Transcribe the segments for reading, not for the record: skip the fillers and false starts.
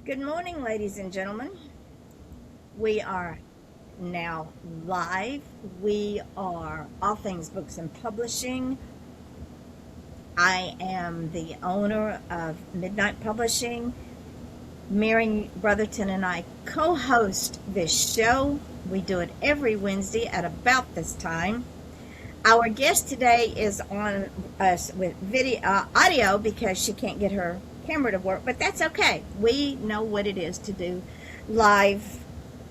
Good morning, ladies and gentlemen. We are now live. We are All Things Books and Publishing. I am the owner of Midnight Publishing. Mary Brotherton and I co-host this show. We do it every Wednesday at about this time. Our guest today is on us with audio because she can't get her camera to work, but that's okay. We know what it is to do live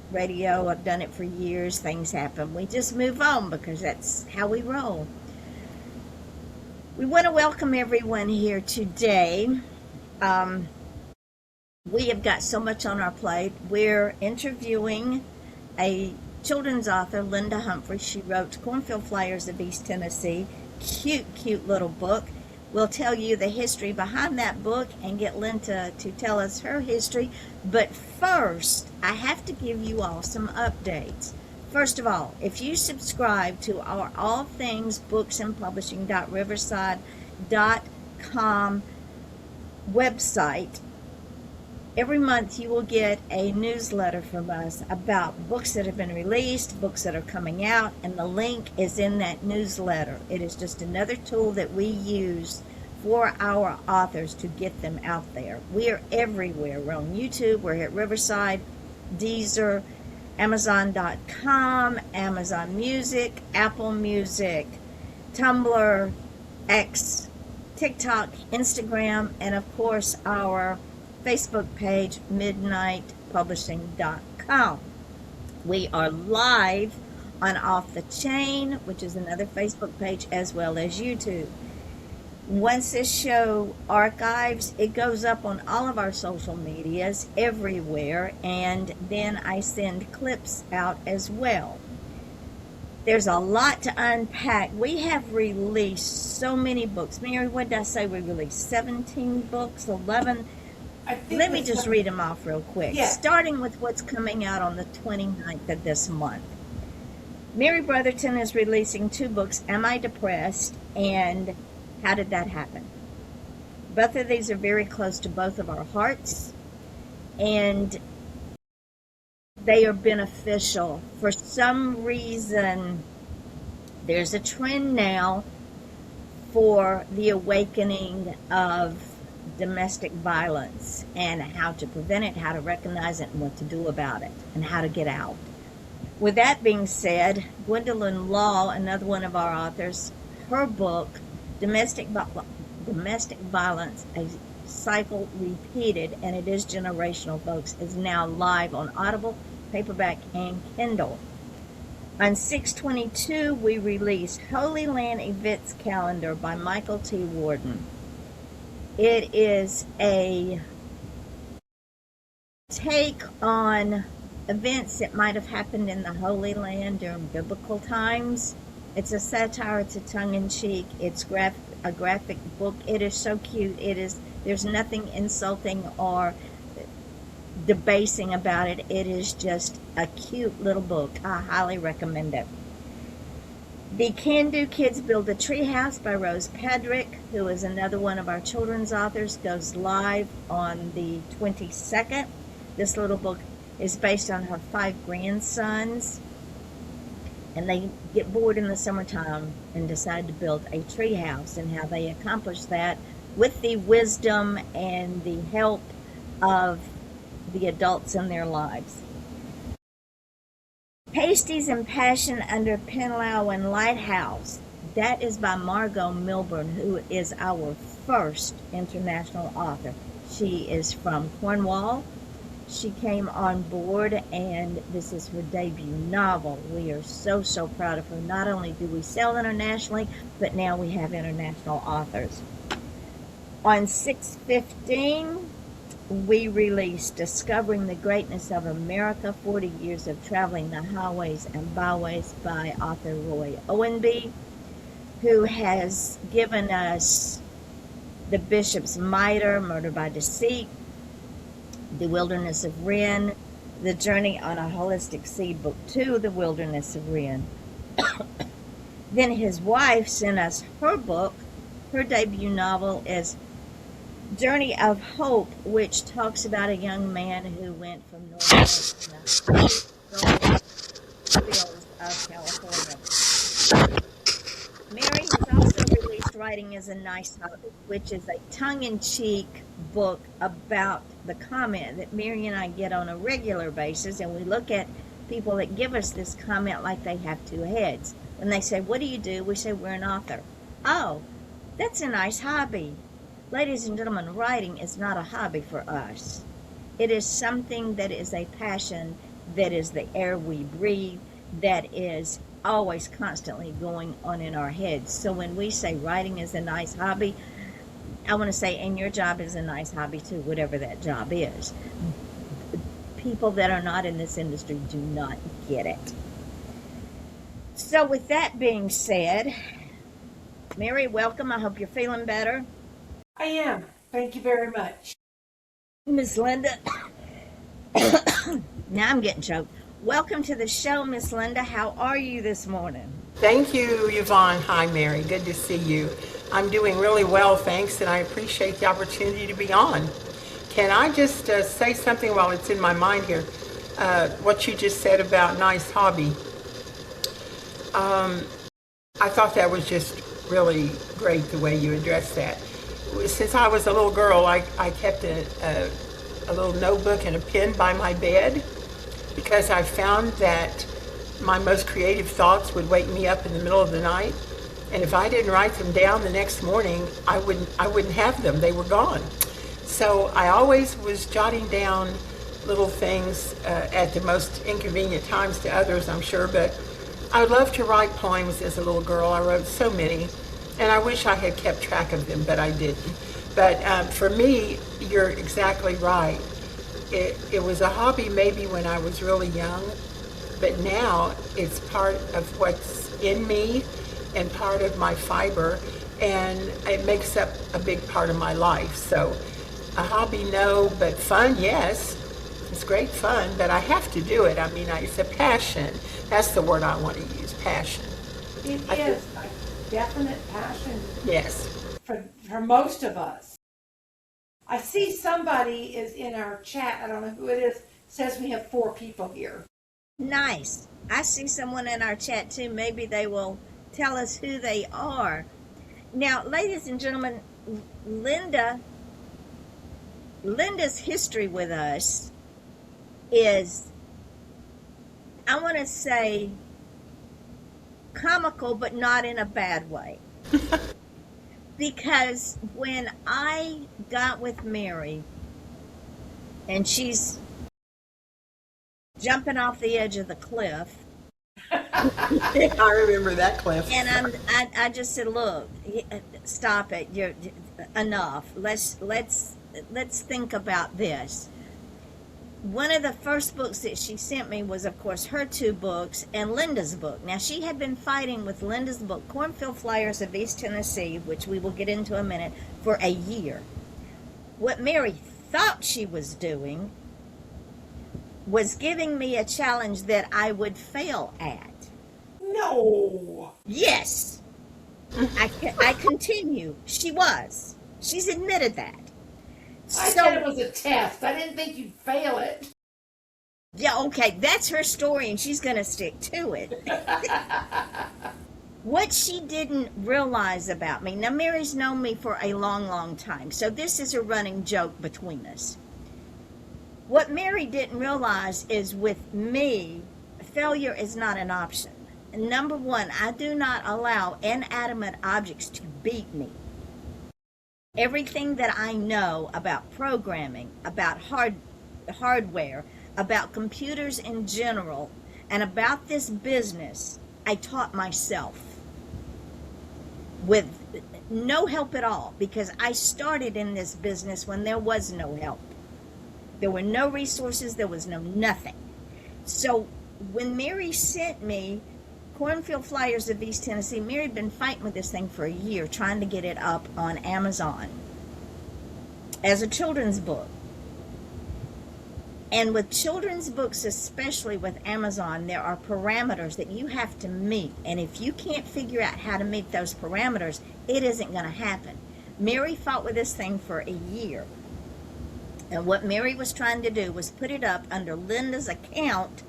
radio. I've done it for years. Things happen. We just move on because that's how we roll. We want to welcome everyone here today. We have got so much on our plate. We're interviewing a children's author, Linda Humphrey. She wrote Cornfield, Fliers of East Tennessee. Cute little book. We'll tell you the history behind that book and get Linda to tell us her history. But first, I have to give you all some updates. First of all, if you subscribe to our All Things Books and Publishing.riverside.com website, every month you will get a newsletter from us about books that have been released, books that are coming out, and the link is in that newsletter. It is just another tool that we use for our authors to get them out there. We are everywhere. We're on YouTube, we're at Riverside, Deezer, Amazon.com, Amazon Music, Apple Music, Tumblr, X, TikTok, Instagram, and of course our Facebook page, midnightpublishing.com. We are live on Off the Chain, which is another Facebook page, as well as YouTube. Once this show archives, it goes up on all of our social medias everywhere, and then I send clips out as well. There's a lot to unpack. We have released so many books. Mary, what did I say? We released 17 books, 11. Let me just read them off real quick. Yeah. Starting with what's coming out on the 29th of this month. Mary Brotherton is releasing 2 books, Am I Depressed? And How Did That Happen? Both of these are very close to both of our hearts, and they are beneficial. For some reason, there's a trend now for the awakening of domestic violence and how to prevent it, how to recognize it, and what to do about it, and how to get out. With that being said, Gwendolyn Law, another one of our authors, her book, Domestic Violence, A Cycle Repeated, and it is generational, folks, is now live on Audible, paperback, and Kindle. On 6/22, we released Holy Land Events Calendar by Michael T. Warden. It is a take on events that might have happened in the Holy Land during biblical times. It's a satire, it's a tongue-in-cheek, it's a graphic book. It is so cute. There's nothing insulting or debasing about it. It is just a cute little book. I highly recommend it. The Can Do Kids Build a Treehouse by Rose Padrick, who is another one of our children's authors, goes live on the 22nd. This little book is based on her 5 grandsons, and they get bored in the summertime and decide to build a treehouse, and how they accomplish that with the wisdom and the help of the adults in their lives. Pasties and Passion Under Penlow and Lighthouse. That is by Margot Milburn, who is our first international author. She is from Cornwall. She came on board, and this is her debut novel. We are so proud of her. Not only do we sell internationally, but now we have international authors. On 6/15, we released Discovering the Greatness of America, 40 Years of Traveling the Highways and Byways by author Roy Owenby, who has given us The Bishop's Mitre, Murder by Deceit, The Wilderness of Wren, The Journey on a Holistic Seed, Book 2, The Wilderness of Wren. Then his wife sent us her book. Her debut novel is Journey of Hope, which talks about a young man who went from North Carolina to Cornfields of California. Mary has also released Writing is a Nice Hobby, which is a tongue-in-cheek book about the comment that Mary and I get on a regular basis, and we look at people that give us this comment like they have two heads. When they say, "What do you do?" we say, "We're an author." Oh, that's a nice hobby. Ladies and gentlemen, writing is not a hobby for us. It is something that is a passion, that is the air we breathe, that is always constantly going on in our heads. So when we say writing is a nice hobby, I want to say, and your job is a nice hobby too, whatever that job is. People that are not in this industry do not get it. So with that being said, Mary, welcome. I hope you're feeling better. I am. Thank you very much. Miss Linda, now I'm getting choked. Welcome to the show, Miss Linda. How are you this morning? Thank you, Yvonne. Hi, Mary. Good to see you. I'm doing really well, thanks, and I appreciate the opportunity to be on. Can I just say something while it's in my mind here? What you just said about nice hobby. I thought that was just really great the way you addressed that. Since I was a little girl, I kept a little notebook and a pen by my bed, because I found that my most creative thoughts would wake me up in the middle of the night, and if I didn't write them down the next morning, I wouldn't have them. They were gone. So I always was jotting down little things at the most inconvenient times to others, I'm sure, but I loved to write poems as a little girl. I wrote so many, and I wish I had kept track of them, but I didn't. But for me, you're exactly right. It was a hobby maybe when I was really young, but now it's part of what's in me and part of my fiber, and it makes up a big part of my life. So a hobby, no, but fun, yes. It's great fun, but I have to do it. I mean, it's a passion. That's the word I want to use, passion. It is a definite passion. Yes. For most of us. I see somebody is in our chat, I don't know who it is, says we have 4 people here. Nice. I see someone in our chat too. Maybe they will tell us who they are. Now, ladies and gentlemen, Linda's history with us is, I want to say, comical, but not in a bad way. Because when I got with Mary, and she's jumping off the edge of the cliff, I remember that cliff. and I just said, "Look, stop it. You're enough. Let's think about this." One of the first books that she sent me was, of course, her 2 books and Linda's book. Now, she had been fighting with Linda's book, Cornfield, Fliers of East Tennessee, which we will get into in a minute, for a year. What Mary thought she was doing was giving me a challenge that I would fail at. No. Yes. I continue. She was. She's admitted that. I said it was a test. I didn't think you'd fail it. Yeah, okay, that's her story, and she's going to stick to it. What she didn't realize about me, now Mary's known me for a long, long time, so this is a running joke between us. What Mary didn't realize is with me, failure is not an option. Number one, I do not allow inanimate objects to beat me. Everything that I know about programming, about hardware, about computers in general, and about this business, I taught myself with no help at all, because I started in this business when there was no help. There were no resources, there was no nothing. So when Mary sent me Cornfield, Fliers of East Tennessee, Mary had been fighting with this thing for a year, trying to get it up on Amazon as a children's book. And with children's books, especially with Amazon, there are parameters that you have to meet. And if you can't figure out how to meet those parameters, it isn't going to happen. Mary fought with this thing for a year. And what Mary was trying to do was put it up under Linda's account,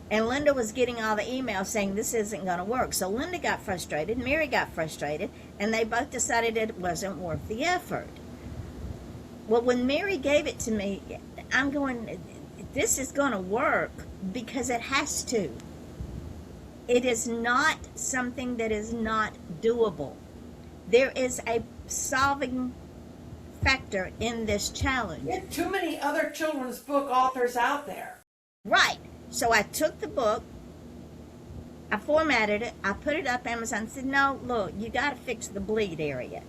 and Linda was getting all the emails saying this isn't going to work. So Linda got frustrated, Mary got frustrated, and they both decided it wasn't worth the effort. Well, when Mary gave it to me, I'm going, this is going to work because it has to. It is not something that is not doable. There is a solving factor in this challenge. There are too many other children's book authors out there. Right. So I took the book, I formatted it, I put it up Amazon, and said, no, look, you got to fix the bleed area.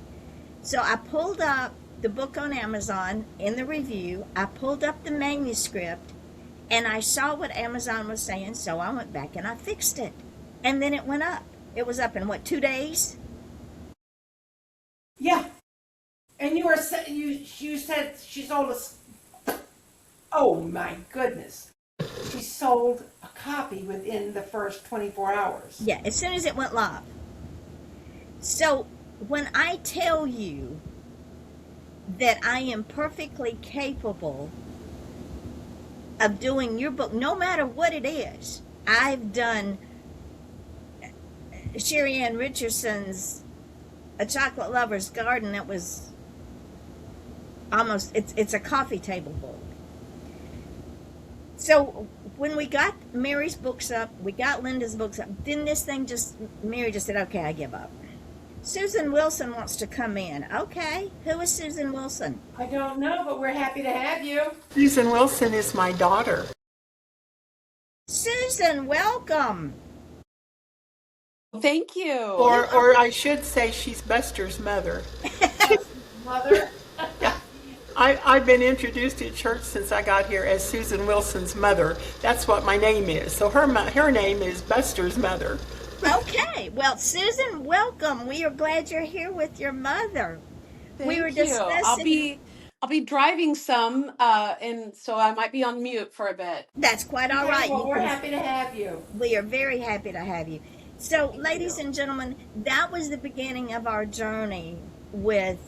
So I pulled up the book on Amazon in the review, I pulled up the manuscript, and I saw what Amazon was saying, so I went back and I fixed it. And then it went up. It was up in, 2 days? Yeah. And you said she sold us. Oh my goodness. She sold a copy within the first 24 hours. Yeah, as soon as it went live. So when I tell you that I am perfectly capable of doing your book, no matter what it is, I've done Sherry Ann Richardson's A Chocolate Lover's Garden. That was almost, it's a coffee table book. So when we got Mary's books up, we got Linda's books up, then this thing Mary just said, okay, I give up. Susan Wilson wants to come in. Okay, who is Susan Wilson? I don't know, but we're happy to have you. Susan Wilson is my daughter. Susan, welcome. Thank you. Or I should say she's Buster's mother. Mother. I've been introduced at church since I got here as Susan Wilson's mother. That's what my name is. So her name is Buster's mother. Okay, well, Susan, welcome. We are glad you're here with your mother. We were Thank you. discussing. I'll be driving some, and so I might be on mute for a bit. That's quite all Okay, right. well, we're happy to have you. We are very happy to have you. So, ladies and gentlemen, that was the beginning of our journey with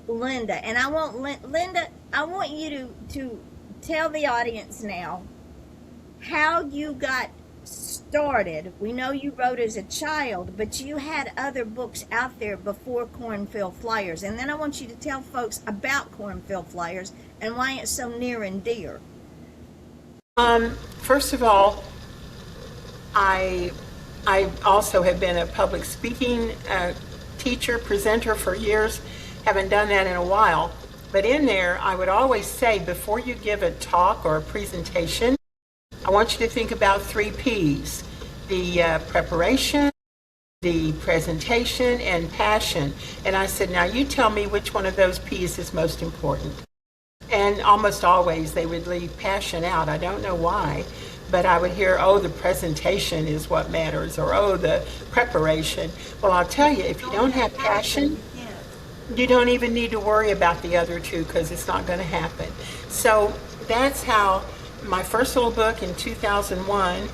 Linda. And I want Linda, I want you to tell the audience now how you got started. We know you wrote as a child, but you had other books out there before Cornfield Fliers. And then I want you to tell folks about Cornfield Fliers and why it's so near and dear. First of all, I also have been a public speaking teacher, presenter for years. Haven't done that in a while. But in there, I would always say, before you give a talk or a presentation, I want you to think about 3 P's: the preparation, the presentation, and passion. And I said, now you tell me which one of those P's is most important. And almost always they would leave passion out. I don't know why, but I would hear, oh, the presentation is what matters, or oh, the preparation. Well, I'll tell you, if you don't have passion, you don't even need to worry about the other 2, because it's not going to happen. So that's how my first little book in 2001,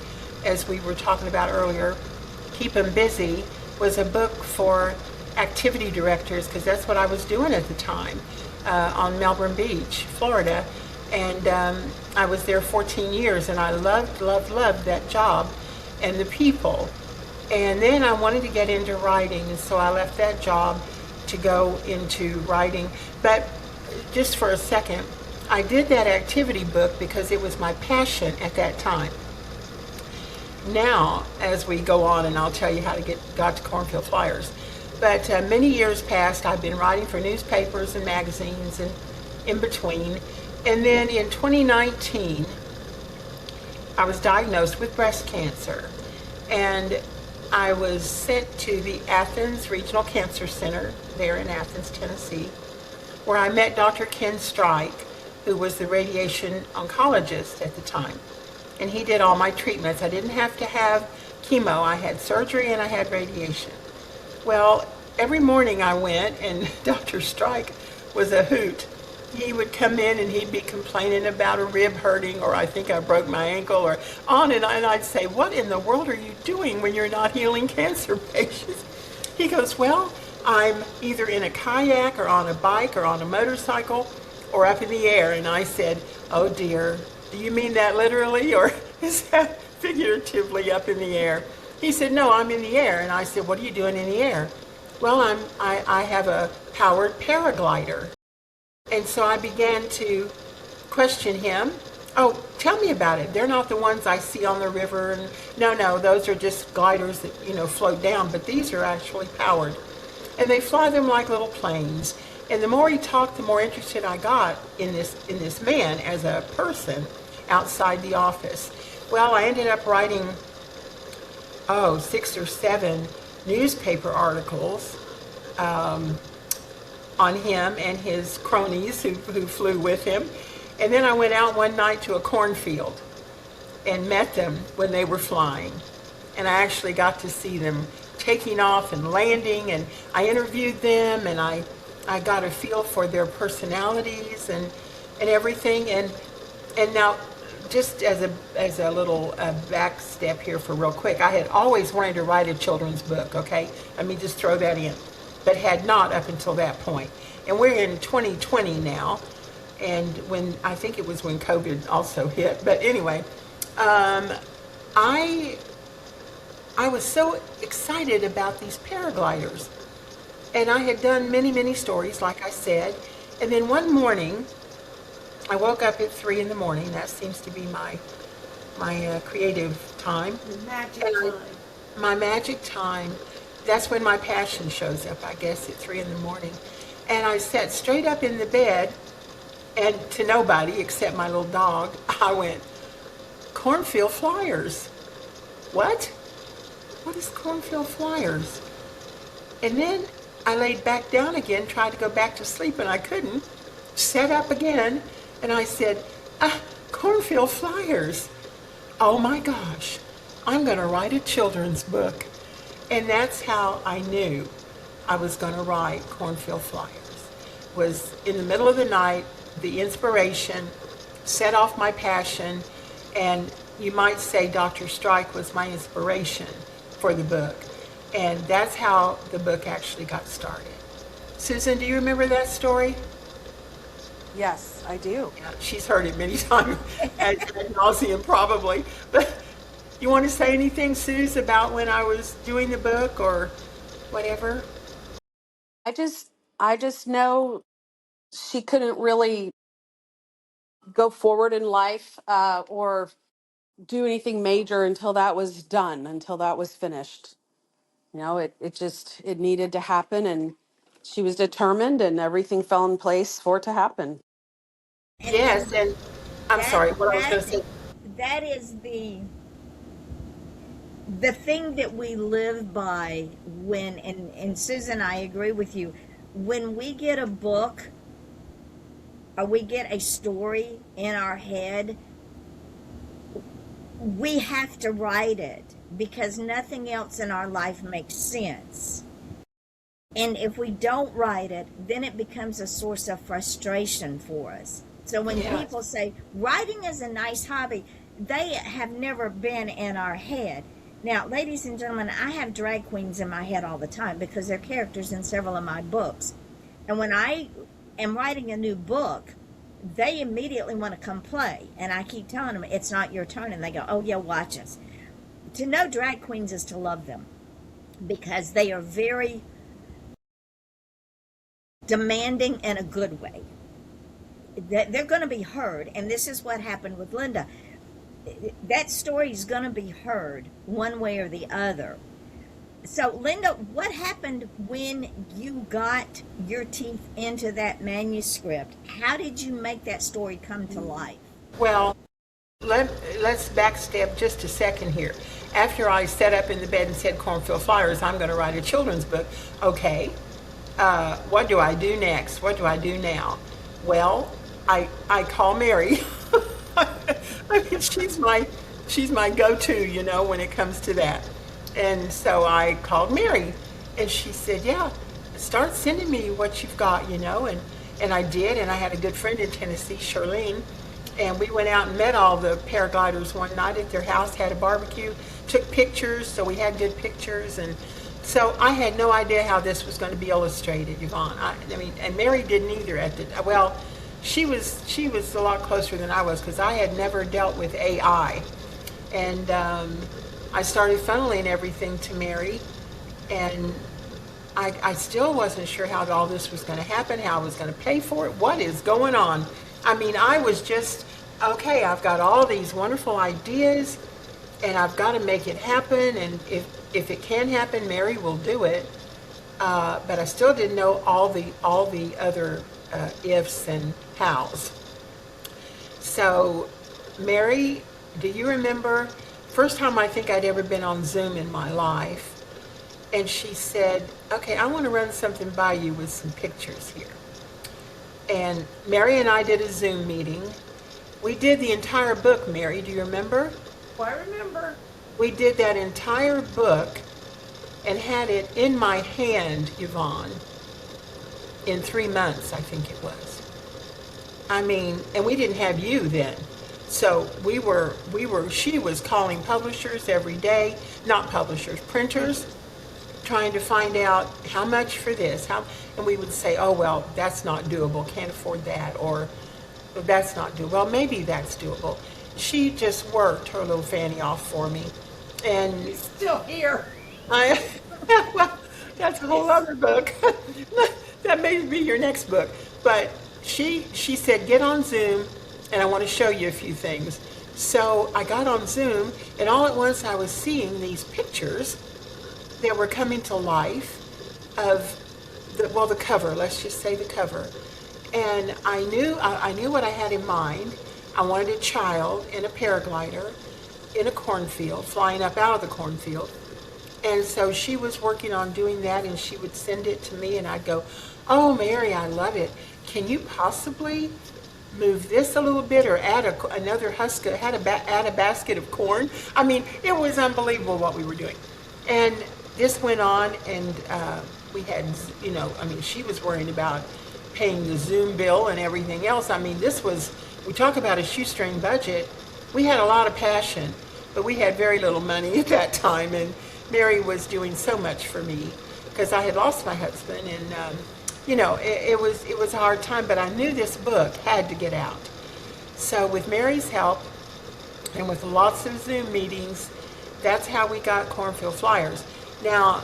as we were talking about earlier, Keep 'em Busy, was a book for activity directors, because that's what I was doing at the time on Melbourne Beach, Florida. And I was there 14 years, and I loved that job and the people. And then I wanted to get into writing, and so I left that job to go into writing. But just for a second, I did that activity book because it was my passion at that time. Now, as we go on, and I'll tell you how to got to Cornfield Fliers, but many years past, I've been writing for newspapers and magazines and in between. And then in 2019, I was diagnosed with breast cancer, and I was sent to the Athens Regional Cancer Center there in Athens, Tennessee, where I met Dr. Ken Strike, who was the radiation oncologist at the time. And he did all my treatments. I didn't have to have chemo. I had surgery and I had radiation. Well, every morning I went, and Dr. Strike was a hoot. He would come in and he'd be complaining about a rib hurting, or I think I broke my ankle, or on and on. And I'd say, what in the world are you doing when you're not healing cancer patients? He goes, well, I'm either in a kayak or on a bike or on a motorcycle or up in the air. And I said, oh dear, do you mean that literally or is that figuratively up in the air? He said, no, I'm in the air. And I said, what are you doing in the air? Well, I have a powered paraglider. And so I began to question him. Oh, tell me about it. They're not the ones I see on the river. And no, those are just gliders that, float down. But these are actually powered. And they fly them like little planes. And the more he talked, the more interested I got in this man as a person outside the office. Well, I ended up writing, 6 or 7 newspaper articles on him and his cronies who flew with him. And then I went out one night to a cornfield and met them when they were flying. And I actually got to see them taking off and landing, and I interviewed them, and I got a feel for their personalities and everything. And now, just as a little back step here for real quick, I had always wanted to write a children's book, okay? Let me just throw that in, but had not up until that point. And we're in 2020 now, and I think it was when COVID also hit, but anyway, I was so excited about these paragliders. And I had done many, many stories, like I said. And then one morning, I woke up at 3 in the morning. That seems to be my creative time. My magic time. That's when my passion shows up, I guess, at 3 in the morning. And I sat straight up in the bed, and to nobody except my little dog, I went, Cornfield Fliers. What? What is Cornfield Fliers? And then I laid back down again, tried to go back to sleep, and I couldn't. Sat up again, and I said, Cornfield Fliers. Oh my gosh, I'm going to write a children's book. And that's how I knew I was going to write Cornfield Fliers. Was in the middle of the night, the inspiration set off my passion, and you might say Dr. Strike was my inspiration for the book. And that's how the book actually got started. Susan, do you remember that story? Yes, I do. Yeah, she's heard it many times ad nauseum probably. But you want to say anything, Suze, about when I was doing the book or whatever? I just know she couldn't really go forward in life or do anything major until that was done, until that was finished. It needed to happen, and she was determined, and everything fell in place for it to happen. Yes, and I'm sorry, what I was going to say. That is the thing that we live by when, and Susan, I agree with you, when we get a book or we get a story in our head, we have to write it because nothing else in our life makes sense. And if we don't write it, then it becomes a source of frustration for us. So when people say writing is a nice hobby, they have never been in our head. Now, ladies and gentlemen, I have drag queens in my head all the time because they're characters in several of my books. And when I am writing a new book, they immediately want to come play. And I keep telling them, it's not your turn. And they go, oh yeah, watch us. To know drag queens is to love them because they are very demanding in a good way. They're going to be heard. And this is what happened with Linda. That story is going to be heard one way or the other. So, Linda, what happened when you got your teeth into that manuscript? How did you make that story come to life? Well, let's backstep just a second here. After I sat up in the bed and said, Cornfield Fliers, I'm going to write a children's book. Okay, what do I do next? What do I do now? Well, I call Mary. I mean, she's my go-to, when it comes to that. And so I called Mary, and she said, yeah, start sending me what you've got, and I did, and I had a good friend in Tennessee, Charlene, and we went out and met all the paragliders one night at their house, had a barbecue, took pictures, so we had good pictures, and So I had no idea how this was going to be illustrated, Yvonne. I mean, and Mary didn't either at the, well, she was a lot closer than I was because I had never dealt with AI. And I started funneling everything to Mary, and I still wasn't sure how all this was going to happen, how I was going to pay for it, what is going on. I mean, I was just, okay, I've got all these wonderful ideas, and I've got to make it happen, and if it can happen, Mary will do it. But I still didn't know all the other ifs and hows. So, Mary, do you remember first time I think I'd ever been on Zoom in my life? And she said, okay, I want to run something by you with some pictures here. And Mary and I did a Zoom meeting. We did the entire book, Mary, do you remember? Well, I remember. We did that entire book and had it in my hand, Yvonne, in 3 months, I think it was. I mean, and we didn't have you then. So she was calling publishers every day, not publishers, printers, trying to find out how much for this, and we would say, oh, well, that's not doable, can't afford that, or that's not doable, well, maybe that's doable. She just worked her little fanny off for me. And He's still here. well, that's a whole other book. That may be your next book. But she said, get on Zoom, and I want to show you a few things. So I got on Zoom, and all at once I was seeing these pictures that were coming to life of the cover, let's just say the cover. And I knew what I had in mind. I wanted a child in a paraglider in a cornfield, flying up out of the cornfield. And so she was working on doing that, and she would send it to me, and I'd go, oh, Mary, I love it. Can you possibly move this a little bit, or add another husk, add a basket of corn? I mean, it was unbelievable what we were doing. And this went on, and we had, she was worrying about paying the Zoom bill and everything else. I mean, we talk about a shoestring budget. We had a lot of passion, but we had very little money at that time, and Mary was doing so much for me because I had lost my husband, and it was a hard time, but I knew this book had to get out. So with Mary's help and with lots of Zoom meetings, that's how we got Cornfield Fliers. Now,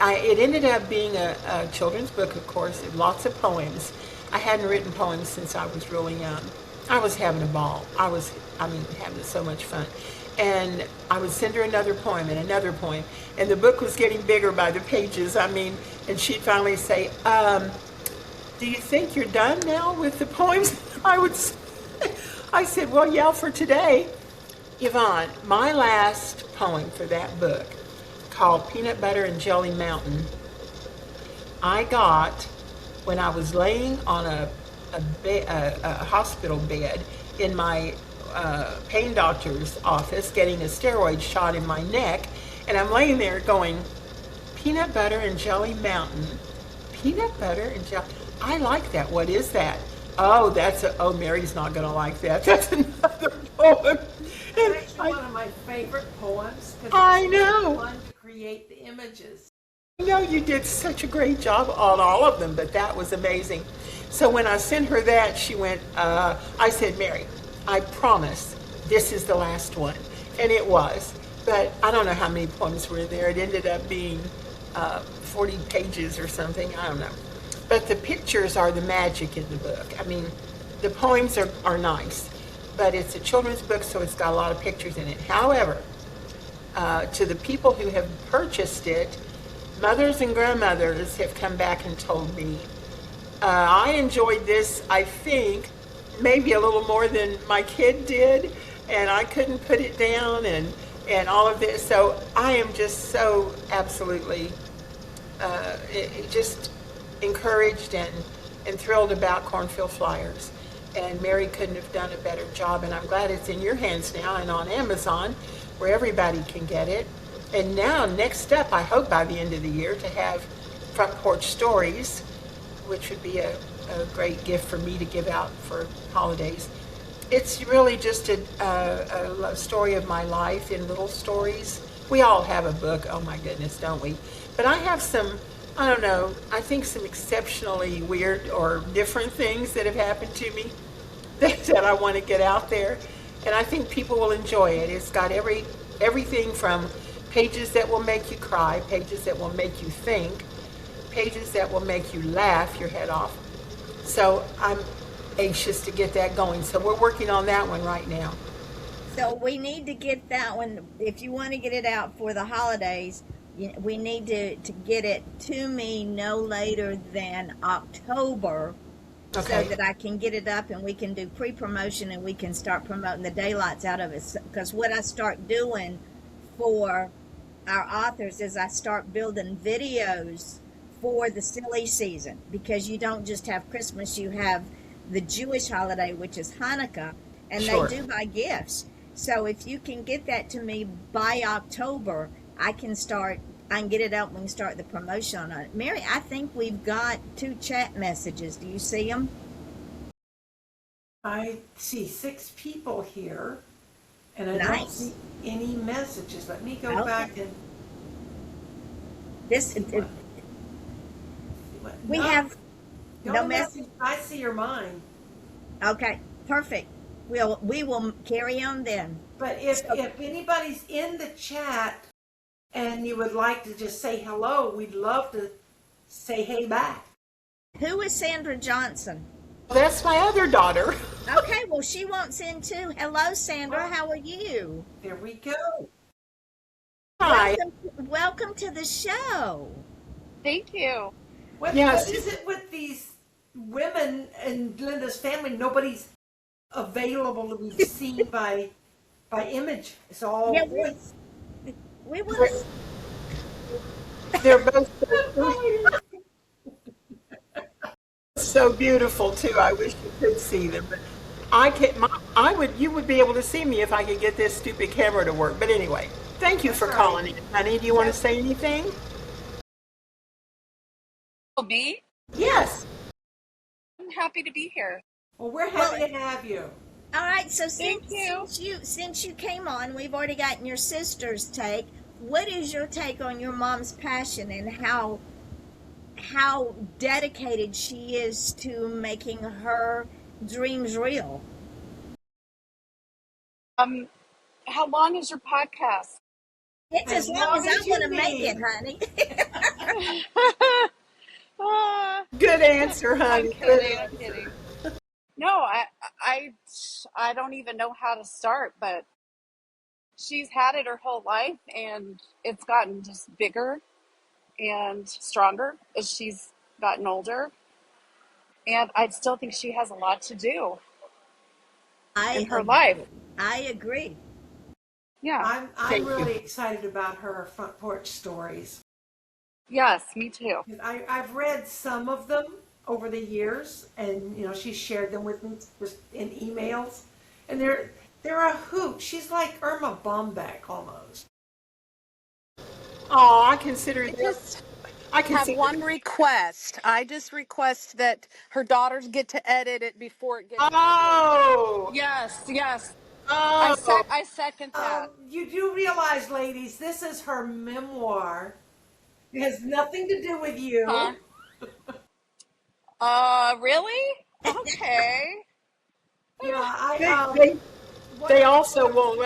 it ended up being a children's book, of course, lots of poems. I hadn't written poems since I was really young. I was having a ball. Having so much fun. And I would send her another poem and another poem. And the book was getting bigger by the pages. And she'd finally say, do you think you're done now with the poems? I said, well, yeah, for today. Yvonne, my last poem for that book, called Peanut Butter and Jelly Mountain, I got when I was laying on a hospital bed in my pain doctor's office getting a steroid shot in my neck, and I'm laying there going, Peanut Butter and Jelly Mountain, Peanut Butter and Jelly, I like that, what is that? Oh, Mary's not going to like that, that's another poem. It's actually one of my favorite poems. I know. Fun to create the images. I know you did such a great job on all of them, but that was amazing. So when I sent her that, she went, I said, Mary, I promise this is the last one. And it was. But I don't know how many poems were there. It ended up being 40 pages or something. I don't know. But the pictures are the magic in the book. I mean, the poems are nice, but it's a children's book, so it's got a lot of pictures in it. However, to the people who have purchased it, mothers and grandmothers have come back and told me, I enjoyed this, I think, maybe a little more than my kid did, and I couldn't put it down, and all of this. So I am just so absolutely just encouraged and thrilled about Cornfield Fliers. And Mary couldn't have done a better job, and I'm glad it's in your hands now and on Amazon where everybody can get it. And now, next up, I hope by the end of the year, to have Front Porch Stories, which would be a great gift for me to give out for holidays. It's really just a story of my life in little stories We all have a book, oh my goodness, don't we? But I have some, I don't know, I think some exceptionally weird or different things that have happened to me that I want to get out there. And I think people will enjoy it. It's got everything from pages that will make you cry, pages that will make you think, pages that will make you laugh your head off. So I'm anxious to get that going. So we're working on that one right now. So we need to get that one. If you want to get it out for the holidays, we need to get it to me no later than October, so Okay. that I can get it up and we can do pre-promotion and we can start promoting the daylights out of it. Because what I start doing for our authors is I start building videos for the silly season, because you don't just have Christmas, you have the Jewish holiday, which is Hanukkah, and Sure. they do buy gifts. So if you can get that to me by October, I can get it out and we can start the promotion on it. Mary, I think we've got 2 chat messages. Do you see them? I see 6 people here, and I don't Nice. see any messages. Let me go Okay. back and This see what. we No, have the no only message. message I see are mine. Okay, perfect. We will carry on then. But if So- if anybody's in the chat and you would like to just say hello, we'd love to say hey back. Who is Sandra Johnson? That's my other daughter. Okay, well, she wants in too. Hello, Sandra. How are you? There we go. Hi. Welcome to the show. Thank you. What Yes. is it with these women in Linda's family? Nobody's available to be seen by image. It's all Yeah, voice. we will. They're both so beautiful too. I wish you could see them, but you would be able to see me if I could get this stupid camera to work. But anyway, thank you for That's all calling in, honey. Do you want to say anything? Oh, me? Yes. I'm happy to be here. Well, we're happy to have you. All right, so Thank you. since you came on, we've already gotten your sister's take. What is your take on your mom's passion and how dedicated she is to making her dreams real? How long is your podcast? It's as long as I you want to make need. it, honey. Good answer, I'm honey. kidding. I'm kidding. No, I don't even know how to start, but she's had it her whole life, and it's gotten just bigger and stronger as she's gotten older. And I still think she has a lot to do in her life. I agree. Yeah. I'm Thank you. really excited about her front porch stories. Yes, me too. I've read some of them over the years, and she's shared them with me in emails, and they're a hoot. She's like Irma Bombeck almost. Oh, I consider this. Just I have consider. one request. I just request that her daughters get to edit it before it gets. Oh. Yes, yes. Oh. I second that. You do realize, ladies, this is her memoir. It has nothing to do with you. Huh? Really? Okay. Yeah, They also won't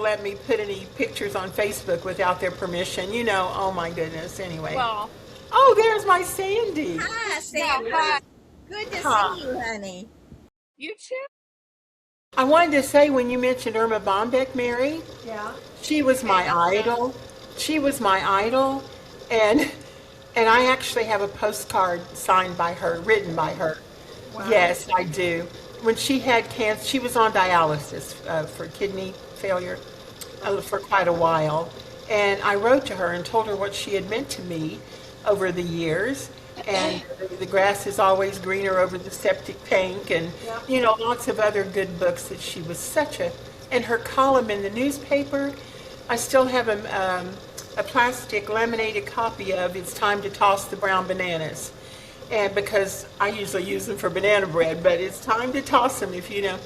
let me put any pictures on Facebook without their permission. Oh my goodness. Anyway. Well, Oh, there's my Sandy. Hi, yeah, Sandra. hi. Good to Huh. see you, honey. You too? I wanted to say, when you mentioned Irma Bombeck, Mary, yeah. she was my idol. She was my idol, and I actually have a postcard signed by her, written by her. Wow. Yes, I do. When she had cancer, she was on dialysis for kidney failure for quite a while, and I wrote to her and told her what she had meant to me over the years. And the grass is always greener over the septic tank, and lots of other good books that she was and her column in the newspaper, I still have a plastic laminated copy of It's Time to Toss the Brown Bananas. And because I usually use them for banana bread, but it's time to toss them, if you know.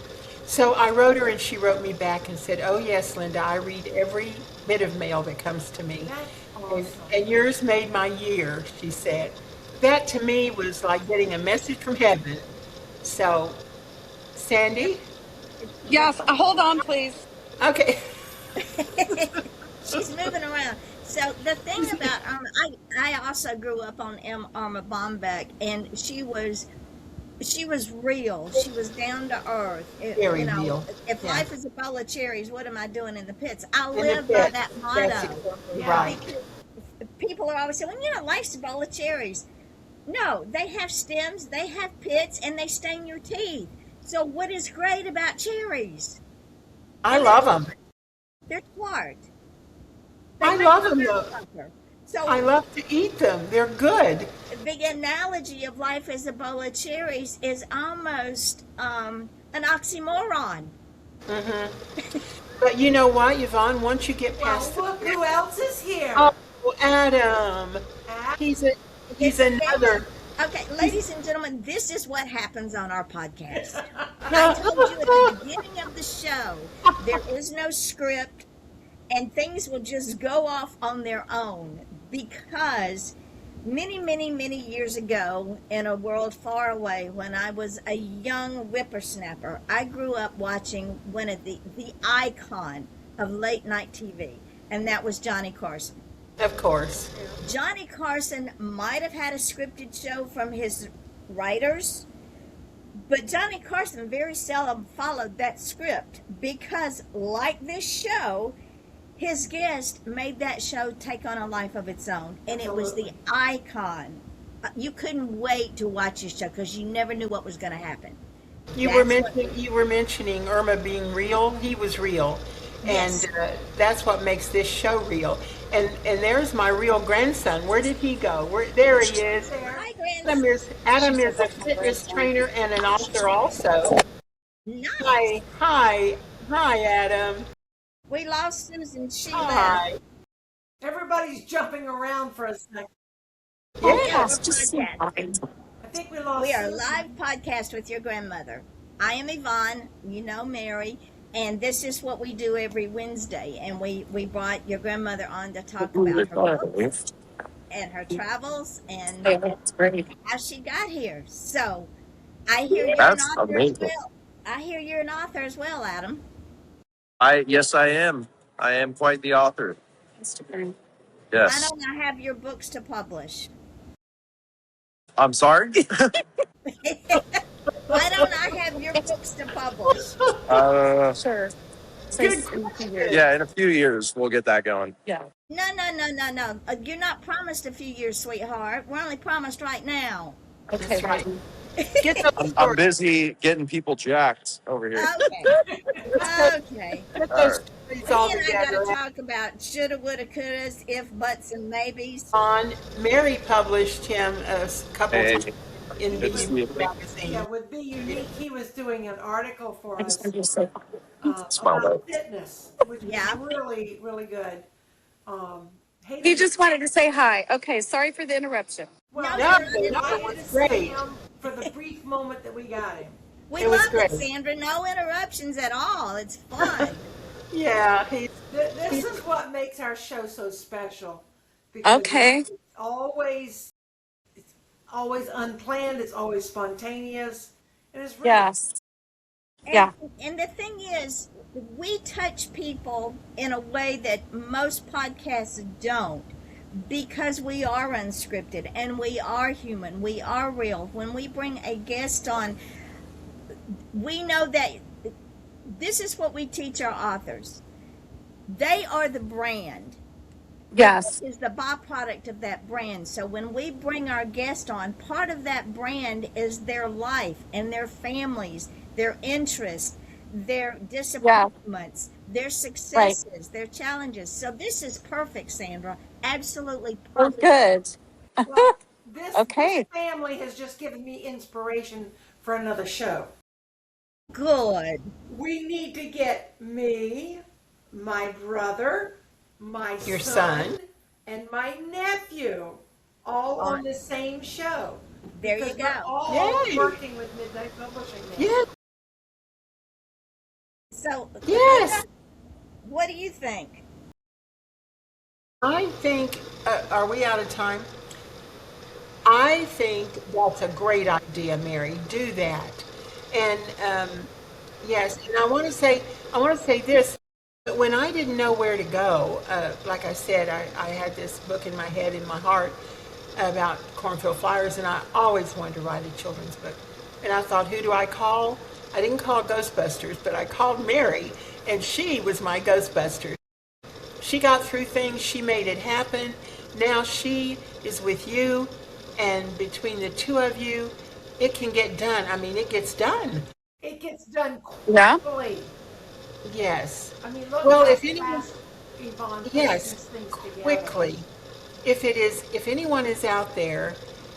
So I wrote her and she wrote me back and said, "Oh, yes, Linda, I read every bit of mail that comes to me. That's And, awesome. and yours made my year," she said. That to me was like getting a message from heaven. So, Sandy? Yes, hold on, please. Okay. She's moving around. So the thing about I also grew up on Irma Bombeck, and she was real. She was down to earth. Very real. If Yeah. life is a bowl of cherries, what am I doing in the pits? I In the live by pit. that That's motto. exactly Yeah. right. People are always saying, "Well, life's a bowl of cherries." No, they have stems, they have pits, and they stain your teeth. So what is great about cherries? I love them. They're tart. I love them though. So I love to eat them. They're good. the analogy of life as a bowl of cherries is almost an oxymoron. But you know what, Yvonne? Once you get Well, past look who else is here. oh, Adam, Ah, he's It's another. Okay, ladies and gentlemen, this is what happens on our podcast. I told you at the beginning of the show, there is no script, and things will just go off on their own because many, many, many years ago, in a world far away, when I was a young whippersnapper, I grew up watching one of the icon of late night TV, and that was Johnny Carson. Of course. Johnny Carson might have had a scripted show from his writers, but Johnny Carson very seldom followed that script because, like this show, his guest made that show take on a life of its own, and it was the icon. You couldn't wait to watch his show because you never knew what was going to happen. You were mentioning Irma being real. He was real, Yes. and that's what makes this show real. And there's my real grandson. Where did he go? There he is. Hi, Adam Grandson. is a fitness trainer and an author also. Nice. Hi, Adam. We lost Susan. She Hi. left. everybody's jumping around for a second. Yes. Podcast. I think we lost. We are Susan. live podcast with your grandmother. I am Yvonne, Mary, and this is what we do every Wednesday. And we brought your grandmother on to talk about her books and her travels and how she got here. So I hear you're an author as well. I hear you're an author as well, Adam. Yes, I am. I am quite the author. Why Yes. don't I have your books to publish? I'm sorry. Why don't I have your books to publish? Sure. Good question. Yeah, in a few years we'll get that going. No. You're not promised a few years, sweetheart. We're only promised right now. That's right. Get those I'm stories. busy getting people jacked over here. Okay. Okay. Get All those right. stories all He and I got together. to talk about shoulda, woulda, couldas, if, buts, and maybes. On Mary published him a couple Hey, times in good to see you. the magazine. Yeah, with Be Unique, he was doing an article for us Smile about though. fitness, which Yeah. was really, really good. Hey, He just wanted to say hi. Okay, sorry for the interruption. well, No, we no, wanted it's to see great. him for the brief moment that we got him. We It was love it, great. Sandra. No interruptions at all. It's fun. Yeah, This is what makes our show so special. Because Okay. it's always unplanned. It's always spontaneous. And it's really Yes. And, Yeah. and the thing is, we touch people in a way that most podcasts don't because we are unscripted and we are human. We are real. When we bring a guest on, we know that this is what we teach our authors. They are the brand. Yes. Is the byproduct of that brand. So when we bring our guest on, part of that brand is their life and their families, their interests, their disappointments, their successes, their challenges. So this is perfect, Sandra. Absolutely Well, perfect. good. well, this Okay. family has just given me inspiration for another show. Good. We need to get me, my brother, my Your son. and my nephew all on the same show. There you Because go. we're all Yay. working with Midnight Publishing now. yeah, So, Yes, Linda, what do you think? I think, are we out of time? I think that's a great idea, Mary. Do that. And yes, and I want to say this. When I didn't know where to go, like I said, I had this book in my head, in my heart, about Cornfield Fliers, and I always wanted to write a children's book. And I thought, who do I call? I didn't call Ghostbusters, but I called Mary, and she was my Ghostbusters. She got through things, she made it happen. Now she is with you, and between the two of you, it can get done. I mean, it gets done. It gets done Yeah. quickly. Yes. I mean, look Well, how if anyone, fast Yvonne puts yes, these things together. quickly. If anyone is out there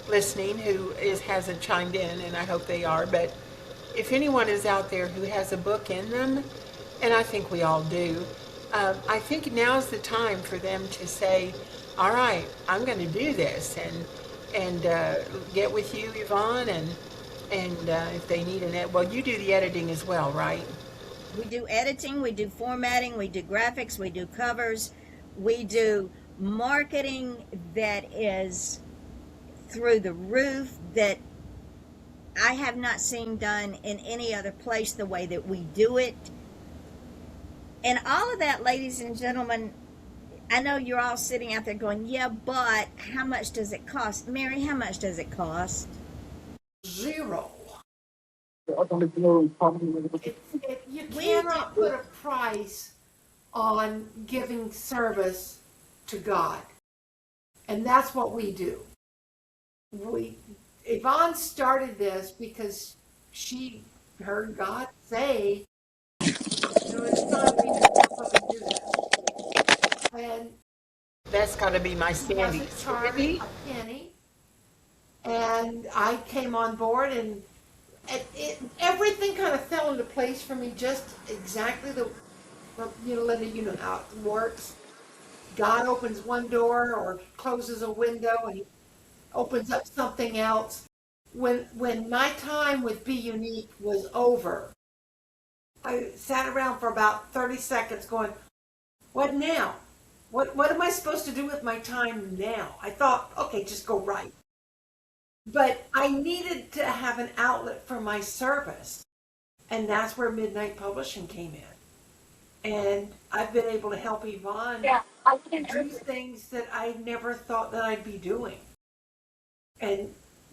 listening who hasn't chimed in, and I hope they are, but if anyone is out there who has a book in them, and I think we all do, I think now's the time for them to say, "All right, I'm going to do this," and get with you, Yvonne, and if they need an well, you do the editing as well, right? We do editing, we do formatting, we do graphics, we do covers, we do marketing that is through the roof, that I have not seen done in any other place the way that we do it. And all of that, ladies and gentlemen, I know you're all sitting out there going, yeah, but how much does it cost? Mary, how much does it cost? Zero. You We cannot do. put a price on giving service to God. And that's what we do. Yvonne started this because she heard God say, it's time we step up and do this. And That's got to be my she Sandy. wasn't charging Sandy? a penny. And I came on board, and everything kind of fell into place for me, just exactly Linda, you know how it works. God opens one door or closes a window, and he opens up something else. When my time with Be Unique was over, I sat around for about 30 seconds going, what now? What am I supposed to do with my time now? I thought, okay, just go write. But I needed to have an outlet for my service. And that's where Midnight Publishing came in. And I've been able to help Yvonne do things that I never thought that I'd be doing. And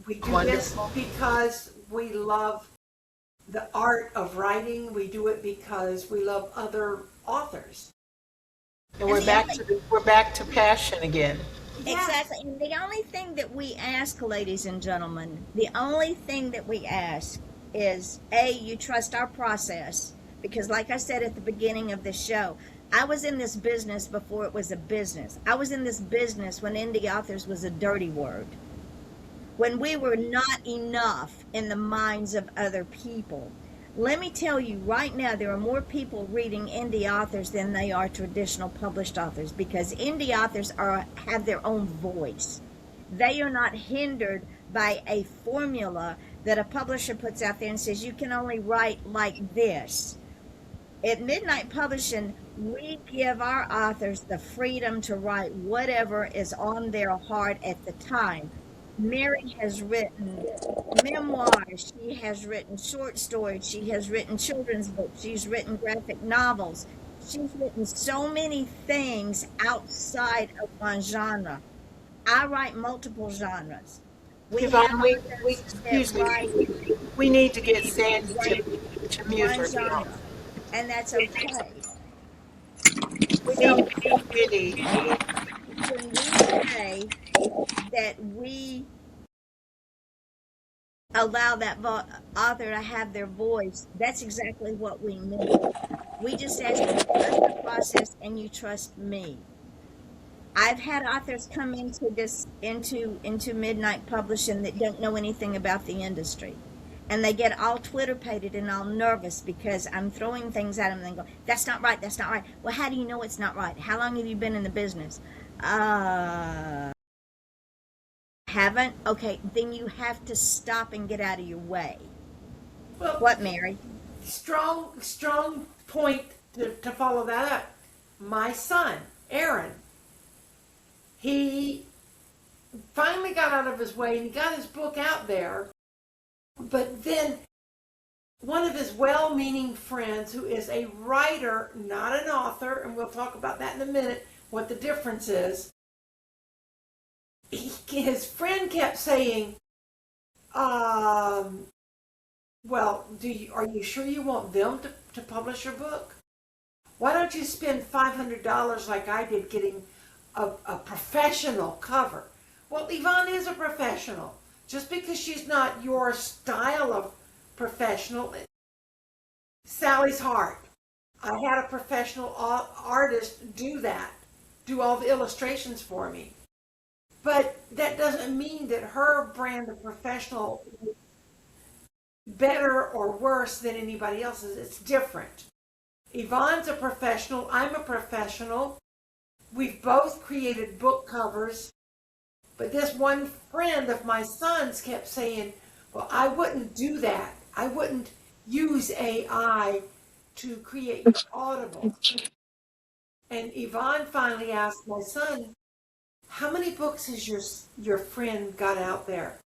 we do this Wonderful. because we love the art of writing. We do it because we love other authors. And we're back to passion again. Exactly. And the only thing that we ask, ladies and gentlemen, the only thing that we ask is A, you trust our process. Because, like I said at the beginning of the show, I was in this business before it was a business. I was in this business when indie authors was a dirty word. When we were not enough in the minds of other people. Let me tell you right now, there are more people reading indie authors than they are traditional published authors, because indie authors have their own voice. They are not hindered by a formula that a publisher puts out there and says you can only write like this. At Midnight Publishing, we give our authors the freedom to write whatever is on their heart at the time. Mary has written memoirs, she has written short stories, she has written children's books, she's written graphic novels. She's written so many things outside of one genre. I write multiple genres. We have Yvonne, authors excuse that me, write we need to get Sandy to mute one herself. genre, and that's okay. We So need, when we say that we allow that author to have their voice, that's exactly what we mean. We just ask you to trust the process and you trust me. I've had authors come into Midnight Publishing that don't know anything about the industry. And they get all Twitter-pated and all nervous because I'm throwing things at them and they go, that's not right, that's not right. Well, how do you know it's not right? How long have you been in the business? Haven't? Okay, then you have to stop and get out of your way. Well, What, Mary? strong point to follow that up. My son, Aaron, he finally got out of his way and he got his book out there. But then one of his well-meaning friends, who is a writer, not an author, and we'll talk about that in a minute, what the difference is, his friend kept saying, well, are you sure you want them to publish your book? Why don't you spend $500 like I did getting a professional cover? Well, Yvonne is a professional. Just because she's not your style of professional. Sally's Heart. I had a professional artist do that, do all the illustrations for me. But that doesn't mean that her brand of professional is better or worse than anybody else's. It's different. Yvonne's a professional. I'm a professional. We've both created book covers. But this one friend of my son's kept saying, well, I wouldn't do that. I wouldn't use AI to create your Audible. And Yvonne finally asked my son, how many books has your friend got out there?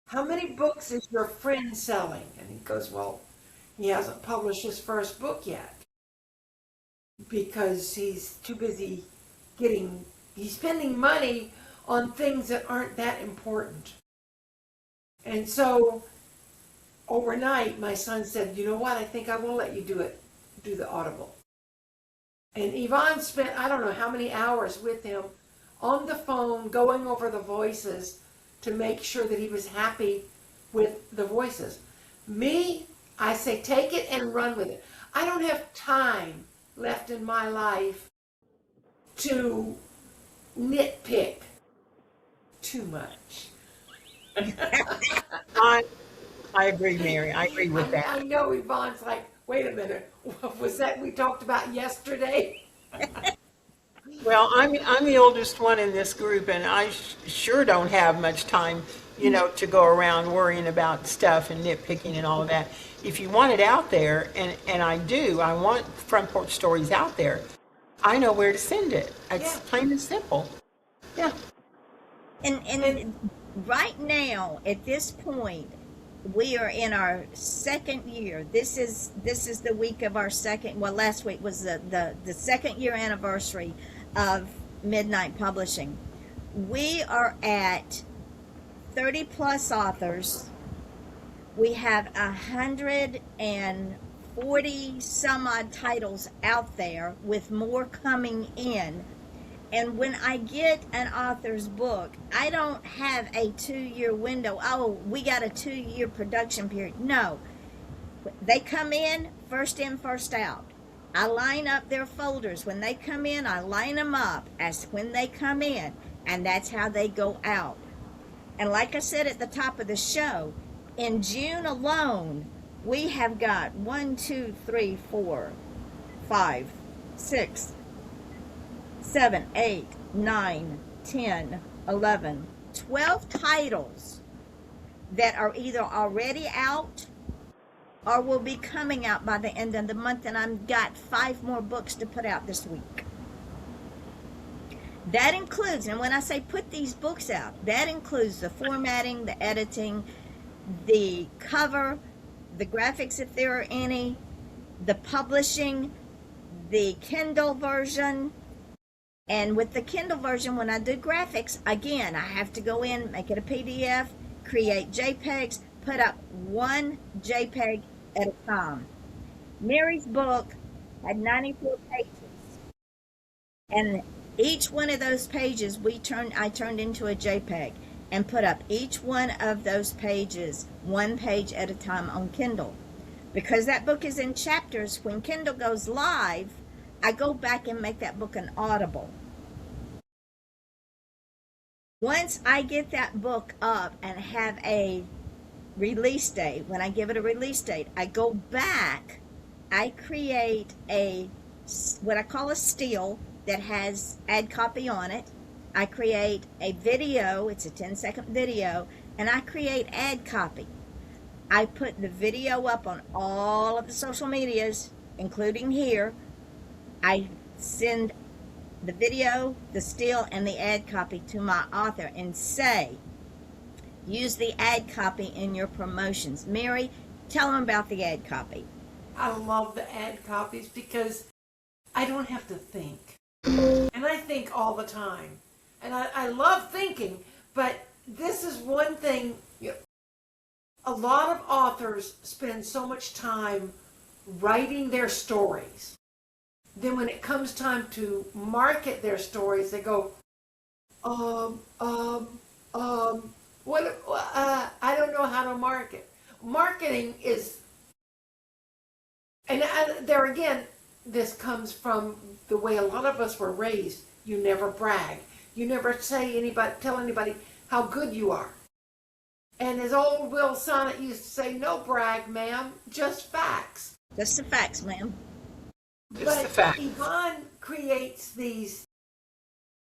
How many books is your friend selling? And he goes, well, he hasn't published his first book yet because he's too busy he's spending money on things that aren't that important. And so overnight, my son said, you know what, I think I will let you do the Audible. And Yvonne spent, I don't know how many hours with him on the phone, going over the voices to make sure that he was happy with the voices. Me, I say, take it and run with it. I don't have time left in my life to nitpick too much. I agree, Mary. I agree with that. I know Yvonne's like, wait a minute, was that we talked about yesterday? Well, I'm the oldest one in this group, and I sure don't have much time, to go around worrying about stuff and nitpicking and all of that. If you want it out there, and I want Front Porch Stories out there, I know where to send it. It's plain and simple. Yeah. And right now, at this point, we are in our second year. This is the week of our second. Well, last week was the second year anniversary of Midnight Publishing. We are at 30 plus authors. We have 140 some odd titles out there, with more coming in. And when I get an author's book, I don't have a 2-year window. Oh, we got a 2-year production period. No. They come in, first out. I line up their folders. When they come in, I line them up as when they come in. And that's how they go out. And like I said at the top of the show, in June alone, we have got 1, 2, 3, 4, 5, 6, 7, 8, 9, 10, 11, 12 titles that are either already out or will be coming out by the end of the month, and I've got 5 more books to put out this week. That includes, and when I say put these books out, that includes the formatting, the editing, the cover, the graphics if there are any, the publishing, the Kindle version. And with the Kindle version, when I do graphics, again, I have to go in, make it a PDF, create JPEGs, put up one JPEG at a time. Mary's book had 94 pages. And each one of those pages I turned into a JPEG and put up each one of those pages, one page at a time on Kindle. Because that book is in chapters, when Kindle goes live, I go back and make that book an Audible. Once I get that book up and have a release date, when I give it a release date, I go back, I create what I call a still that has ad copy on it. I create a video, it's a 10-second video, and I create ad copy. I put the video up on all of the social medias, including here, I send the video, the still, and the ad copy to my author and say, use the ad copy in your promotions. Mary, tell them about the ad copy. I love the ad copies because I don't have to think. And I think all the time. And I love thinking, but this is one thing, a lot of authors spend so much time writing their stories. Then when it comes time to market their stories, they go, I don't know how to market. Marketing is, and there again, this comes from the way a lot of us were raised. You never brag. You never tell anybody how good you are. And as old Will Sonnet used to say, no brag, ma'am, just facts. Just the facts, ma'am. Just the fact. Yvonne creates these,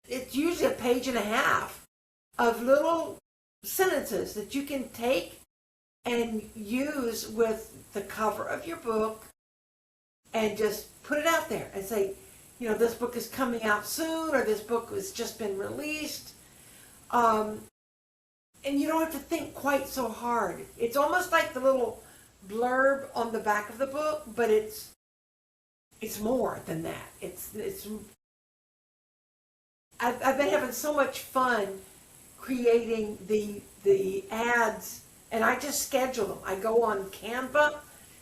it's usually a page and a half of little sentences that you can take and use with the cover of your book and just put it out there and say, this book is coming out soon, or this book has just been released. And you don't have to think quite so hard. It's almost like the little blurb on the back of the book, but it's more than that. I've been having so much fun creating the ads, and I just schedule them. I go on Canva,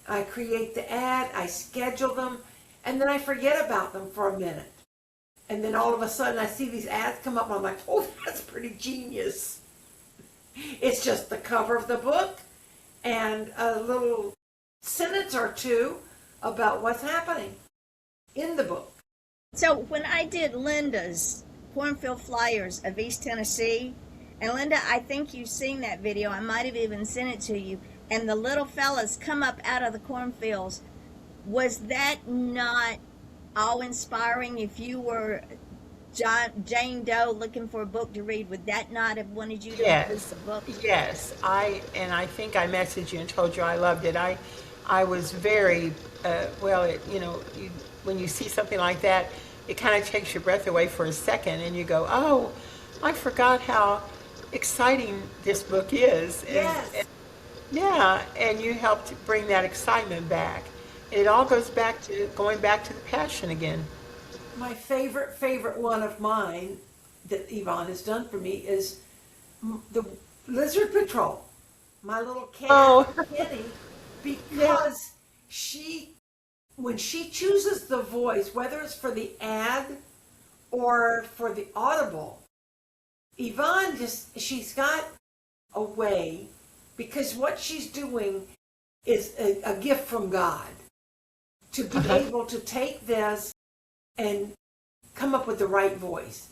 I create the ad, I schedule them, and then I forget about them for a minute. And then all of a sudden I see these ads come up and I'm like, oh, that's pretty genius. It's just the cover of the book and a little sentence or two about what's happening in the book. So when I did Linda's Cornfield Fliers of East Tennessee, and Linda, I think you've seen that video. I might have even sent it to you. And the little fellas come up out of the cornfields. Was that not awe-inspiring? If you were Jane Doe looking for a book to read, would that not have wanted you to read the book? Yes. I think I messaged you and told you I loved it. I was very, when you see something like that, it kind of takes your breath away for a second and you go, oh, I forgot how exciting this book is. Yes. And you helped bring that excitement back. It all goes back to going back to the passion again. My favorite one of mine that Yvonne has done for me is the Lizard Patrol. My little cat, Kitty, because when she chooses the voice, whether it's for the ad or for the Audible, Yvonne she's got a way, because what she's doing is a gift from God to be able to take this and come up with the right voice.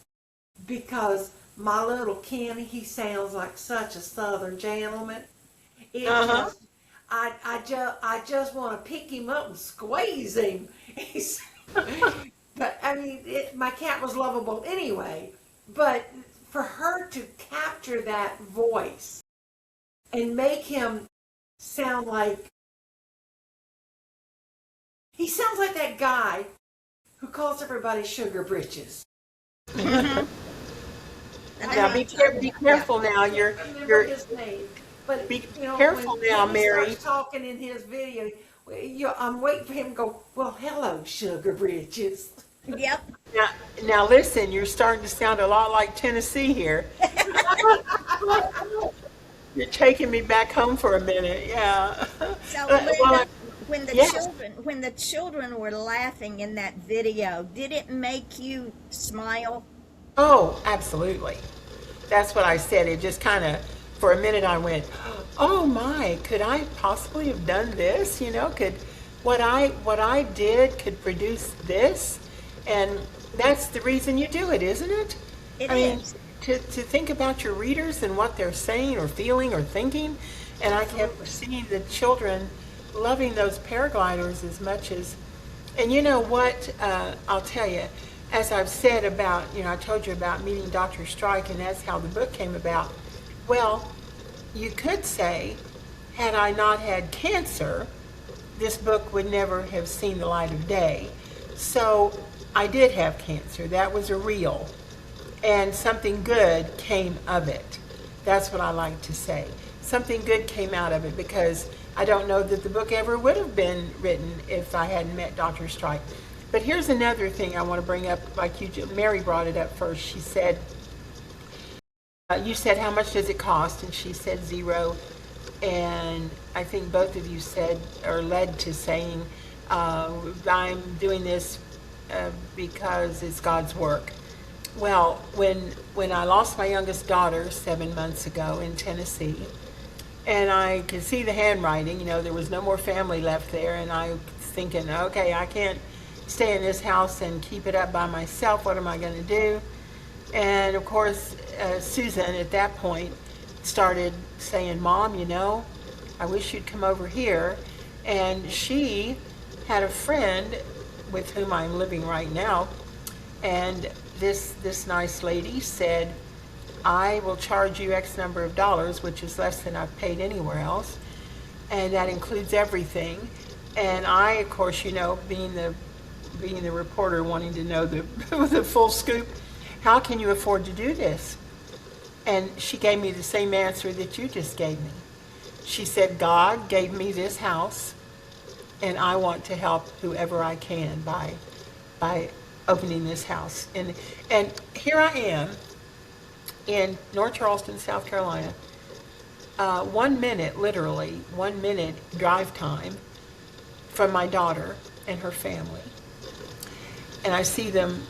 Because my little Kenny, he sounds like such a Southern gentleman. I just want to pick him up and squeeze him. But I mean, my cat was lovable anyway. But for her to capture that voice and make him sound like, he sounds like that guy who calls everybody sugar britches. Now be careful now. You're his name. But be careful now, when Mary. he starts talking in his video, I'm waiting for him to go, well, hello, sugar britches. Yep. Now listen, you're starting to sound a lot like Tennessee here. You're taking me back home for a minute, yeah. So Linda, when the children were laughing in that video, did it make you smile? Oh, absolutely. That's what I said. It just kind of, for a minute I went, oh my, could I possibly have done this? Could what I did could produce this? And that's the reason you do it, isn't it? It is. To think about your readers and what they're saying or feeling or thinking. And I kept seeing the children loving those paragliders as much as, and you know what, I'll tell you, as I've said about, I told you about meeting Dr. Strike, and that's how the book came about. Well, you could say, had I not had cancer, this book would never have seen the light of day. So I did have cancer. That was a real. And something good came of it. That's what I like to say. Something good came out of it, because I don't know that the book ever would have been written if I hadn't met Dr. Strike. But here's another thing I want to bring up, like Mary brought it up first. She said, you said, how much does it cost? And she said $0. And I think both of you said, or led to saying, I'm doing this because it's God's work. Well, when I lost my youngest daughter 7 months ago in Tennessee, and I could see the handwriting, you know, there was no more family left there, and I was thinking, okay, I can't stay in this house and keep it up by myself. What am I going to do? And of course, Susan at that point started saying, Mom, you know, I wish you'd come over here. And she had a friend with whom I'm living right now, and this nice lady said, I will charge you X number of dollars, which is less than I've paid anywhere else, and that includes everything. And I, of course, you know, being the reporter, wanting to know the the full scoop, how can you afford to do this? And she gave me the same answer that you just gave me. She said, God gave me this house, and I want to help whoever I can by opening this house. And here I am in North Charleston, South Carolina, 1 minute, literally 1 minute drive time from my daughter and her family. And I see them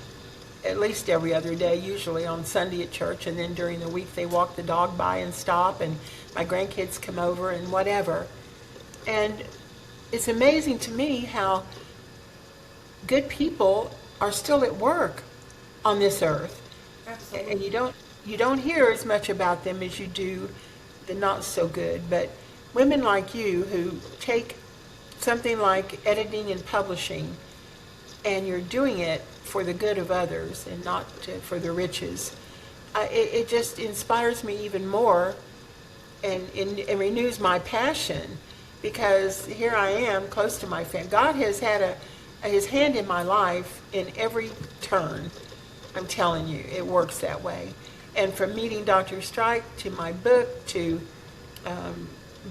at least every other day, usually on Sunday at church, and then during the week they walk the dog by and stop, and my grandkids come over and whatever. And it's amazing to me how good people are still at work on this earth. Absolutely. And you don't hear as much about them as you do the not so good. But women like you who take something like editing and publishing, and you're doing it for the good of others and not for the riches, it just inspires me even more, and it renews my passion, because here I am close to my family. God has had his hand in my life in every turn. I'm telling you, it works that way. And from meeting Dr. Strike, to my book, to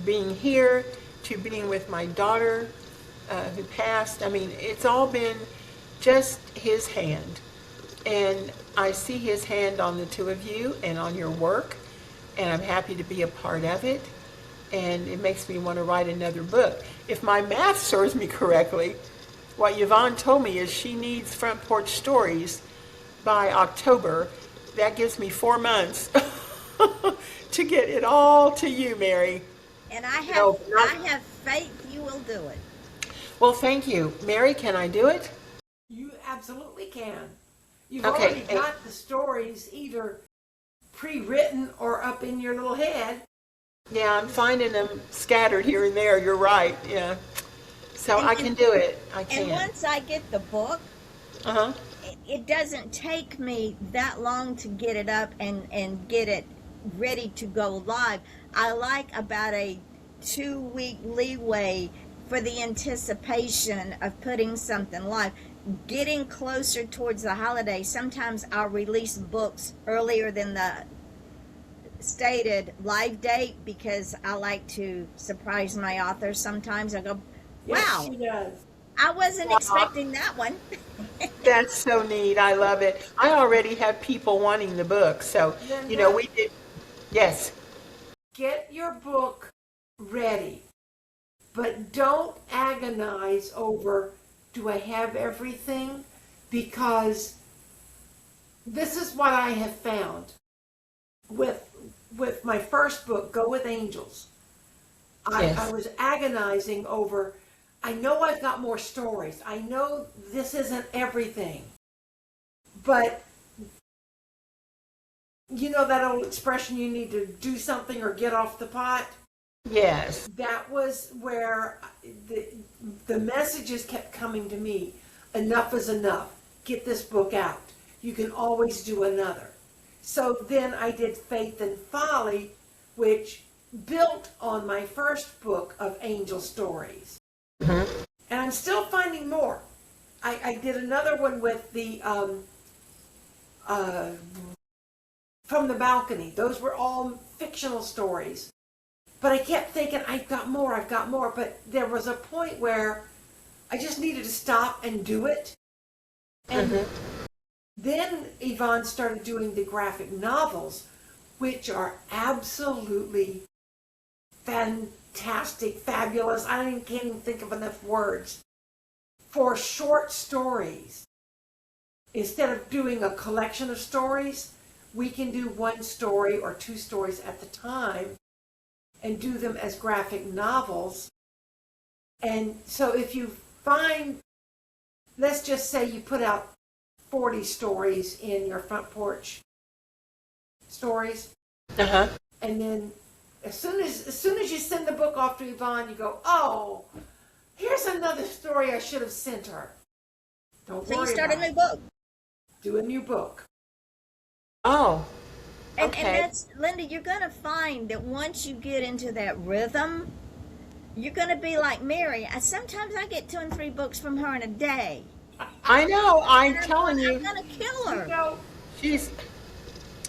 being here, to being with my daughter who passed, I mean, it's all been just his hand. And I see his hand on the two of you and on your work, and I'm happy to be a part of it. And it makes me want to write another book. If my math serves me correctly, what Yvonne told me is she needs Front Porch Stories by October. That gives me 4 months to get it all to you, Mary. And I have faith you will do it. Well, thank you. Mary, can I do it? You absolutely can. You've Okay, already got the stories either pre-written or up in your little head. Yeah, I'm finding them scattered here and there. You're right. Yeah. So I can do it. I can. And once I get the book, it doesn't take me that long to get it up and get it ready to go live. I like about a 2-week leeway for the anticipation of putting something live. Getting closer towards the holiday, sometimes I'll release books earlier than the stated live date, because I like to surprise my authors. Sometimes I go, wow, Yes, she does. I wasn't expecting that one. That's so neat. I love it. I already have people wanting the book. So, you know, we did. Yes. Get your book ready, but don't agonize over, do I have everything? Because this is what I have found with my first book, Go With Angels. I was agonizing over, I know I've got more stories. I know this isn't everything. But you know that old expression, you need to do something or get off the pot? Yes. That was where the messages kept coming to me. Enough is enough. Get this book out. You can always do another. So then I did Faith and Folly, which built on my first book of angel stories. I'm still finding more. I did another one with the from the balcony. Those were all fictional stories. But I kept thinking, I've got more. But there was a point where I just needed to stop and do it. And then Yvonne started doing the graphic novels, which are absolutely fantastic, fabulous. Can't even think of enough words. For short stories, instead of doing a collection of stories, we can do one story or two stories at the time and do them as graphic novels. And so if you find, let's just say you put out 40 stories in your front porch stories, and then as soon as you send the book off to Yvonne, you go, oh, here's another story I should have sent her. Don't worry. So you start a about new book. Do a new book. Oh, And okay. that's, Linda, you're going to find that once you get into that rhythm, you're going to be like Mary. Sometimes I get 2 and 3 books from her in a day. I know. I'm And telling I'm you, going to kill her. she's.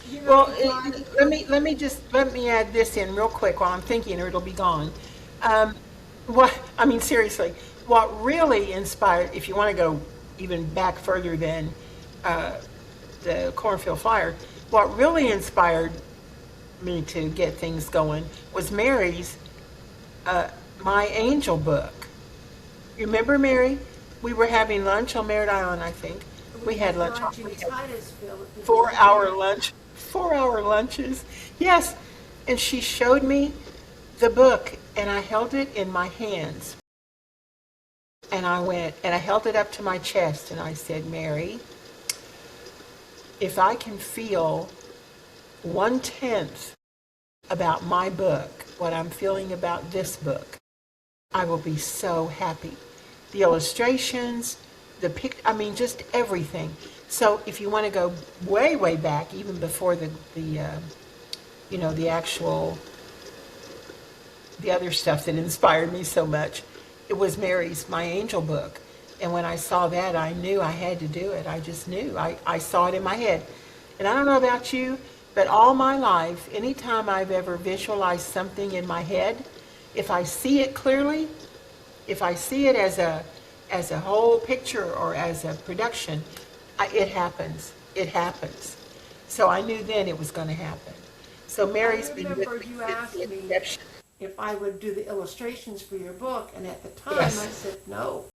You know, Well, Yvonne, let me add this in real quick while I'm thinking, or it'll be gone. Seriously, what really inspired, if you want to go even back further than the Cornfield Flyer, what really inspired me to get things going was Mary's My Angel book. You remember, Mary? We were having lunch on Merritt Island, I think. We had lunch. We had 4-hour lunch, 4-hour lunches. Yes. And she showed me the book, and I held it in my hands. And I held it up to my chest, and I said, Mary, if I can feel 1/10 about my book, what I'm feeling about this book, I will be so happy. The illustrations, just everything. So if you want to go way, way back, even before the other stuff that inspired me so much, it was Mary's My Angel book. And when I saw that, I knew I had to do it. I just knew. I saw it in my head. And I don't know about you, but all my life, anytime I've ever visualized something in my head, if I see it clearly, if I see it as a whole picture or as a production, it happens. It happens. So I knew then it was going to happen. So Mary's I been remember with me you since the asked me inception. if I would do the illustrations for your book, and at the time Yes. I said, no,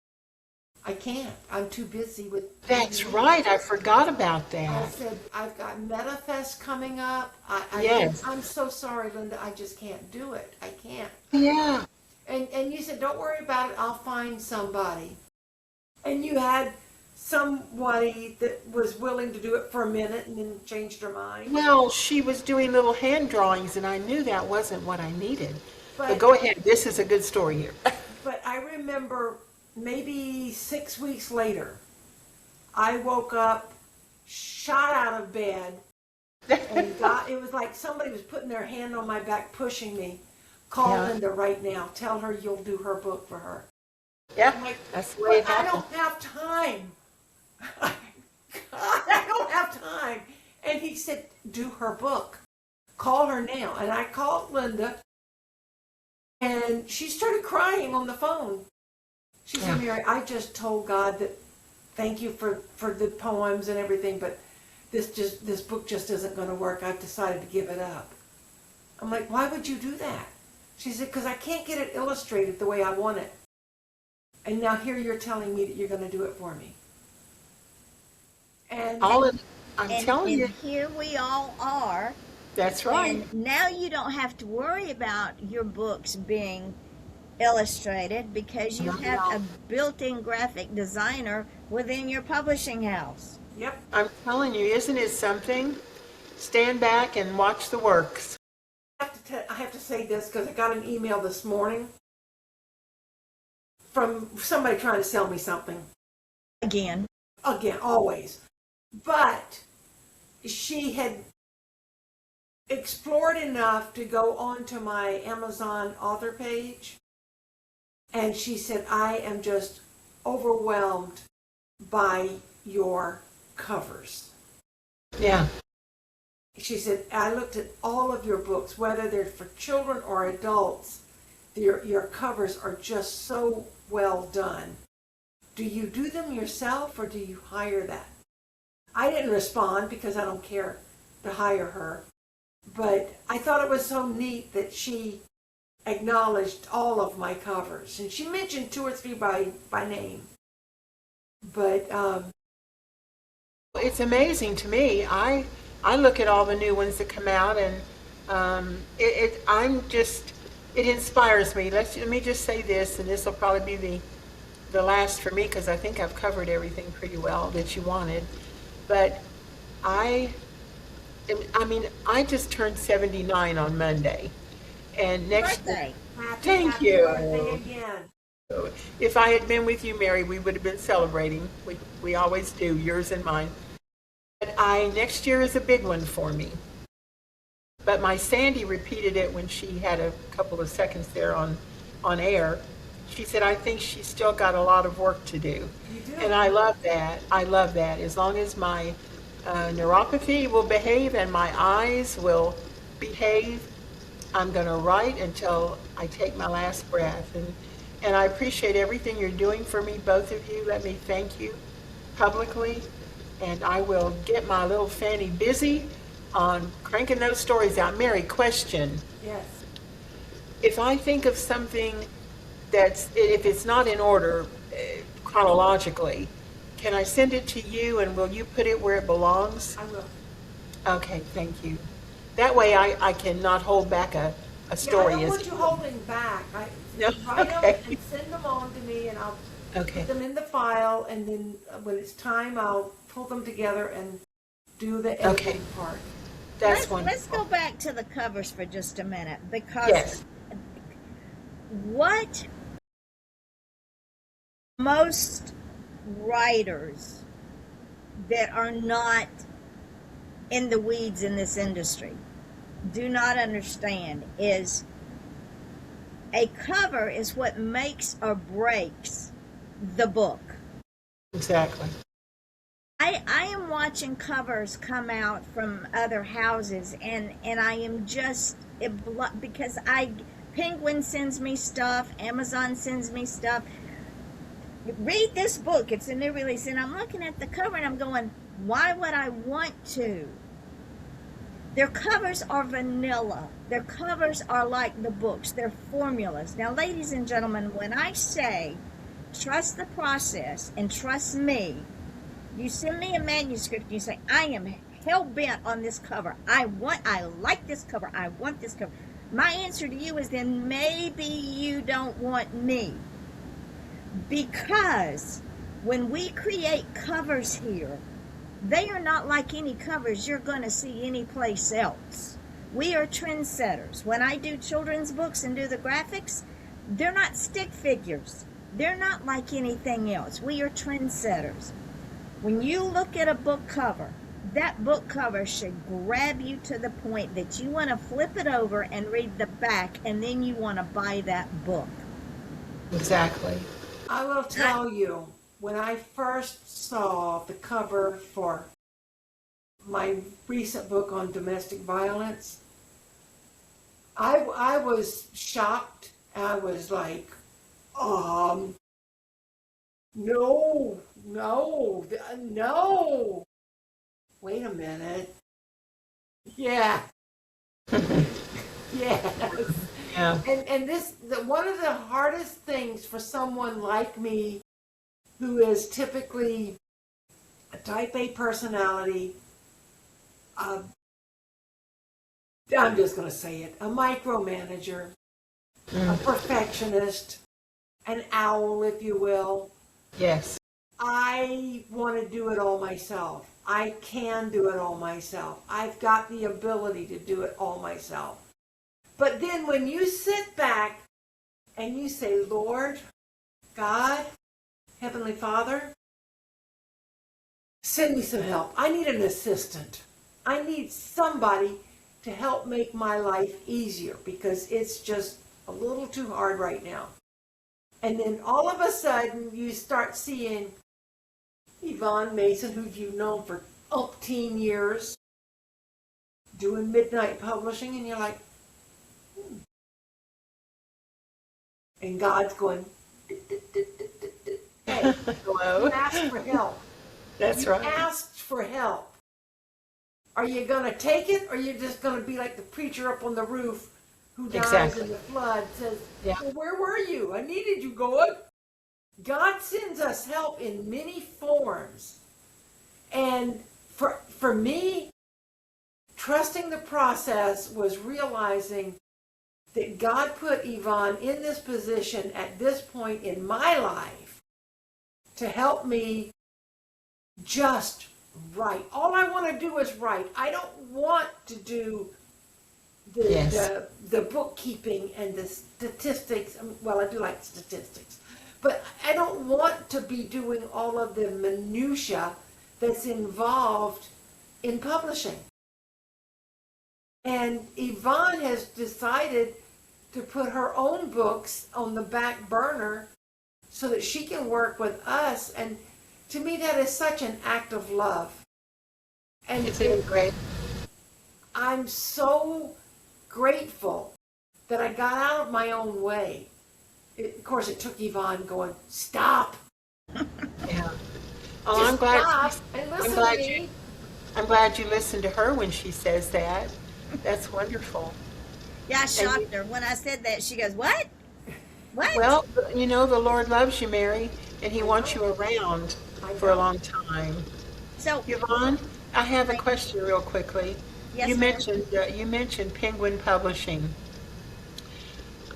I can't. I'm too busy with... That's right. I forgot about I that. said, I've got MetaFest coming up. Yes. I'm so sorry, Linda. I just can't do it. I can't. Yeah. And you said, don't worry about it. I'll find somebody. And you had somebody that was willing to do it for a minute and then changed her mind. Well, she was doing little hand drawings, and I knew that wasn't what I needed. But But, go ahead. This is a good story here. but I remember maybe 6 weeks later, I woke up, shot out of bed, and it was like somebody was putting their hand on my back, pushing me. Call Yeah. Linda right now. Tell her you'll do her book for her. Yeah, I'm like, that's the way it but I happened. don't have time. God, I don't have time. And he said, do her book. Call her now. And I called Linda, and she started crying on the phone. She said, Mary, I just told God that thank you for the poems and everything, but this book just isn't going to work. I've decided to give it up. I'm like, why would you do that? She said, because I can't get it illustrated the way I want it. And now here you're telling me that you're going to do it for me. And I'm telling you, Here we all are. that's right. And now you don't have to worry about your books being illustrated because you have a built-in graphic designer within your publishing house. yep. I'm telling you, isn't it something? Stand back and watch the works. I have to say this because I got an email this morning from somebody trying to sell me something. Again. Again, always. But she had explored enough to go onto my Amazon author page. And she said, I am just overwhelmed by your covers. Yeah. She said, I looked at all of your books, whether they're for children or adults. Your covers are just so well done. Do you do them yourself or do you hire that? I didn't respond because I don't care to hire her. But I thought it was so neat that she acknowledged all of my covers. And she mentioned 2 or 3 by name. But It's amazing to me. I look at all the new ones that come out, and it inspires me. Let me just say this, and this will probably be the last for me because I think I've covered everything pretty well that you wanted. But I just turned 79 on Monday, and next Birthday. Thank you. Birthday again. If I had been with you, Mary, we would have been celebrating. We always do, yours and mine. But next year is a big one for me. But my Sandy repeated it when she had a couple of seconds there on air. She said, I think she's still got a lot of work to do. You do. And I love that. I love that. As long as my neuropathy will behave and my eyes will behave, I'm going to write until I take my last breath. And I appreciate everything you're doing for me, both of you. Let me thank you publicly. And I will get my little Fanny busy on cranking those stories out. Mary, question. Yes. If I think of something if it's not in order chronologically, can I send it to you and will you put it where it belongs? I will. Okay, thank you. That way I cannot hold back a story. I don't want you holding back. No, Write okay. them and send them on to me, and I'll Okay. put them in the file, and then when it's time, I'll pull them together and do the editing part. That's Let's wonderful. go back to the covers for just a minute, because Yes. what most writers that are not in the weeds in this industry do not understand is a cover is what makes or breaks the book. Exactly. I am watching covers come out from other houses, and I am just because Penguin sends me stuff, Amazon sends me stuff. Read this book, it's a new release, and I'm looking at the cover and I'm going, why would I want to? Their covers are vanilla. Their covers are like the books. They're formulas. Now, ladies and gentlemen, when I say trust the process and trust me, you send me a manuscript and you say, I am hell-bent on this cover. I like this cover. I want this cover. My answer to you is then maybe you don't want me. Because when we create covers here, they are not like any covers you're going to see anyplace else. We are trendsetters. When I do children's books and do the graphics, they're not stick figures. They're not like anything else. We are trendsetters. When you look at a book cover, that book cover should grab you to the point that you want to flip it over and read the back, and then you want to buy that book. Exactly. I will tell you, when I first saw the cover for my recent book on domestic violence, I was shocked. I was like, no. Wait a minute. Yeah. Yes. Yeah. And one of the hardest things for someone like me, who is typically a type A personality, I'm just going to say it, a micromanager, a perfectionist, an owl, if you will. Yes. I want to do it all myself. I can do it all myself. I've got the ability to do it all myself. But then when you sit back and you say, Lord, God, Heavenly Father, send me some help. I need an assistant. I need somebody to help make my life easier because it's just a little too hard right now. And then all of a sudden, you start seeing Yvonne Mason, who you've known for umpteen years, doing midnight publishing, and you're like, and God's going, hey, Hello. you asked for help. That's You right. asked for help. Are you going to take it, or are you just going to be like the preacher up on the roof who dies Exactly. in the flood, says, Yeah. well, where were you? I needed you, God. God sends us help in many forms. And for me, trusting the process was realizing that God put Yvonne in this position at this point in my life to help me just write. All I want to do is write. I don't want to do the bookkeeping and the statistics. Well, I do like statistics, but I don't want to be doing all of the minutia that's involved in publishing. And Yvonne has decided to put her own books on the back burner so that she can work with us. And to me, that is such an act of love. And It's been great. I'm so grateful that I got out of my own way. Of course, it took Yvonne going, stop. Yeah. Oh, Just I'm glad. stop and listen glad to me. I'm glad you listened to her when she says that. That's wonderful. Yeah, I shocked her when I said that. She goes, "What? What?" Well, you know, the Lord loves you, Mary, and He wants you around for a long time. So, Yvonne, I have a question real quickly. yes, you ma'am. mentioned Penguin Publishing.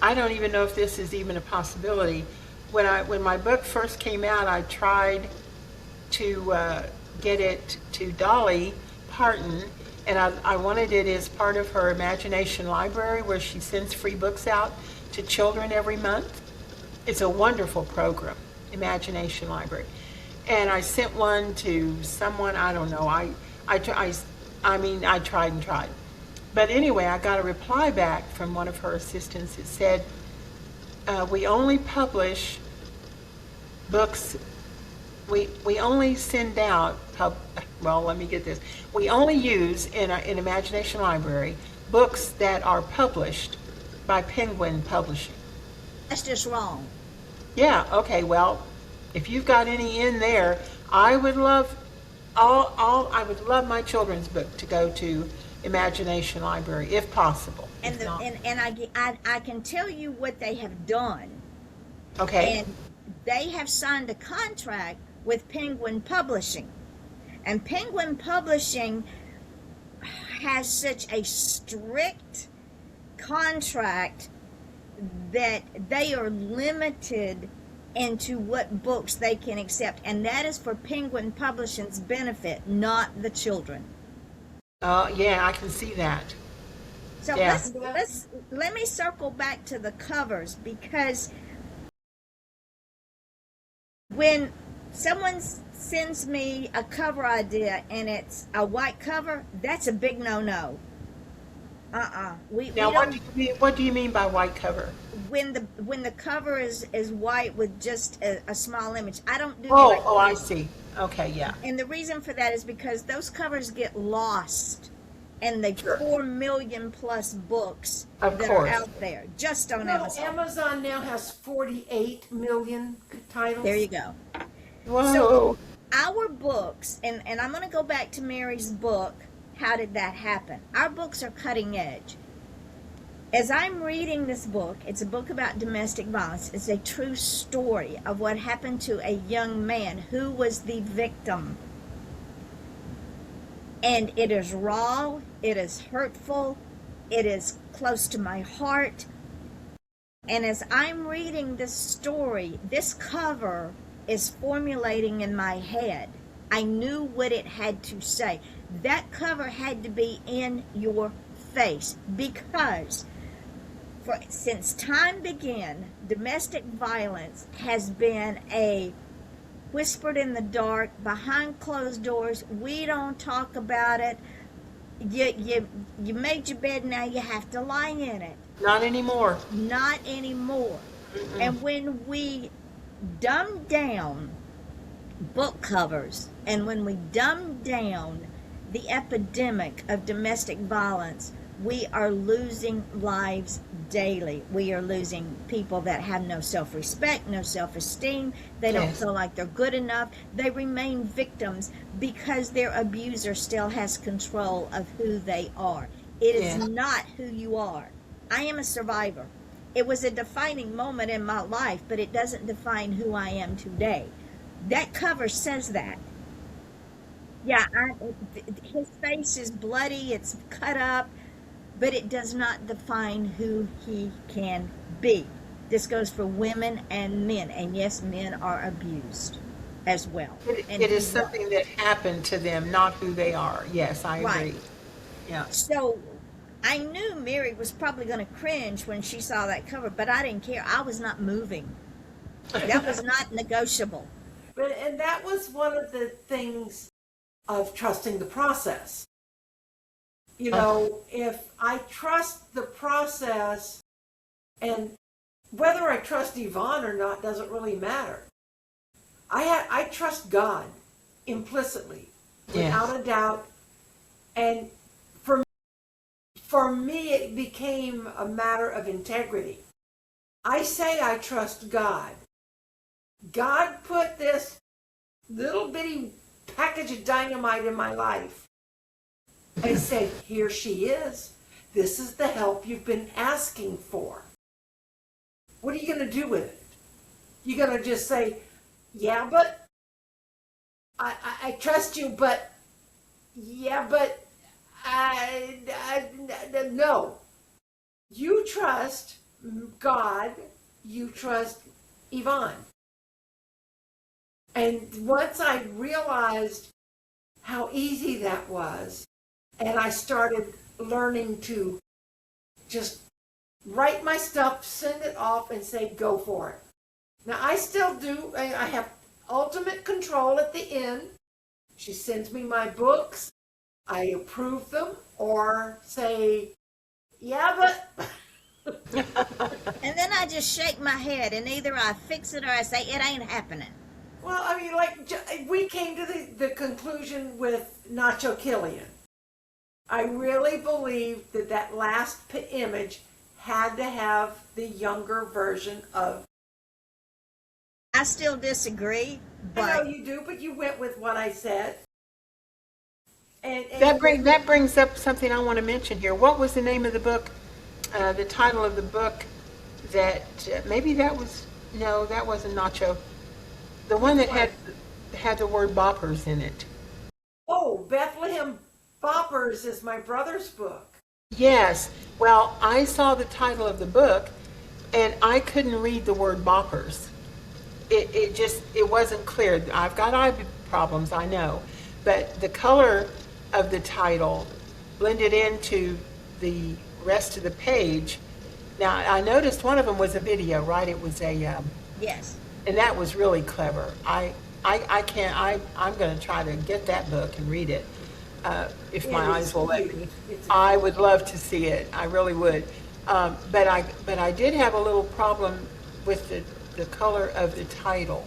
I don't even know if this is even a possibility. When my book first came out, I tried to get it to Dolly Parton, and I wanted it as part of her Imagination Library, where she sends free books out to children every month. It's a wonderful program, Imagination Library. And I sent one to someone, I don't know, I mean, I tried and tried. But anyway, I got a reply back from one of her assistants. It said, we only publish books, we only send out, well, let me get this. We only use in Imagination Library books that are published by Penguin Publishing. That's just wrong. Yeah, okay, well, if you've got any in there, I would love I would love my children's book to go to Imagination Library, if possible. And If not- I can tell you what they have done. okay, And they have signed a contract with Penguin Publishing. And Penguin Publishing has such a strict contract that they are limited into what books they can accept, and that is for Penguin Publishing's benefit, not the children. yeah, I can see that. So Yeah. let me circle back to the covers, because when someone sends me a cover idea and it's a white cover, that's a big no-no. We Now, don't. what do you mean by white cover? When the cover is white with just a small image, I don't do Oh, white I covers. see. Okay, yeah. And the reason for that is because those covers get lost in the Sure. 4 million plus books Of that course. are out there, just on No, Amazon. Amazon now has 48 million titles. There you go. Whoa. Our books, and I'm going to go back to Mary's book, How Did That Happen? Our books are cutting edge. As I'm reading this book, it's a book about domestic violence. It's a true story of what happened to a young man who was the victim. And it is raw, it is hurtful, it is close to my heart. And as I'm reading this story, this cover is formulating in my head. I knew what it had to say. That cover had to be in your face, because since time began, domestic violence has been a whispered in the dark, behind closed doors. We don't talk about it. You made your bed, now you have to lie in it. Not anymore. Not anymore. And when we dumb down book covers, and when we dumb down the epidemic of domestic violence, we are losing lives daily. We are losing people that have no self-respect, no self-esteem. They don't Yes. feel like they're good enough. They remain victims because their abuser still has control of who they are. It is Yes. not who you are. I am a survivor. It was a defining moment in my life, but it doesn't define who I am today. That cover says that. Yeah, his face is bloody, it's cut up, but it does not define who he can be. This goes for women and men, and yes, men are abused as well. And It is he something that happened to them, not who they are. Yes, I Right. agree. Yeah. So I knew Mary was probably going to cringe when she saw that cover, but I didn't care. I was not moving. That was not negotiable. And that was one of the things of trusting the process. You know, if I trust the process, and whether I trust Yvonne or not doesn't really matter. I trust God implicitly, without a doubt. And for me, it became a matter of integrity. I say I trust God. God put this little bitty package of dynamite in my life and said, here she is. This is the help you've been asking for. What are you going to do with it? You're going to just say, yeah, but I trust you, but yeah, but no. You trust God, you trust Yvonne. And once I realized how easy that was, and I started learning to just write my stuff, send it off, and say, go for it. Now, I still do. I have ultimate control at the end. She sends me my books. I approve them or say, yeah, but... And then I just shake my head, and either I fix it or I say, it ain't happening. Well, I mean, like, we came to the conclusion with Nacho Killian. I really believe that last image had to have the younger version of... I still disagree, I know but you do, but you went with what I said. And That brings up something I want to mention here. What was the name of the book? The title of the book that maybe that was no, that wasn't Nacho. The one that had the word boppers in it. Oh, Bethlehem Boppers is my brother's book. Yes. Well, I saw the title of the book, and I couldn't read the word boppers. It wasn't clear. I've got eye problems, I know, but the color of the title blended into the rest of the page. Now, I noticed one of them was a video, right? It was a, yes. and that was really clever. I'm going to try to get that book and read it if my eyes will let me. I would love to see it. I really would. But I did have a little problem with the color of the title.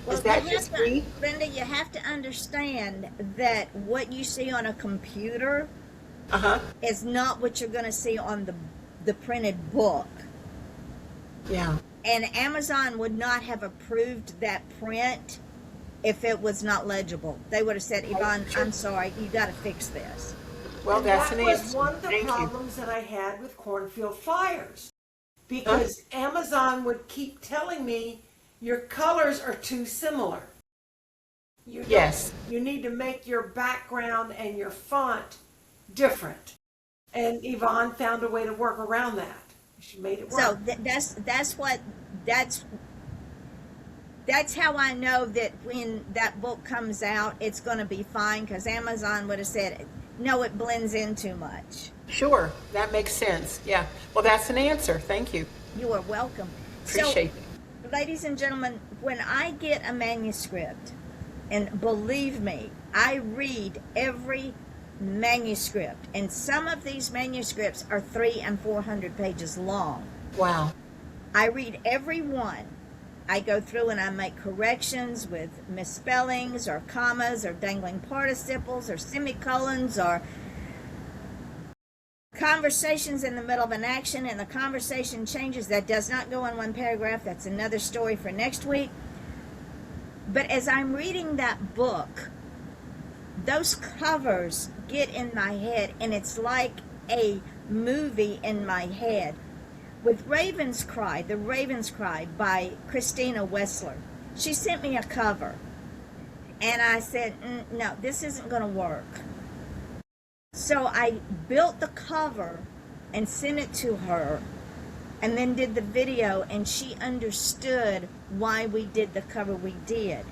Is that just me? Brenda, you have to understand that what you see on a computer is not what you're going to see on the printed book. Yeah. And Amazon would not have approved that print if it was not legible. They would have said, Yvonne, I'm sorry, you got to fix this. Well, And that's that an was answer. one of the Thank you. problems that I had with Cornfield Fliers. Because Amazon would keep telling me, your colors are too similar. Yes. You need to make your background and your font different. And Yvonne found a way to work around that. She made it work. So that's how I know that when that book comes out, it's going to be fine, because Amazon would have said, no, it blends in too much. Sure. That makes sense. Yeah. Well, that's an answer. Thank you. You are welcome. Appreciate it. So, ladies and gentlemen, when I get a manuscript, and believe me, I read every manuscript, and some of these manuscripts are 300 and 400 pages long. Wow. I read every one. I go through and I make corrections with misspellings or commas or dangling participles or semicolons or conversations in the middle of an action and the conversation changes. That does not go in one paragraph. That's another story for next week. But as I'm reading that book, those covers get in my head, and it's like a movie in my head. With Raven's Cry, The Raven's Cry by Christina Wessler, she sent me a cover. And I said, no, this isn't going to work. So I built the cover and sent it to her, and then did the video, and she understood why we did the cover we did.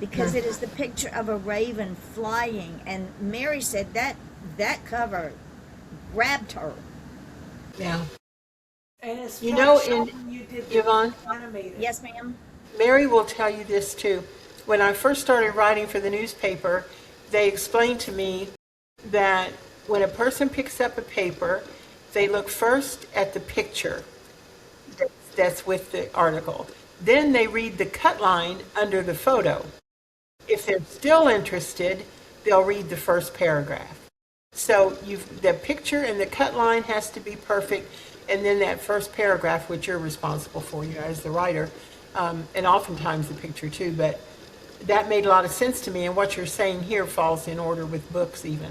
Because it is the picture of a raven flying, and Mary said that cover grabbed her. Yeah. And it's You know, when you did the Yvonne? animated. Yes, ma'am? Mary will tell you this too. When I first started writing for the newspaper, they explained to me that when a person picks up a paper, they look first at the picture that's with the article. Then they read the cut line under the photo. If they're still interested, they'll read the first paragraph. So the picture and the cut line has to be perfect, and then that first paragraph, which you're responsible for, as the writer, and oftentimes the picture too. But that made a lot of sense to me, and what you're saying here falls in order with books even.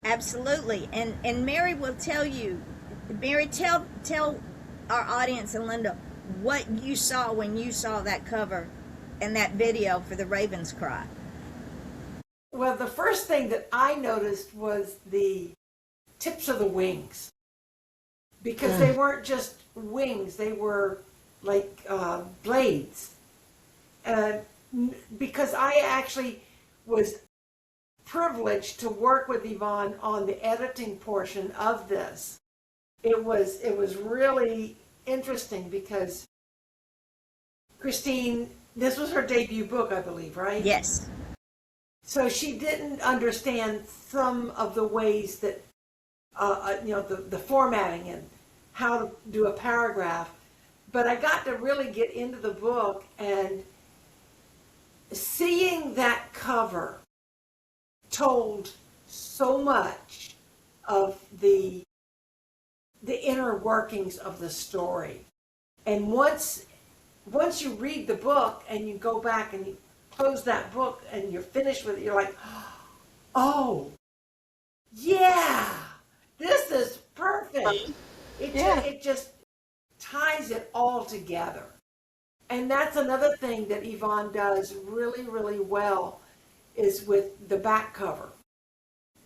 Absolutely. And Mary will tell you, Mary, tell our audience and Linda what you saw when you saw that cover and that video for The Raven's Cry. Well, the first thing that I noticed was the tips of the wings, because they weren't just wings, they were like blades. Because I actually was privileged to work with Yvonne on the editing portion of this. It was really interesting because Christine, this was her debut book, I believe, right? Yes. So she didn't understand some of the ways that, the formatting and how to do a paragraph. But I got to really get into the book, and seeing that cover told so much of the inner workings of the story. And once you read the book and you go back and you close that book and you're finished with it, you're like, oh, yeah, this is perfect. It just ties it all together. And that's another thing that Yvonne does really, really well, is with the back cover.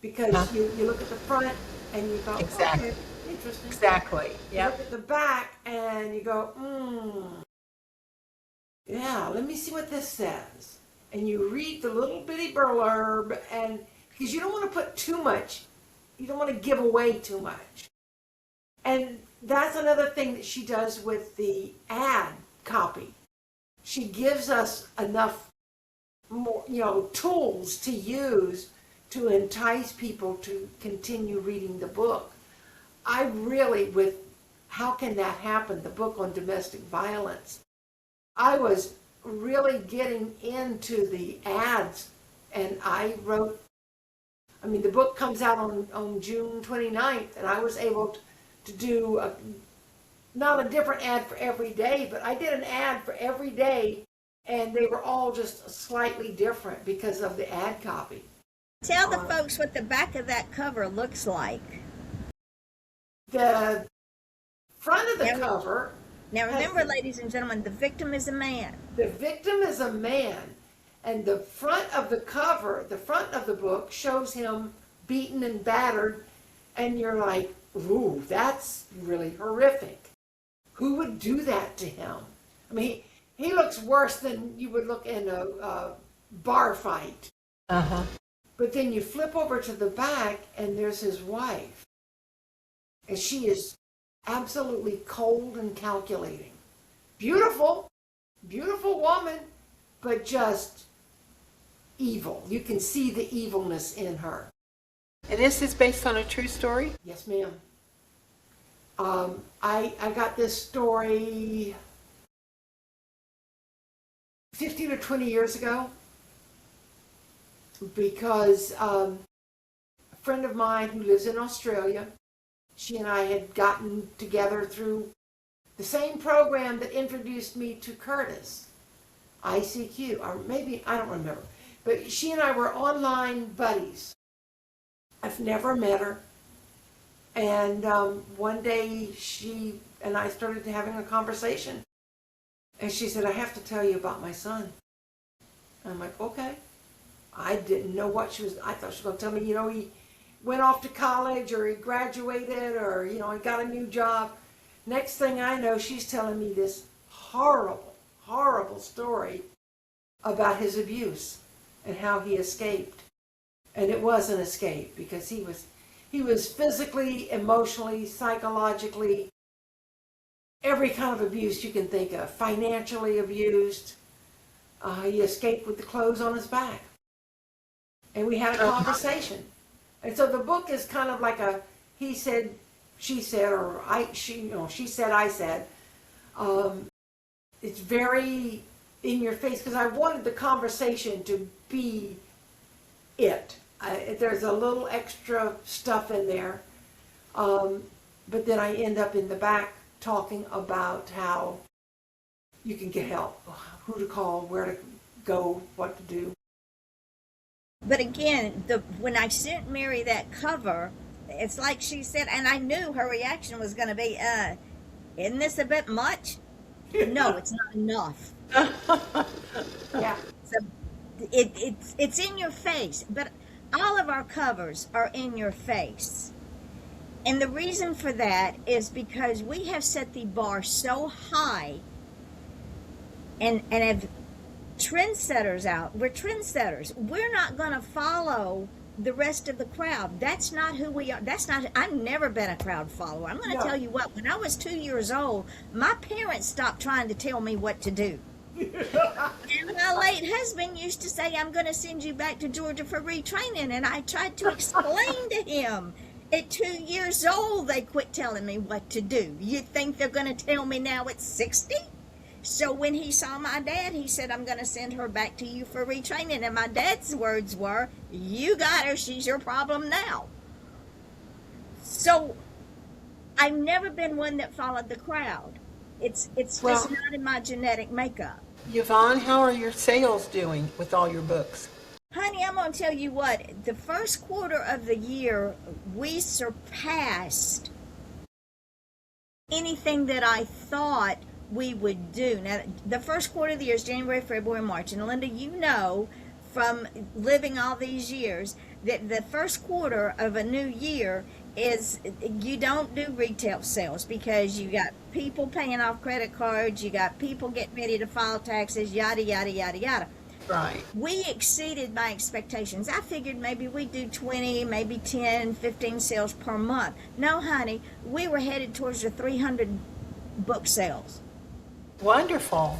Because you look at the front and you go, Exactly. okay, interesting. Exactly. You look at the back and you go, yeah, let me see what this says. And you read the little bitty blurb, and because you don't want to put too much, you don't want to give away too much. And that's another thing that she does with the ad copy. She gives us enough more, tools to use to entice people to continue reading the book. I really, with How Can That Happen, the book on domestic violence, I was really getting into the ads, and I wrote, the book comes out on June 29th, and I was able to do not a different ad for every day, but I did an ad for every day, and they were all just slightly different because of the ad copy. Tell the folks what the back of that cover looks like. The front of the cover. Now remember, ladies and gentlemen, the victim is a man. The victim is a man, and the front of the cover, the front of the book, shows him beaten and battered, and you're like, ooh, that's really horrific. Who would do that to him? He looks worse than you would look in a bar fight. Uh-huh. But then you flip over to the back, and there's his wife. And she is absolutely cold and calculating. Beautiful, beautiful woman, but just evil. You can see the evilness in her. And this is based on a true story? Yes, ma'am. I got this story 15 or 20 years ago because a friend of mine who lives in Australia, she and I had gotten together through the same program that introduced me to Curtis, ICQ, or maybe, I don't remember. But she and I were online buddies. I've never met her. And one day she and I started having a conversation. And she said, I have to tell you about my son. And I'm like, okay. I didn't know what she was, I thought she was going to tell me, he went off to college or he graduated or, he got a new job. Next thing I know, she's telling me this horrible, horrible story about his abuse and how he escaped. And it was an escape because he was physically, emotionally, psychologically, every kind of abuse you can think of, financially abused. He escaped with the clothes on his back. And we had a conversation. And so the book is kind of like a he said, she said, or she said, I said. It's very in your face because I wanted the conversation to be it. There's a little extra stuff in there. But then I end up in the back talking about how you can get help, who to call, where to go, what to do. But again, when I sent Mary that cover, it's like she said, and I knew her reaction was going to be, isn't this a bit much? No, it's not enough. Yeah. So it's in your face, but all of our covers are in your face. And the reason for that is because we have set the bar so high and have trendsetters out. We're trendsetters. We're not going to follow the rest of the crowd. That's not who we are. I've never been a crowd follower. I'm going to tell you what, when I was 2 years old, my parents stopped trying to tell me what to do. And my late husband used to say, I'm going to send you back to Georgia for retraining. And I tried to explain to him. At 2 years old, they quit telling me what to do. You think they're going to tell me now at 60? So when he saw my dad, he said, I'm going to send her back to you for retraining. And my dad's words were, you got her. She's your problem now. So I've never been one that followed the crowd. It's just not in my genetic makeup. Yvonne, how are your sales doing with all your books? Honey, I'm going to tell you what, the first quarter of the year, we surpassed anything that I thought we would do. Now, the first quarter of the year is January, February, March. And Linda, you know from living all these years that the first quarter of a new year is you don't do retail sales because you got people paying off credit cards, you got people getting ready to file taxes, yada, yada, yada, yada. Right. We exceeded my expectations. I figured maybe we'd do 20, maybe 10, 15 sales per month. No, honey, we were headed towards the 300 book sales. Wonderful.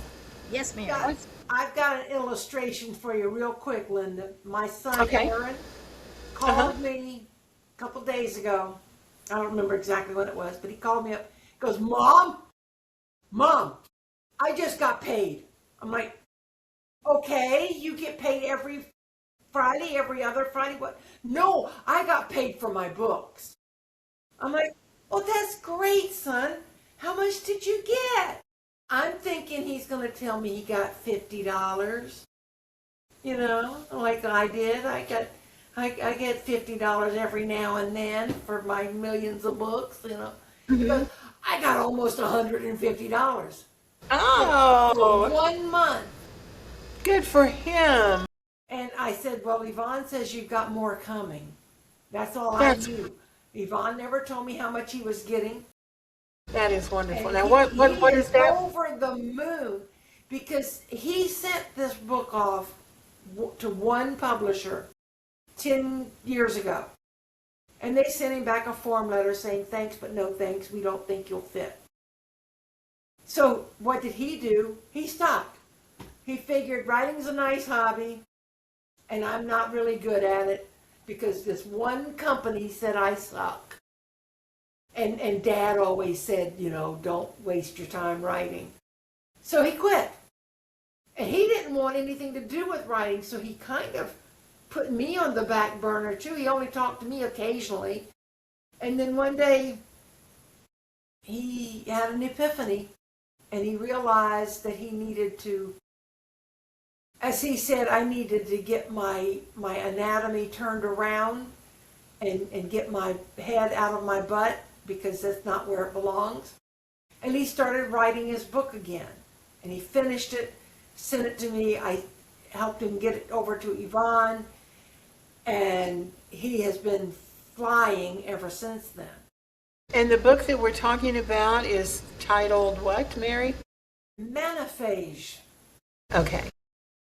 Yes, ma'am. Guys, I've got an illustration for you real quick, Linda. My son, Aaron, called me a couple days ago. I don't remember exactly when it was, but he called me up. He goes, Mom, I just got paid. I'm like, okay, you get paid every Friday, every other Friday? What? No, I got paid for my books. I'm like, oh, that's great, son. How much did you get? I'm thinking he's going to tell me he got $50. Like I did. I get $50 every now and then for my millions of books, Because I got almost $150. Oh, For 1 month. good for him. And I said, well, Yvonne says you've got more coming. That's all I knew. Yvonne never told me how much he was getting. That is wonderful. And Now, what is that? Over the moon because he sent this book off to one publisher 10 years ago. And they sent him back a form letter saying, thanks, but no thanks. We don't think you'll fit. So what did he do? He stopped. He figured writing's a nice hobby, and I'm not really good at it because this one company said I suck. And Dad always said, don't waste your time writing. So he quit. And he didn't want anything to do with writing, so he kind of put me on the back burner too. He only talked to me occasionally. And then one day he had an epiphany and he realized that he needed to, as he said, I needed to get my anatomy turned around and get my head out of my butt because that's not where it belongs. And he started writing his book again. And he finished it, sent it to me. I helped him get it over to Yvonne. And he has been flying ever since then. And the book that we're talking about is titled what, Mary? Manophage. Okay.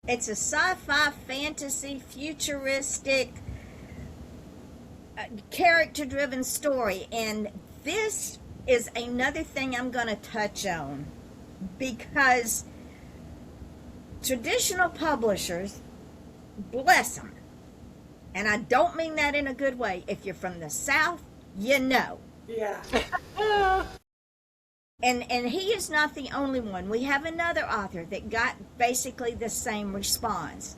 It's a sci-fi, fantasy, futuristic, character-driven story. And this is another thing I'm going to touch on, because traditional publishers, bless them, and I don't mean that in a good way. If you're from the South, you know. Yeah. And he is not the only one. We have another author that got basically the same response.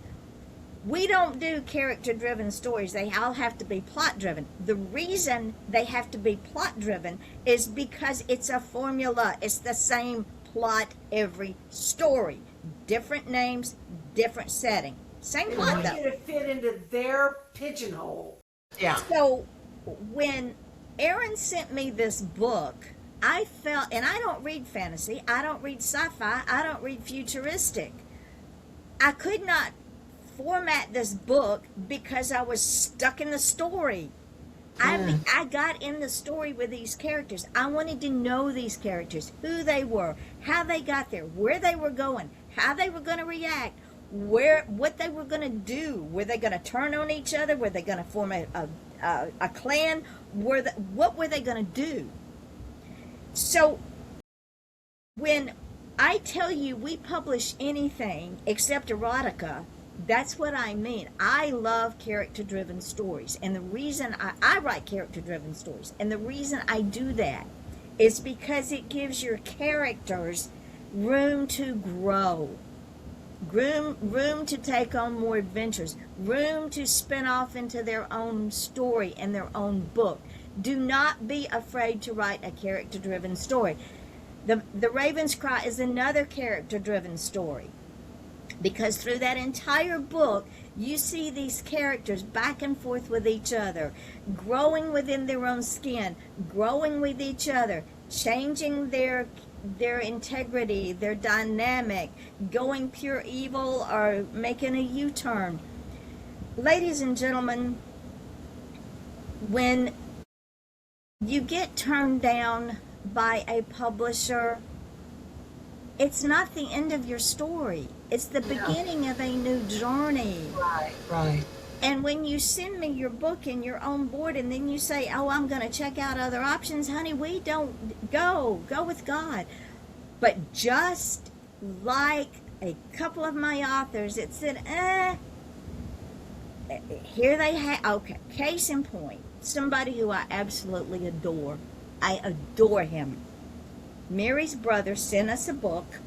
We don't do character-driven stories. They all have to be plot-driven. The reason they have to be plot-driven is because it's a formula. It's the same plot every story. Different names, different setting. Same They plot, want though. you to fit into their pigeonhole. Yeah. So when Aaron sent me this book, I felt, and I don't read fantasy, I don't read sci-fi, I don't read futuristic. I could not format this book because I was stuck in the story. I got in the story with these characters. I wanted to know these characters, who they were, how they got there, where they were going, how they were going to react, what they were going to do. Were they going to turn on each other? Were they going to form a clan? What were they going to do? So when I tell you we publish anything except erotica, that's what I mean. I love character-driven stories. And the reason I write character-driven stories, and the reason I do that is because it gives your characters room to grow, room to take on more adventures, room to spin off into their own story and their own book. Do not be afraid to write a character-driven story. The Raven's Cry is another character-driven story, because through that entire book, you see these characters back and forth with each other, growing within their own skin, growing with each other, changing their integrity, their dynamic, going pure evil or making a U-turn. Ladies and gentlemen, when you get turned down by a publisher, it's not the end of your story. It's the beginning of a new journey. Right. And when you send me your book and you're on board and then you say, oh, I'm going to check out other options, honey, we don't go with God. But just like a couple of my authors that said, here they have, okay, case in point, somebody who I absolutely adore. I adore him. Mary's brother sent us a book.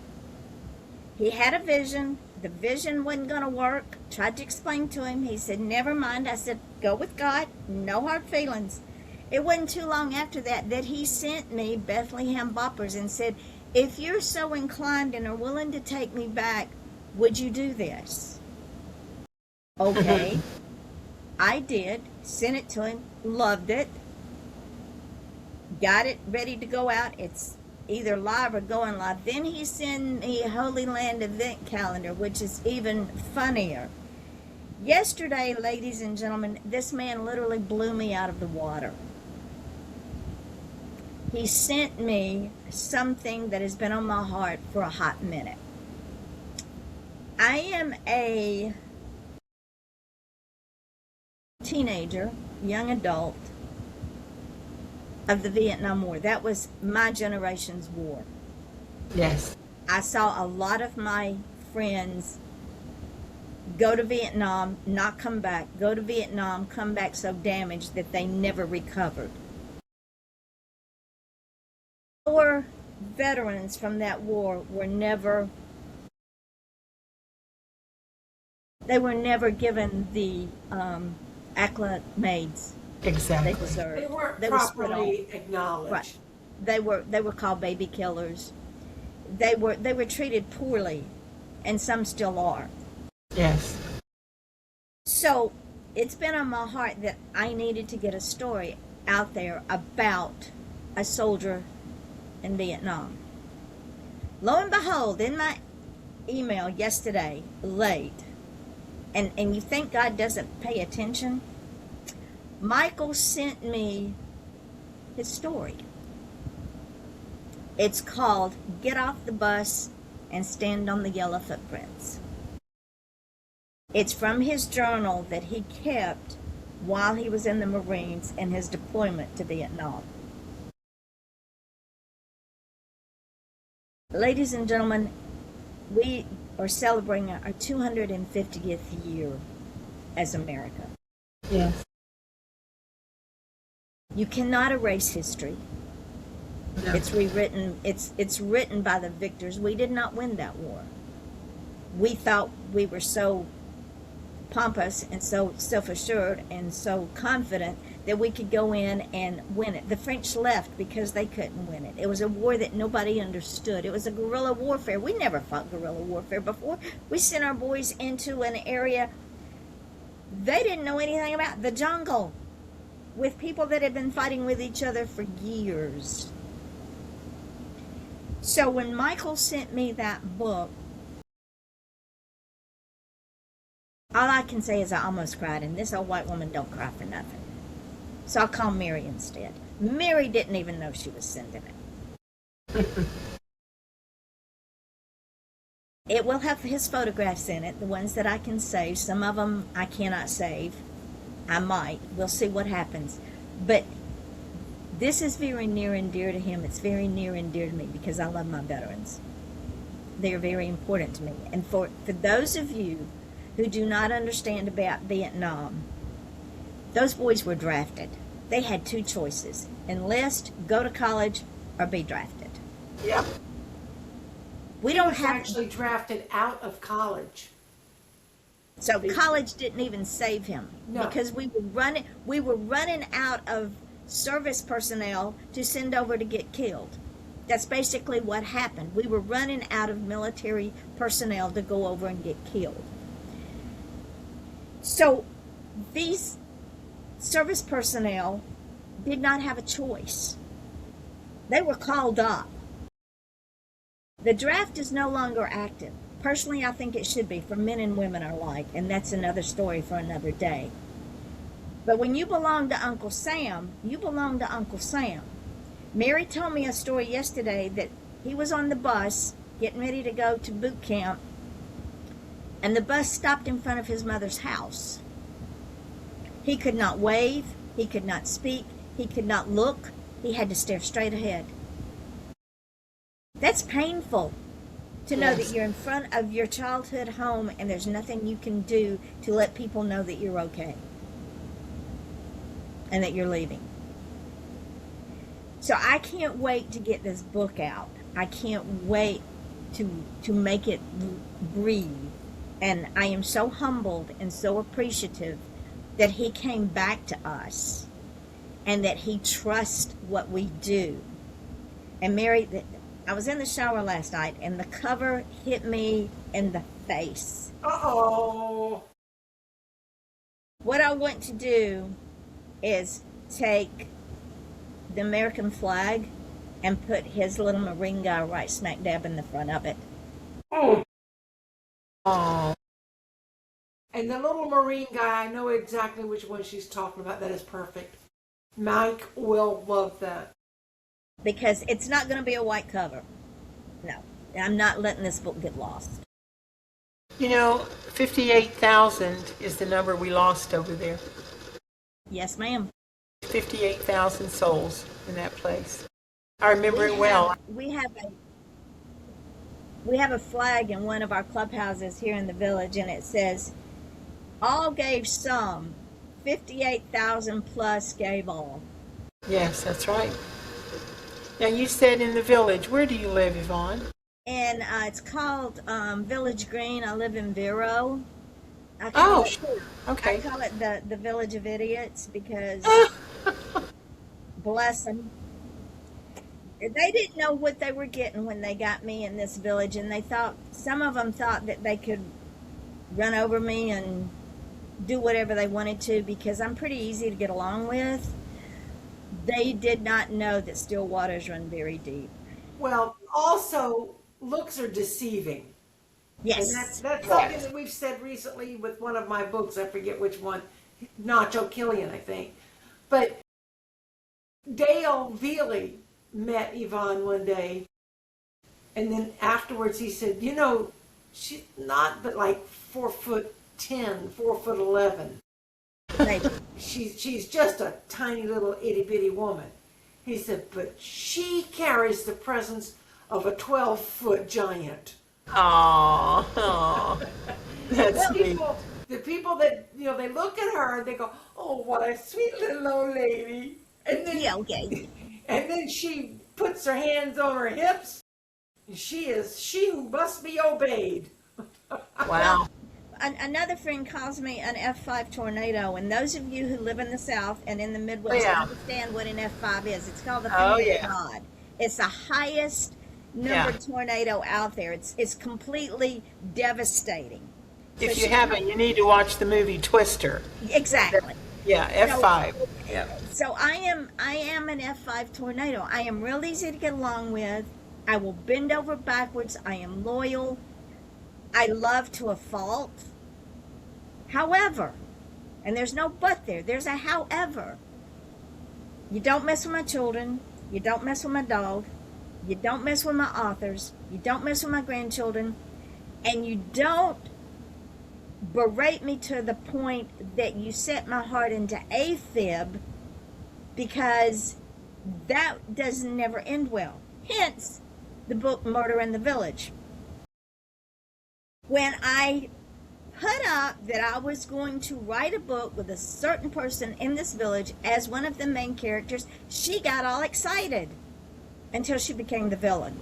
He had a vision. The vision wasn't going to work. Tried to explain to him. He said, never mind. I said, go with God. No hard feelings. It wasn't too long after that he sent me Bethlehem Boppers and said, if you're so inclined and are willing to take me back, would you do this? Okay. I did. Sent it to him. Loved it. Got it ready to go out. It's either live or going live. Then he sent me a Holy Land event calendar, which is even funnier. Yesterday, ladies and gentlemen, this man literally blew me out of the water. He sent me something that has been on my heart for a hot minute. I am a teenager, young adult, of the Vietnam War. That was my generation's war. Yes. I saw a lot of my friends go to Vietnam, not come back, go to Vietnam, come back so damaged that they never recovered. Our veterans from that war were never given the acclimates they Exactly. deserved. They weren't They were split properly off. acknowledged. Right. They were called baby killers. They were treated poorly, and some still are. Yes. So it's been on my heart that I needed to get a story out there about a soldier in Vietnam. Lo and behold, in my email yesterday, late, and you think God doesn't pay attention, Michael sent me his story. It's called Get Off the Bus and Stand on the Yellow Footprints. It's from his journal that he kept while he was in the Marines and his deployment to Vietnam. Ladies and gentlemen, we are celebrating our 250th year as America. Yes. You cannot erase history. No. It's rewritten. It's written by the victors. We did not win that war. We thought we were so pompous and so self-assured and so confident that we could go in and win it. The French left because they couldn't win it. It was a war that nobody understood. It was a guerrilla warfare. We never fought guerrilla warfare before. We sent our boys into an area they didn't know anything about, the jungle, with people that had been fighting with each other for years. So when Michael sent me that book, all I can say is I almost cried, and this old white woman don't cry for nothing. So I'll call Mary instead. Mary didn't even know she was sending it. It will have his photographs in it, the ones that I can save. Some of them I cannot save. I might. We'll see what happens. But this is very near and dear to him. It's very near and dear to me because I love my veterans. They are very important to me. And for those of you who do not understand about Vietnam, those boys were drafted. They had two choices: enlist, go to college, or be drafted. Yep. We He don't was have actually drafted out of college. so college didn't even save him. No. Because we were running out of service personnel to send over to get killed. That's basically what happened. We were running out of military personnel to go over and get killed. So these service personnel did not have a choice. They were called up. The draft is no longer active. Personally, I think it should be, for men and women alike, and that's another story for another day. But when you belong to Uncle Sam, you belong to Uncle Sam. Mary told me a story yesterday that he was on the bus getting ready to go to boot camp, and the bus stopped in front of his mother's house. He could not wave, he could not speak, he could not look, he had to stare straight ahead. That's painful to know that you're in front of your childhood home and there's nothing you can do to let people know that you're okay and that you're leaving. So I can't wait to get this book out. I can't wait to make it breathe. And I am so humbled and so appreciative that he came back to us and that he trusts what we do. And Mary, I was in the shower last night and the cover hit me in the face. Uh-oh. What I want to do is take the American flag and put his little Marine guy right smack dab in the front of it. Oh. Oh. And the little Marine guy, I know exactly which one she's talking about. That is perfect. Mike will love that. Because it's not going to be a white cover. No, I'm not letting this book get lost. You know, 58,000 is the number we lost over there. Yes, ma'am. 58,000 souls in that place. I remember it well. We have a flag in one of our clubhouses here in the village, and it says, "All gave some, 58,000 plus gave all." Yes, that's right. Now you said in the village. Where do you live, Yvonne? And it's called Village Green. I live in Vero. I call Oh, it sure. I Okay. call it the Village of Idiots because bless them, they didn't know what they were getting when they got me in this village, and they thought some of them thought that they could run over me and do whatever they wanted to because I'm pretty easy to get along with. They did not know that still waters run very deep. Well, also, looks are deceiving. And Yes. that's something that we've said recently with one of my books. I forget which one, Nacho Killian, I think. But Dale Veely met Yvonne one day, and then afterwards he said, "You know, she's not but like 4'10", 4'11". Maybe. She's just a tiny little itty bitty woman." He said, "But she carries the presence of a 12-foot giant." Aw, that's The sweet. people, the people that they look at her and they go, "Oh, what a sweet little old lady," and then Yeah, okay. and then she puts her hands on her hips. And she who must be obeyed. Wow. Another friend calls me an F5 tornado, and those of you who live in the South and in the Midwest Yeah. understand what an F5 is. It's called the Oh, finger yeah. of God. It's the highest numbered tornado out there. It's completely devastating. If So you she- haven't, you need to watch the movie Twister. Exactly. Yeah, F5. Yeah. So I am an F5 tornado. I am real easy to get along with. I will bend over backwards. I am loyal. I love to a fault. However, and there's no but there, there's a however. You don't mess with my children. You don't mess with my dog. You don't mess with my authors. You don't mess with my grandchildren. And you don't berate me to the point that you set my heart into AFib, because that does never end well. Hence the book Murder in the Village. When I put up that I was going to write a book with a certain person in this village as one of the main characters, she got all excited until she became the villain.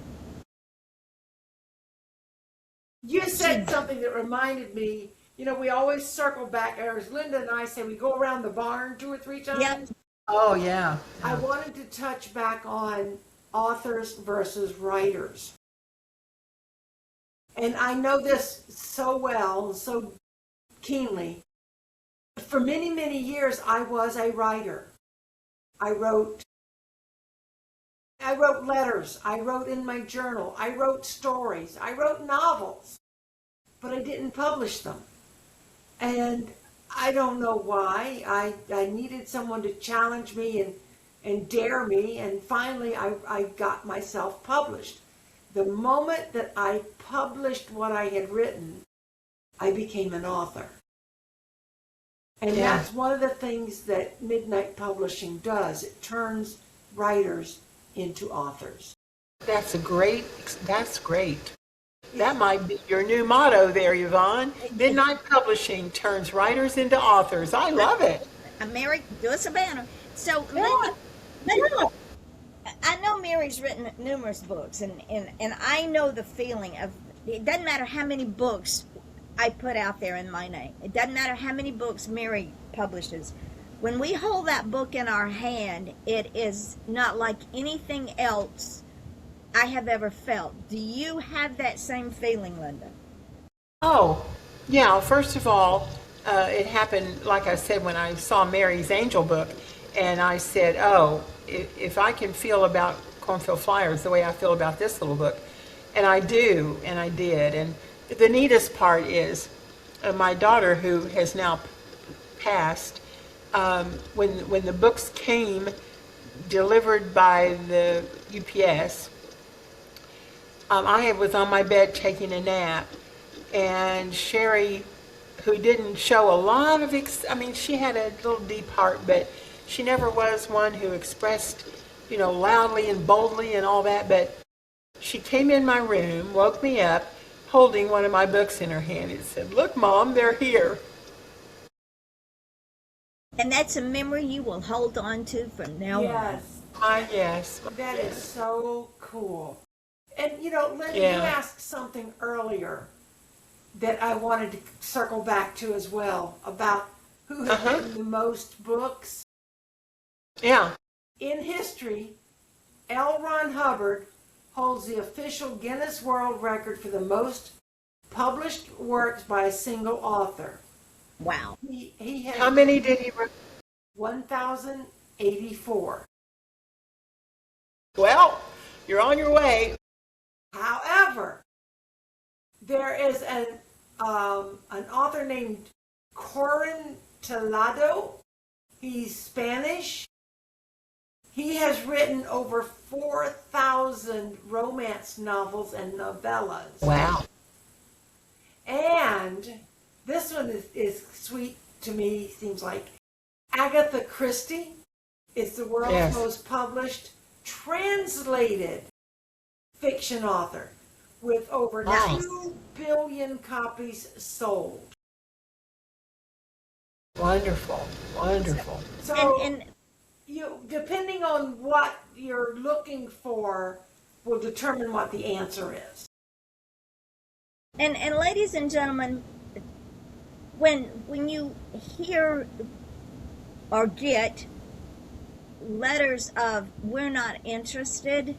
You said something that reminded me. We always circle back, or as Linda and I say, we go around the barn 2 or 3 times. Yep. Oh, yeah. I wanted to touch back on authors versus writers. And I know this so well, so keenly. For many, many years, I was a writer. I wrote letters. I wrote in my journal. I wrote stories. I wrote novels. But I didn't publish them. And I don't know why. I needed someone to challenge me and dare me. And finally, I got myself published. The moment that I published what I had written, I became an author. And Yeah. that's one of the things that Midnight Publishing does. It turns writers into authors. That's great. That might be your new motto there, Yvonne. Midnight Publishing turns writers into authors. I love it. Mary, do us a banner. So, Yeah. Linda, I know Mary's written numerous books, and I know the feeling of, it doesn't matter how many books I put out there in my name. It doesn't matter how many books Mary publishes. When we hold that book in our hand, it is not like anything else I have ever felt. Do you have that same feeling, Linda? Oh, yeah. First of all, it happened, like I said, when I saw Mary's Angel book, and I said, oh, if I can feel about Cornfield Fliers the way I feel about this little book, and I do, and I did. And the neatest part is my daughter, who has now passed, when the books came delivered by the UPS, I was on my bed taking a nap, and Sherry, who didn't show a lot of, she had a little deep heart, but she never was one who expressed, loudly and boldly and all that, but she came in my room, woke me up, holding one of my books in her hand, and said, "Look, Mom, they're here." And that's a memory you will hold on to from now on. Yes, Ah, yes. That is so cool. And Linda, you Yeah. asked something earlier that I wanted to circle back to as well about who has Uh-huh. written the most books. Yeah. In history, L. Ron Hubbard holds the official Guinness World Record for the most published works by a single author. Wow. He How has many did he write? 1,084. Well, you're on your way. However, there is an author named Cornfield. He's Spanish. He has written over 4,000 romance novels and novellas. Wow. And this one is sweet to me, seems like. Agatha Christie is the world's Yes. most published translated fiction author with over Wow. 2 billion copies sold. Wonderful. Wonderful. So And depending on what you're looking for will determine what the answer is. and ladies and gentlemen, when you hear or get letters of "we're not interested,"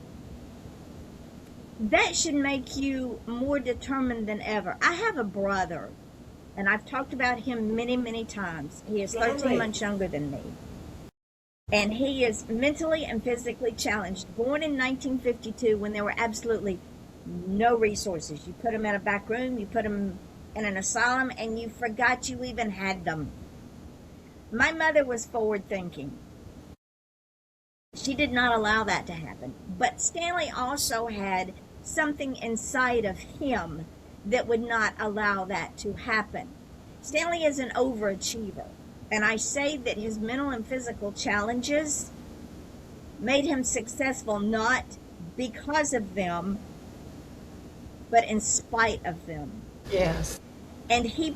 that should make you more determined than ever. I have a brother, and I've talked about him many, many times. He is 13 Really? months younger than me. And he is mentally and physically challenged. Born in 1952 when there were absolutely no resources. You put him in a back room, you put him in an asylum, and you forgot you even had them. My mother was forward thinking. She did not allow that to happen. But Stanley also had something inside of him that would not allow that to happen. Stanley is an overachiever. And I say that his mental and physical challenges made him successful not because of them, but in spite of them. Yes. And he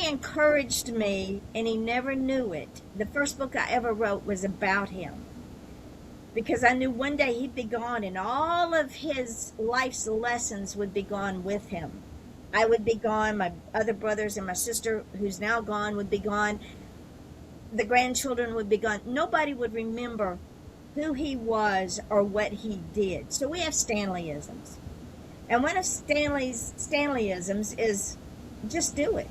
encouraged me, and he never knew it. The first book I ever wrote was about him, because I knew one day he'd be gone and all of his life's lessons would be gone with him. I would be gone, my other brothers and my sister, who's now gone, would be gone. The grandchildren would be gone. Nobody would remember who he was or what he did. So we have Stanleyisms. And one of Stanleyisms is just do it.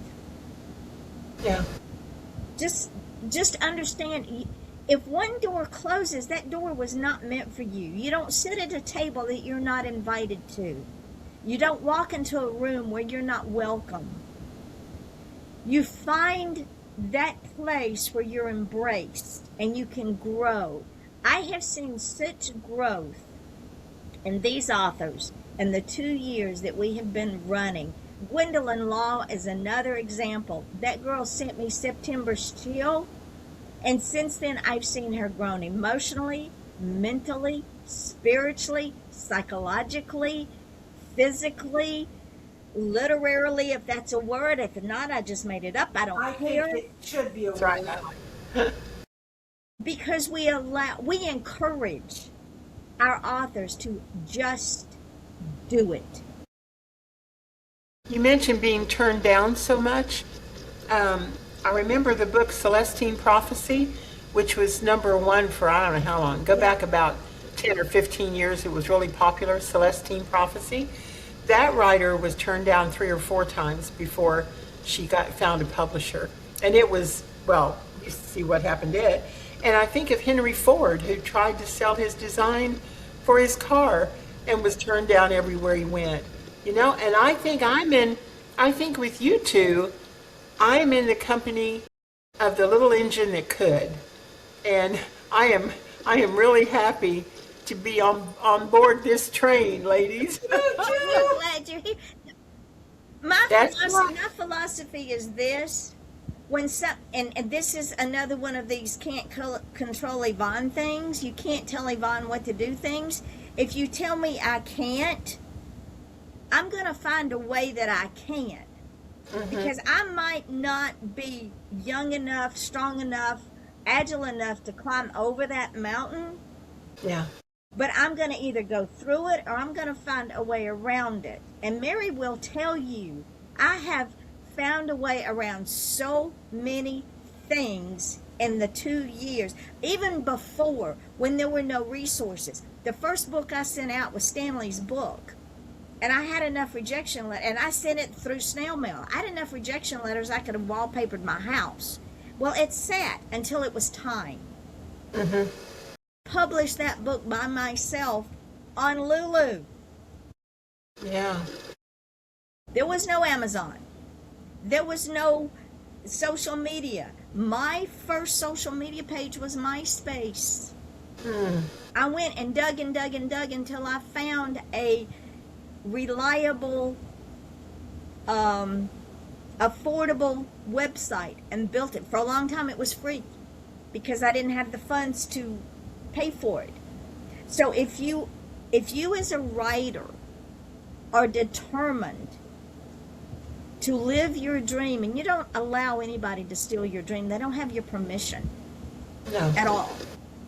Yeah. Just understand, if one door closes, that door was not meant for you. You don't sit at a table that you're not invited to. You don't walk into a room where you're not welcome. You find that place where you're embraced and you can grow. I have seen such growth in these authors in the 2 years that we have been running. Gwendolyn Law is another example. That girl sent me September's Chill, and since then I've seen her grown emotionally, mentally, spiritually, psychologically, physically, literarily, if that's a word. If not, I just made it up. I don't I care. think it should be a That's right. word. Because we encourage our authors to just do it. You mentioned being turned down so much. I remember the book Celestine Prophecy, which was #1 for I don't know how long. Go back about 10 or 15 years. It was really popular, Celestine Prophecy. That writer was turned down 3 or 4 times before she found a publisher. And it was, well, you see what happened to it. And I think of Henry Ford, who tried to sell his design for his car and was turned down everywhere he went. And I think with you two, I'm in the company of the little engine that could. And I am really happy to be on board this train, ladies. I'm glad you're here. My That's philosophy is this. And this is another one of these can't control Yvonne things. You can't tell Yvonne what to do things. If you tell me I can't, I'm going to find a way that I can. Because I might not be young enough, strong enough, agile enough to climb over that mountain, Yeah. but I'm going to either go through it or I'm going to find a way around it. And Mary will tell you, I have found a way around so many things in the 2 years, even before when there were no resources. The first book I sent out was Stanley's book. And I had enough rejection letters, and I sent it through snail mail. I had enough rejection letters I could have wallpapered my house. Well, it sat until it was time. Mm-hmm. Published that book by myself on Lulu. Yeah. There was no Amazon. There was no social media. My first social media page was MySpace. I went and dug and dug and dug until I found a reliable, affordable website and built it. For a long time it was free because I didn't have the funds to pay for it. So if you as a writer are determined to live your dream, and you don't allow anybody to steal your dream, they don't have your permission No. at all.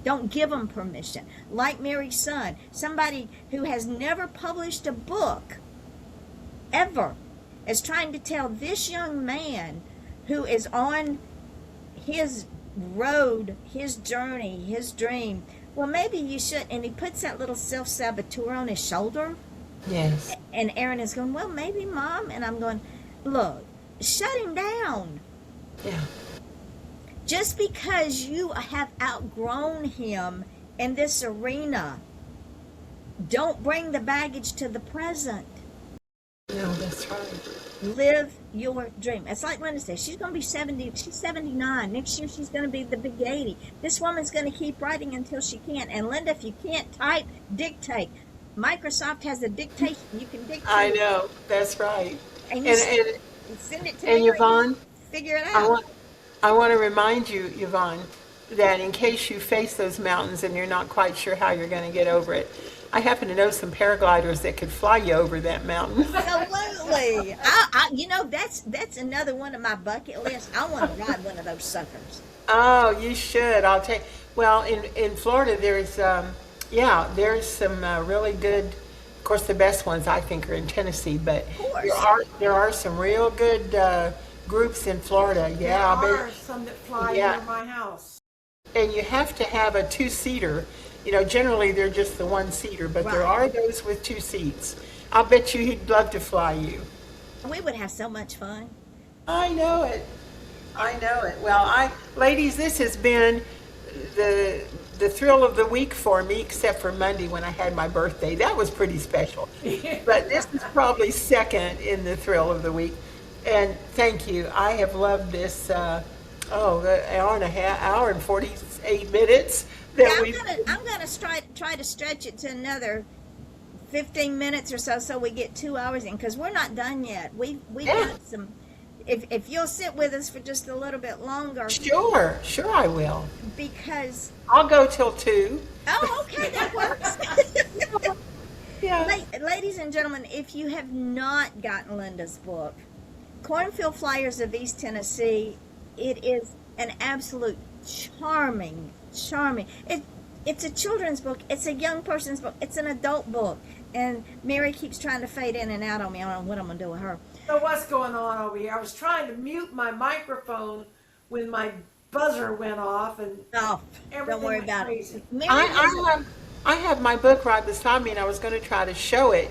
Don't give them permission. Like Mary's son, somebody who has never published a book ever is trying to tell this young man who is on his road, his journey, his dream, well, maybe you should. And he puts that little self-saboteur on his shoulder. Yes. And Aaron is going, well, maybe, Mom. And I'm going, look, shut him down. Yeah. Just because you have outgrown him in this arena, don't bring the baggage to the present. No, that's right. Live your dream. It's like Linda says, she's going to be 70. She's 79. Next year, she's going to be the big 80. This woman's going to keep writing until she can. And Linda, if you can't type, dictate. Microsoft has a dictation. You can dictate. I know. That's right. And And, send it to and me. Yvonne, Figure it I out. want to remind you, Yvonne, that in case you face those mountains and you're not quite sure how you're going to get over it, I happen to know some paragliders that could fly you over that mountain. Absolutely. That's another one of my bucket lists. I want to ride one of those suckers. Oh, you should. I'll take. Well, in Florida, there's some really good. Of course, the best ones I think are in Tennessee, but course. there are some real good groups in Florida. Yeah, There are some that fly near my house. and you have to have a two-seater. You know, generally they're just the one-seater, but there Right. are those with two seats. I'll bet you he'd love to fly you. We would have so much fun. I know it. I know it. Well, ladies, this has been the thrill of the week for me, except for Monday when I had my birthday. That was pretty special. But this is probably second in the thrill of the week. And thank you. I have loved this. The hour and a half, hour and 48 minutes. I'm gonna try to stretch it to another 15 minutes or so we get 2 hours in, because we're not done yet. We've got some. If you'll sit with us for just a little bit longer. Sure I will. Because I'll go till 2. oh, okay, that works. Yeah. Ladies and gentlemen, if you have not gotten Linda's book, Cornfield Fliers of East Tennessee, it is an absolute charming. It's a children's book. It's a young person's book. It's an adult book. And Mary keeps trying to fade in and out on me. I don't know what I'm going to do with her. So what's going on over here? I was trying to mute my microphone when my buzzer went off, and Oh, everything don't worry went about crazy. it. Mary I have my book right beside me, and I was going to try to show it,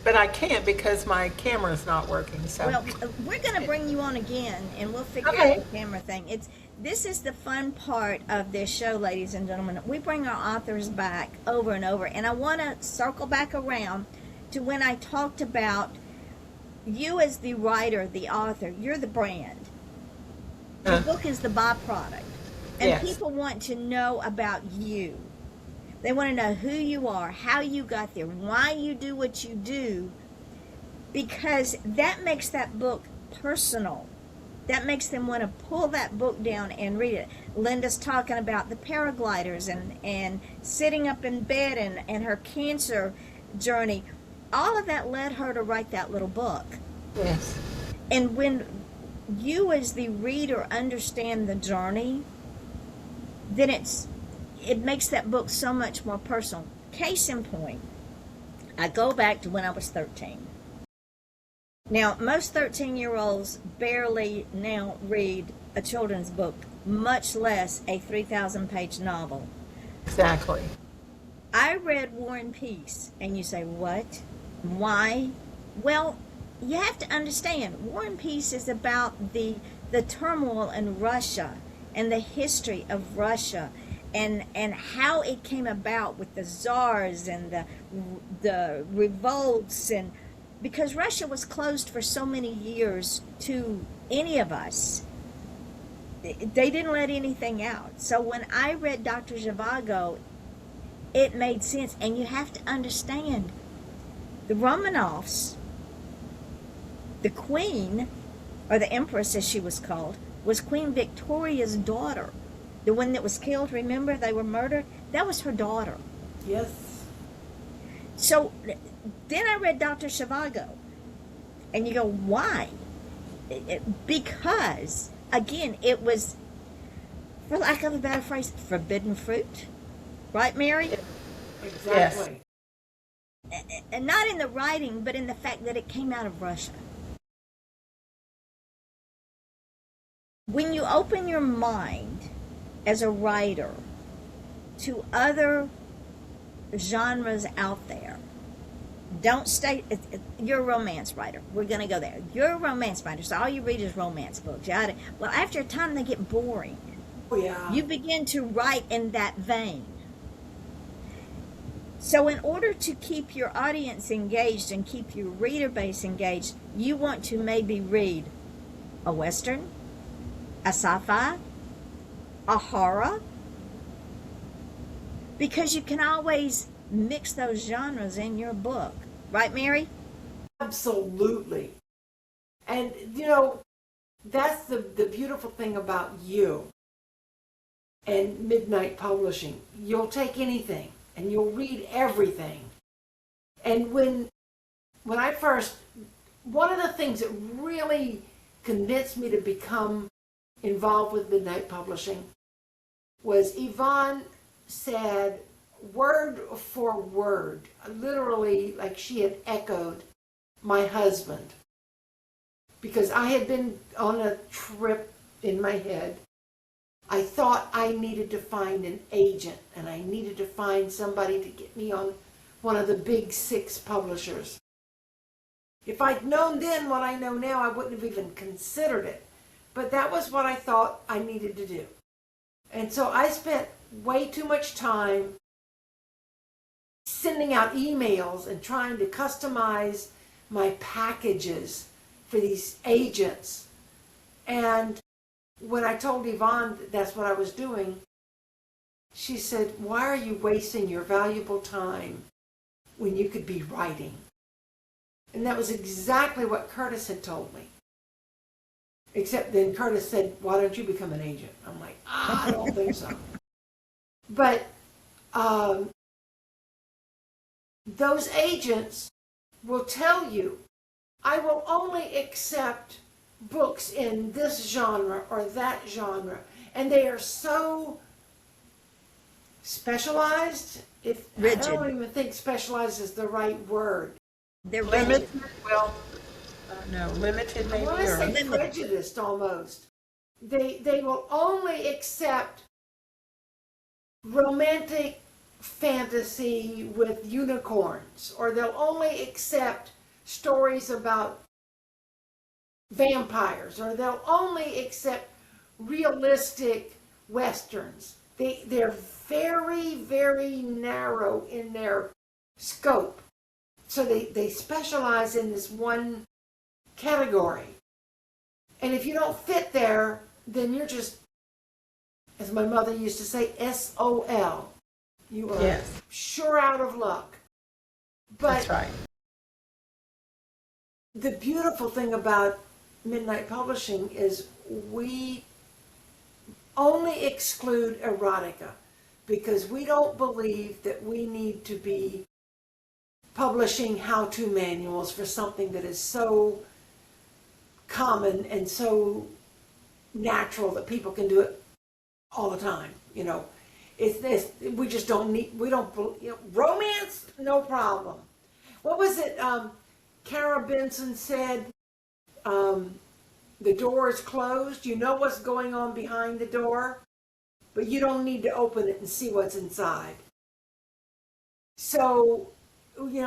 but I can't because my camera's not working. So Well, we're going to bring you on again, and we'll figure Okay. out the camera thing. This is the fun part of this show, ladies and gentlemen. We bring our authors back over and over, and I want to circle back around to when I talked about you as the writer, the author. You're the brand. The book is the byproduct, and Yes. people want to know about you. They want to know who you are, how you got there, why you do what you do, because that makes that book personal. That makes them want to pull that book down and read it. Linda's talking about the paragliders and sitting up in bed and her cancer journey. All of that led her to write that little book. yes, And when you as the reader understand the journey, then it makes that book so much more personal. Case in point, I go back to when I was 13. Now, most 13-year-olds barely now read a children's book, much less a 3,000-page novel. Exactly. I read War and Peace, and you say, what? Why? Well, you have to understand, War and Peace is about the turmoil in Russia and the history of Russia and how it came about with the czars and the revolts, and because Russia was closed for so many years to any of us. They didn't let anything out. So when I read Dr. Zhivago, it made sense. And you have to understand, the Romanovs, the queen, or the empress as she was called, was Queen Victoria's daughter. The one that was killed, remember, they were murdered? That was her daughter. Yes. So then I read Dr. Zhivago, and you go, why? Because, again, it was, for lack of a better phrase, forbidden fruit. Right, Mary? Exactly. And not in the writing, but in the fact that it came out of Russia. When you open your mind as a writer to other genres out there, don't stay, you're a romance writer. We're going to go there. You're a romance writer, so all you read is romance books. Well, after a time, they get boring. Oh, yeah. You begin to write in that vein. So in order to keep your audience engaged and keep your reader base engaged, you want to maybe read a Western, a sci-fi, a horror, because you can always mix those genres in your book. Right, Mary? Absolutely. And, that's the beautiful thing about you and Midnight Publishing. You'll take anything and you'll read everything. And when I first, one of the things that really convinced me to become involved with Midnight Publishing was Yvonne said, word for word, literally like she had echoed my husband. Because I had been on a trip in my head. I thought I needed to find an agent, and I needed to find somebody to get me on one of the big 6 publishers. If I'd known then what I know now, I wouldn't have even considered it. But that was what I thought I needed to do. And so I spent way too much time sending out emails and trying to customize my packages for these agents. And when I told Yvonne that's what I was doing, she said, why are you wasting your valuable time when you could be writing? And that was exactly what Curtis had told me. Except then Curtis said, why don't you become an agent? I'm like, I don't think so. But those agents will tell you, I will only accept books in this genre or that genre. And they are so specialized. Rigid. I don't even think specialized is the right word. They're Limited, rigid. well, no, limited I maybe. want to Or, say prejudiced almost. They will only accept romantic fantasy with unicorns, or they'll only accept stories about vampires, or they'll only accept realistic westerns. They're very, very narrow in their scope. So they specialize in this one category. And if you don't fit there, then you're just, as my mother used to say, SOL. You are Yes. sure out of luck. But that's right. the beautiful thing about Midnight Publishing is we only exclude erotica because we don't believe that we need to be publishing how-to manuals for something that is so common and so natural that people can do it all the time. It's this. We just don't need. We don't. Romance, no problem. What was it? Kara Benson said, "The door is closed. You know what's going on behind the door, but you don't need to open it and see what's inside." So, we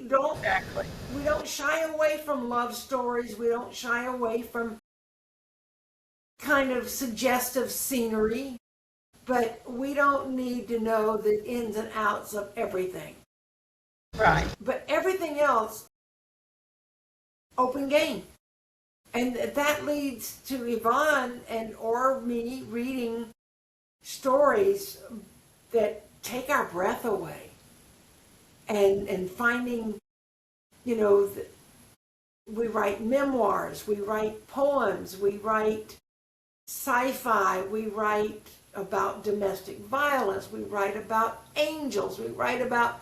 don't. Exactly. We don't shy away from love stories. We don't shy away from kind of suggestive scenery, but we don't need to know the ins and outs of everything. Right. But everything else, open game. And that leads to Yvonne or me reading stories that take our breath away. And finding, we write memoirs, we write poems, we write sci-fi, we write about domestic violence, we write about angels, we write about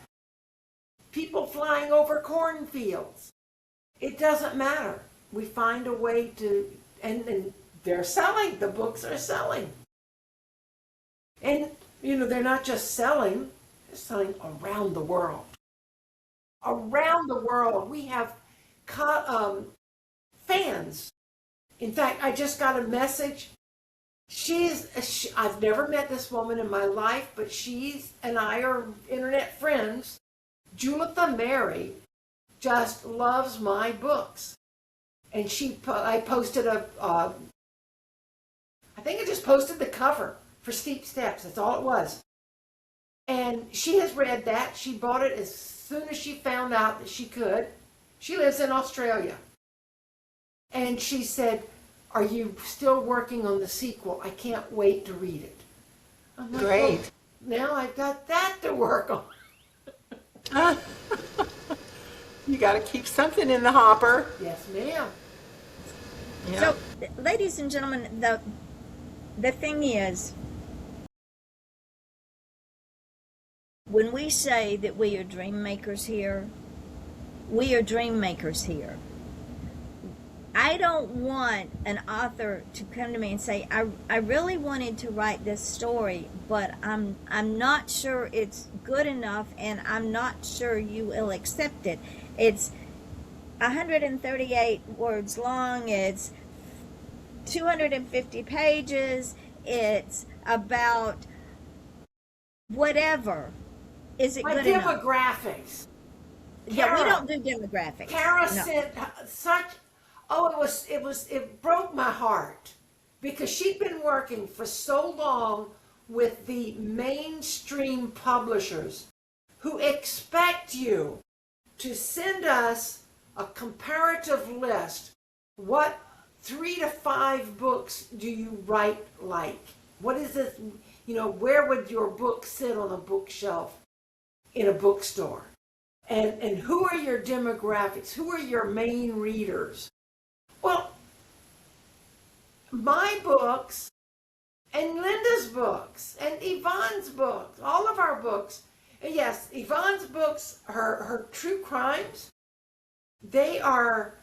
people flying over cornfields. It doesn't matter. We find a way to, and they're selling, the books are selling. And, they're not just selling, they're selling around the world. Around the world, we have fans. In fact, I just got a message. I've never met this woman in my life, but she's and I are internet friends. Julitha Mary just loves my books. And I posted I think I just posted the cover for Steep Steps. That's all it was. And she has read that. She bought it as soon as she found out that she could. She lives in Australia. And she said, "Are you still working on the sequel? I can't wait to read it." I'm like, Great. "Well, now I've got that to work on." You got to keep something in the hopper. Yes, ma'am. Yeah. So, ladies and gentlemen, the thing is, when we say that we are dream makers here, we are dream makers here. I don't want an author to come to me and say, I really wanted to write this story, but I'm not sure it's good enough, and I'm not sure you will accept it. It's 138 words long. It's 250 pages. It's about whatever. Is it My good enough? demographics. Yeah, we Kara- don't do demographics. Kara No. sent it broke my heart because she'd been working for so long with the mainstream publishers who expect you to send us a comparative list. What 3 to 5 books do you write like? What is this? Where would your book sit on a bookshelf in a bookstore? And who are your demographics? Who are your main readers? Well, my books and Linda's books and Yvonne's books, all of our books. And yes, Yvonne's books, her true crimes, they are,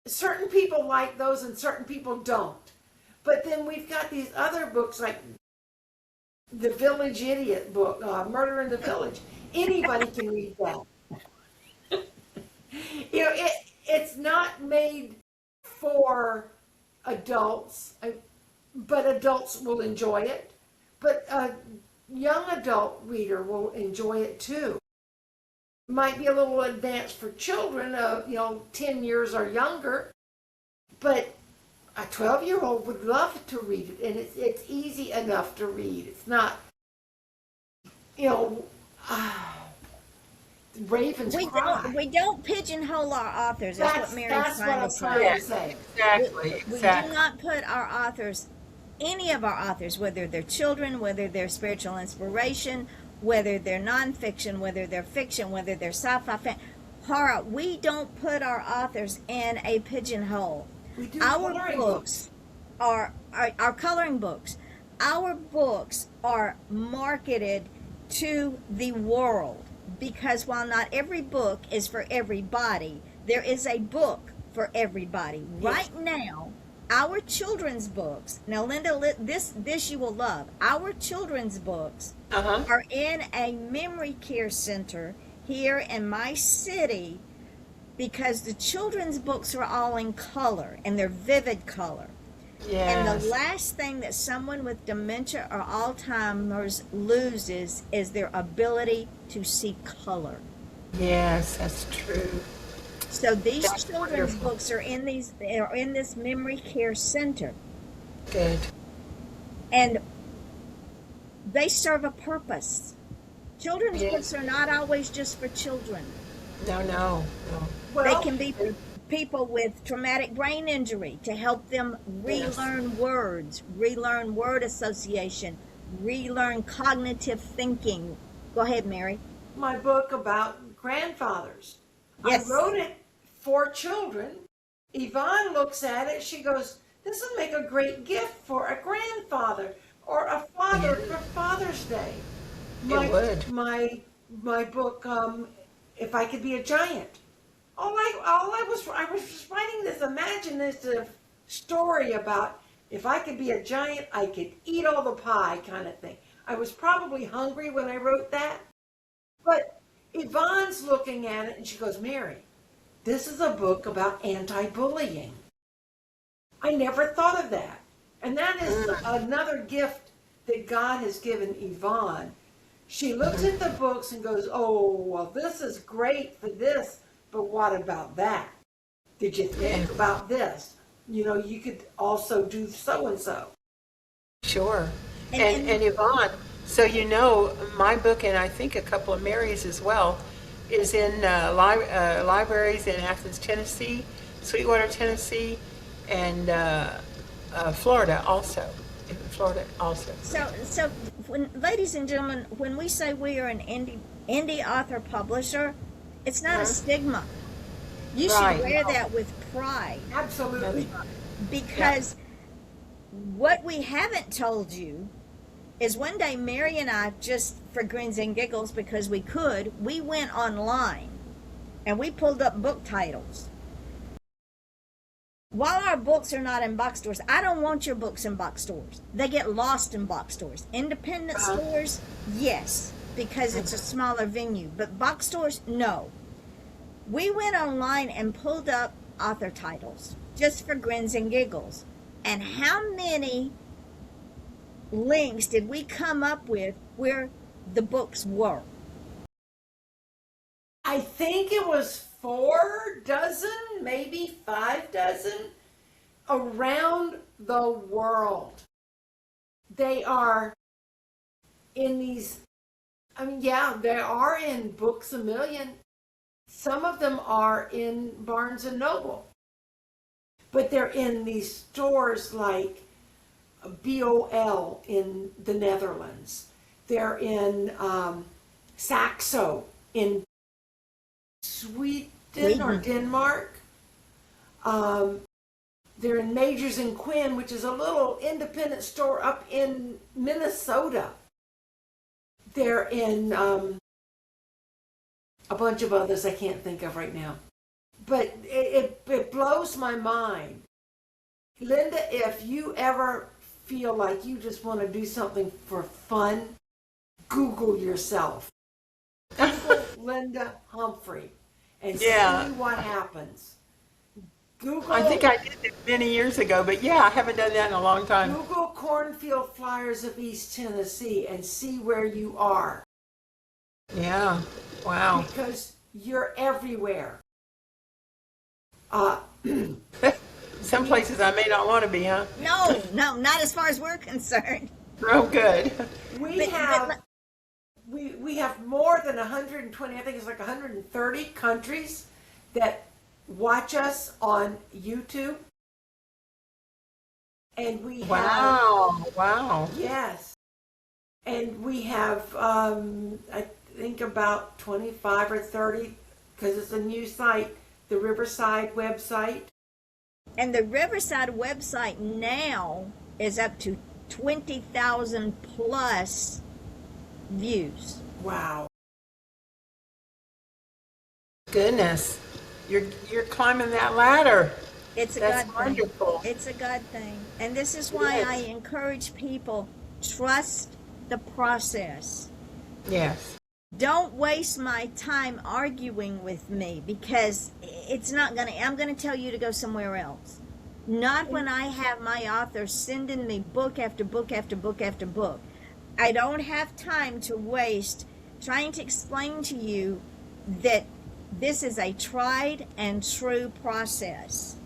certain people like those and certain people don't. But then we've got these other books like the Village Idiot book, Murder in the Village. Anybody can read that. It's not made for adults, but adults will enjoy it. But a young adult reader will enjoy it too. Might be a little advanced for children, 10 years or younger, but a 12-year-old would love to read it, and it's easy enough to read. It's not, Ravens cry. We don't pigeonhole our authors. That's what Mary's That's what trying I'm to trying say. to say. Exactly. We do not put our authors, any of our authors, whether they're children, whether they're spiritual inspiration, whether they're nonfiction, whether they're fiction, whether they're sci-fi, horror, we don't put our authors in a pigeonhole. We do Our coloring books are our coloring books. Our books are marketed to the world, because while not every book is for everybody, there is a book for everybody. Yes. Right now, Our children's books. Now, Linda, this you will love. Our children's books Uh-huh. are in a memory care center here in my city because the children's books are all in color and they're vivid color. And the Yes. last thing that someone with dementia or Alzheimer's loses is their ability to see color. Yes, that's true. So these That's children's wonderful. books are in this memory care center, Good. and they serve a purpose. Children's Yes. books are not always just for children. No, no, no. They Well, can be for people with traumatic brain injury to help them Yes. relearn words, relearn word association, relearn cognitive thinking. Go ahead, Mary. my book about grandfathers. Yes. I wrote it for children. Yvonne looks at it. She goes, "This would make a great gift for a grandfather or a father for Father's Day." It would. My book, If I Could Be a Giant. I was just writing this imaginative story about if I could be a giant, I could eat all the pie kind of thing. I was probably hungry when I wrote that. But Yvonne's looking at it and she goes, "Mary, this is a book about anti-bullying." I never thought of that. And that is another gift that God has given Yvonne. She looks at the books and goes, "Oh, well, this is great for this, but what about that? Did you think about this? You know, you could also do so and so." Sure. And- And Yvonne, so you know, my book, and I think a couple of Mary's as well, is in libraries in Athens, Tennessee, Sweetwater, Tennessee, and Florida also. In Florida also. So when, ladies and gentlemen, when we say we are an indie author publisher, it's not a stigma. You Right. should wear that with pride, Absolutely. because what we haven't told you is one day Mary and I, just for grins and giggles because we could, we went online and we pulled up book titles. While our books are not in box stores, I don't want your books in box stores. They get lost in box stores. Independent stores, yes, because it's a smaller venue. But box stores, no. We went online and pulled up author titles just for grins and giggles. And how many links did we come up with where the books were? I think it was 4 dozen, maybe 5 dozen, around the world. They are in these, yeah, they are in Books A Million. Some of them are in Barnes and Noble. But they're in these stores like BOL in the Netherlands. They're in Saxo in Sweden or Denmark. They're in Majors and Quinn, which is a little independent store up in Minnesota. They're in a bunch of others I can't think of right now. But it blows my mind. Linda, if you ever feel like you just want to do something for fun, Google yourself. Google Linda Humphrey and see what happens. Google. I think I did it many years ago, but yeah, I haven't done that in a long time. Google Cornfield Fliers of East Tennessee and see where you are. Yeah. Wow. Because you're everywhere. Some places I may not want to be, huh? No, not as far as we're concerned. Oh, good. We have more than 120, I think it's like 130 countries that watch us on YouTube. And we have, Wow. yes. And we have, I think about 25 or 30, because it's a new site, the Riverside website. And the Riverside website now is up to 20,000 plus views. Wow. Goodness. You're climbing that ladder. It's a That's God thing. wonderful. It's a God thing. And this is why I Yes. encourage people, trust the process. Yes. Don't waste my time arguing with me because it's not going to, I'm going to tell you to go somewhere else. Not when I have my author sending me book after book after book after book. I don't have time to waste trying to explain to you that this is a tried and true process,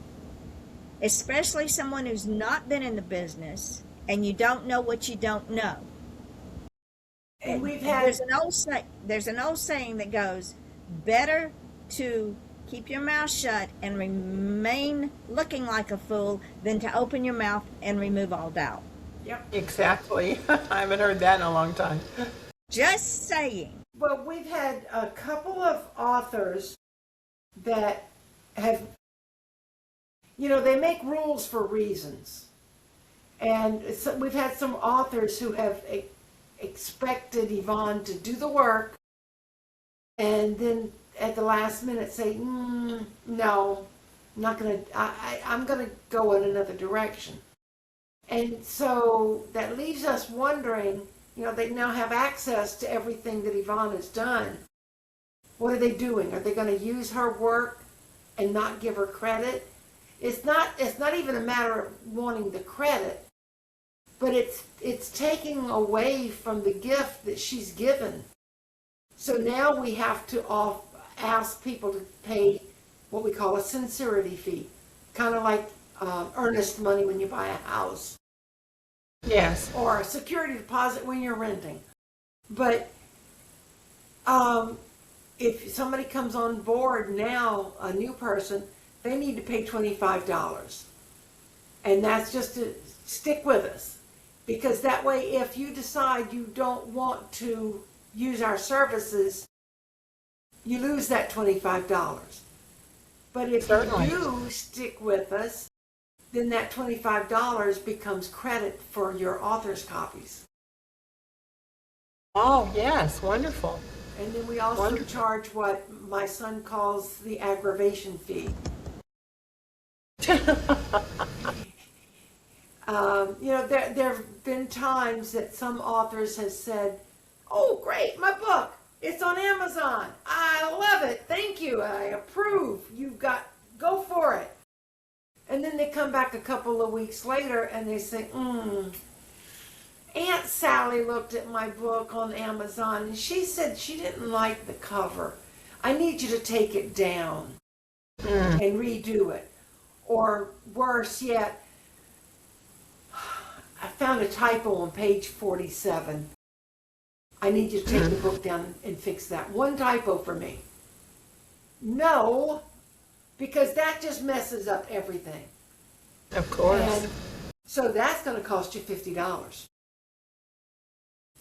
especially someone who's not been in the business and you don't know what you don't know. And we've There's had, an old saying that goes, better to keep your mouth shut and remain looking like a fool than to open your mouth and remove all doubt. yep. Exactly. I haven't heard that in a long time. Just saying. Well, we've had a couple of authors that have, they make rules for reasons. And so we've had some authors who have expected Yvonne to do the work and then at the last minute say, no, I'm not going to, I'm going to go in another direction. And so that leaves us wondering, they now have access to everything that Yvonne has done. What are they doing? Are they going to use her work and not give her credit? It's not even a matter of wanting the credit, but it's taking away from the gift that she's given. So now we have to ask people to pay what we call a sincerity fee, kind of like earnest money when you buy a house. Yes. Or a security deposit when you're renting. But if somebody comes on board now, a new person, they need to pay $25. And that's just to stick with us. Because that way, if you decide you don't want to use our services, you lose that $25. But if Certainly. you do stick with us, then that $25 becomes credit for your author's copies. Oh, yes. Wonderful. And then we also Wonderful. charge what my son calls the aggravation fee. There have been times that some authors have said, "Oh, great, my book, it's on Amazon. I love it. Thank you. I approve. Go for it." And then they come back a couple of weeks later and they say, Aunt Sally looked at my book on Amazon and she said she didn't like the cover. I need you to take it down and redo it. Or worse yet, I found a typo on page 47. I need you to take the book down and fix that one typo for me. No, because that just messes up everything. Of course. And so that's going to cost you $50.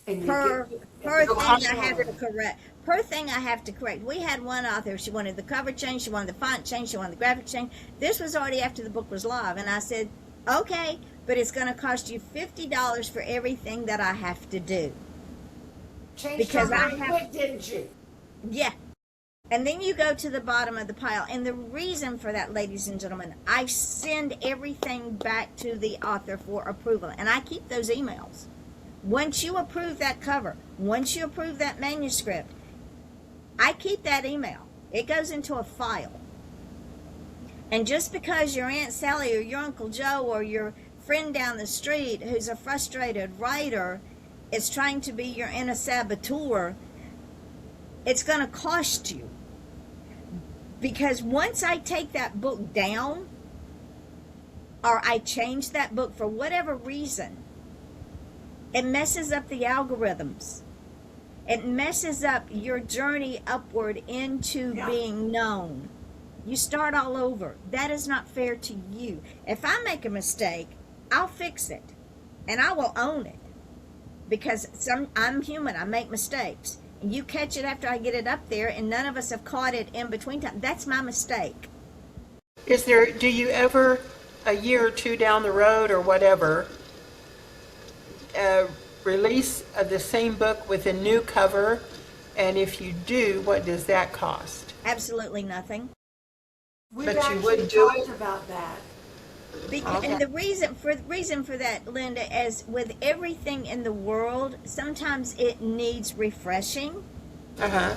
And Per thing I have to correct. Per thing I have to correct. We had one author, she wanted the cover change, she wanted the font change, she wanted the graphic change. This was already after the book was live, and I said, okay, but it's going to cost you $50 for everything that I have to do. changed because her I mind have- quick, didn't you? Yeah. And then you go to the bottom of the pile. And the reason for that, ladies and gentlemen, I send everything back to the author for approval. And I keep those emails. Once you approve that cover, once you approve that manuscript, I keep that email. It goes into a file. And just because your Aunt Sally or your Uncle Joe or your friend down the street who's a frustrated writer is trying to be your inner saboteur, it's going to cost you. Because once I take that book down, or I change that book for whatever reason, it messes up the algorithms. It messes up your journey upward into being known. You start all over. That is not fair to you. If I make a mistake, I'll fix it. And I will own it. Because I'm human. I make mistakes. And you catch it after I get it up there, and none of us have caught it in between time. That's my mistake. Do you ever, a year or two down the road or whatever, release the same book with a new cover? And if you do, what does that cost? Absolutely nothing. We've But you actually would do talked it? about that. Okay. And the reason for that, Linda, as with everything in the world, sometimes it needs refreshing. Uh-huh.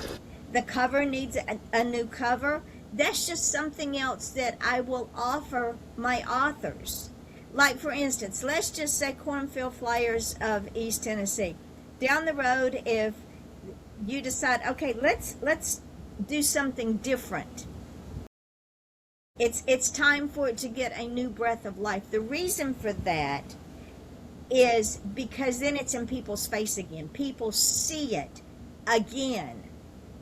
The cover needs a new cover. That's just something else that I will offer my authors. Like, for instance, let's just say Cornfield Fliers of East Tennessee. Down the road, if you decide, okay, let's do something different. It's time for it to get a new breath of life. The reason for that is because then it's in people's face again. People see it again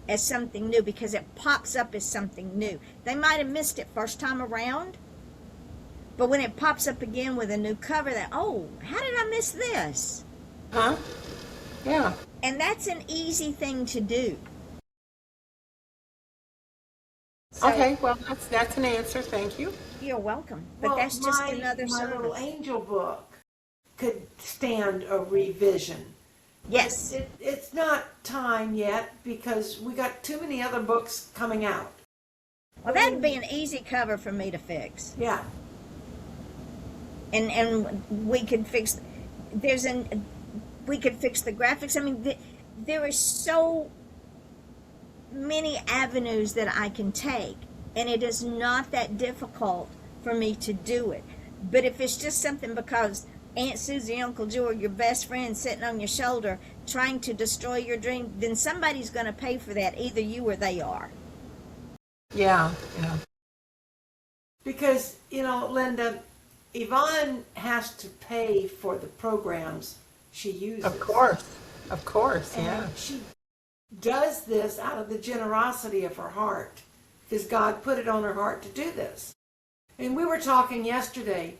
as something new because it pops up as something new. They might have missed it first time around, but when it pops up again with a new cover, that, oh, how did I miss this? Huh? Yeah. And that's an easy thing to do. So, Okay, well, that's an answer. Thank you. you're welcome. But Well, that's just my another little service. angel book could stand a revision. Yes. It's not time yet because we got too many other books coming out. Well, that'd be an easy cover for me to fix. Yeah. And we could fix we could fix the graphics. I mean, there are so many avenues that I can take, and it is not that difficult for me to do it. But if it's just something because Aunt Susie, Uncle Joe are your best friend sitting on your shoulder trying to destroy your dream, then somebody's going to pay for that, either you or they are. Yeah, yeah. Because, Linda, Yvonne has to pay for the programs she uses. Of course. Of course, And yeah. she does this out of the generosity of her heart because God put it on her heart to do this. And we were talking yesterday,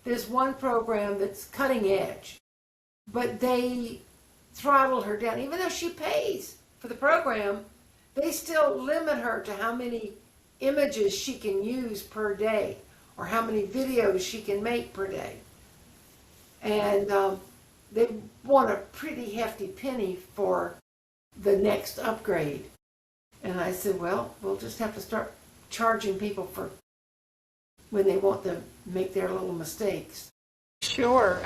there's one program that's cutting edge, but they throttle her down. Even though she pays for the program, they still limit her to how many images she can use per day or how many videos she can make per day. And they want a pretty hefty penny for the next upgrade. And I said, well, we'll just have to start charging people for when they want to make their little mistakes. Sure.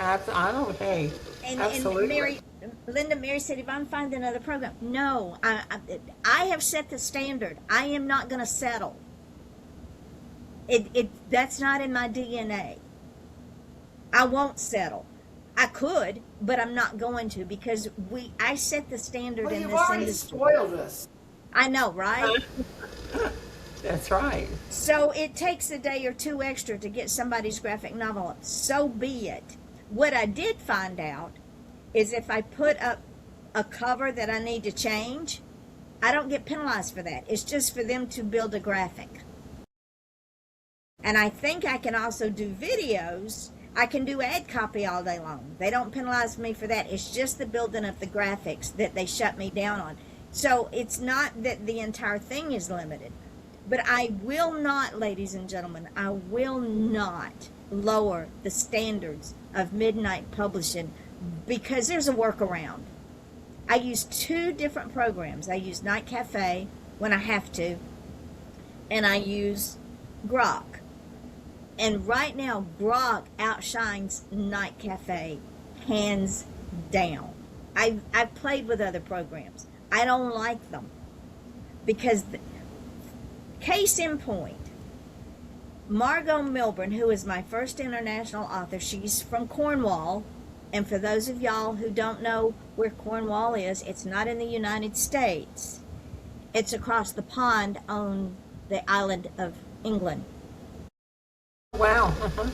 Hey, absolutely. And Mary said, if I'm finding another program, no, I have set the standard. I am not going to settle. That's not in my DNA. I won't settle. I could, but I'm not going to because I set the standard Well, in you've this already industry. spoiled us. I know, right? That's right. So it takes a day or two extra to get somebody's graphic novel up. So be it. What I did find out is if I put up a cover that I need to change, I don't get penalized for that. It's just for them to build a graphic. And I think I can also do videos. I can do ad copy all day long. They don't penalize me for that. It's just the building of the graphics that they shut me down on. So it's not that the entire thing is limited. But I will not, ladies and gentlemen, I will not lower the standards of Midnight Publishing because there's a workaround. I use two different programs. I use Night Cafe when I have to, and I use Grok. And right now, Grok outshines Night Cafe, hands down. I've played with other programs. I don't like them because, case in point, Margot Milburn, who is my first international author, she's from Cornwall. And for those of y'all who don't know where Cornwall is, it's not in the United States. It's across the pond on the island of England. Wow. Uh-huh.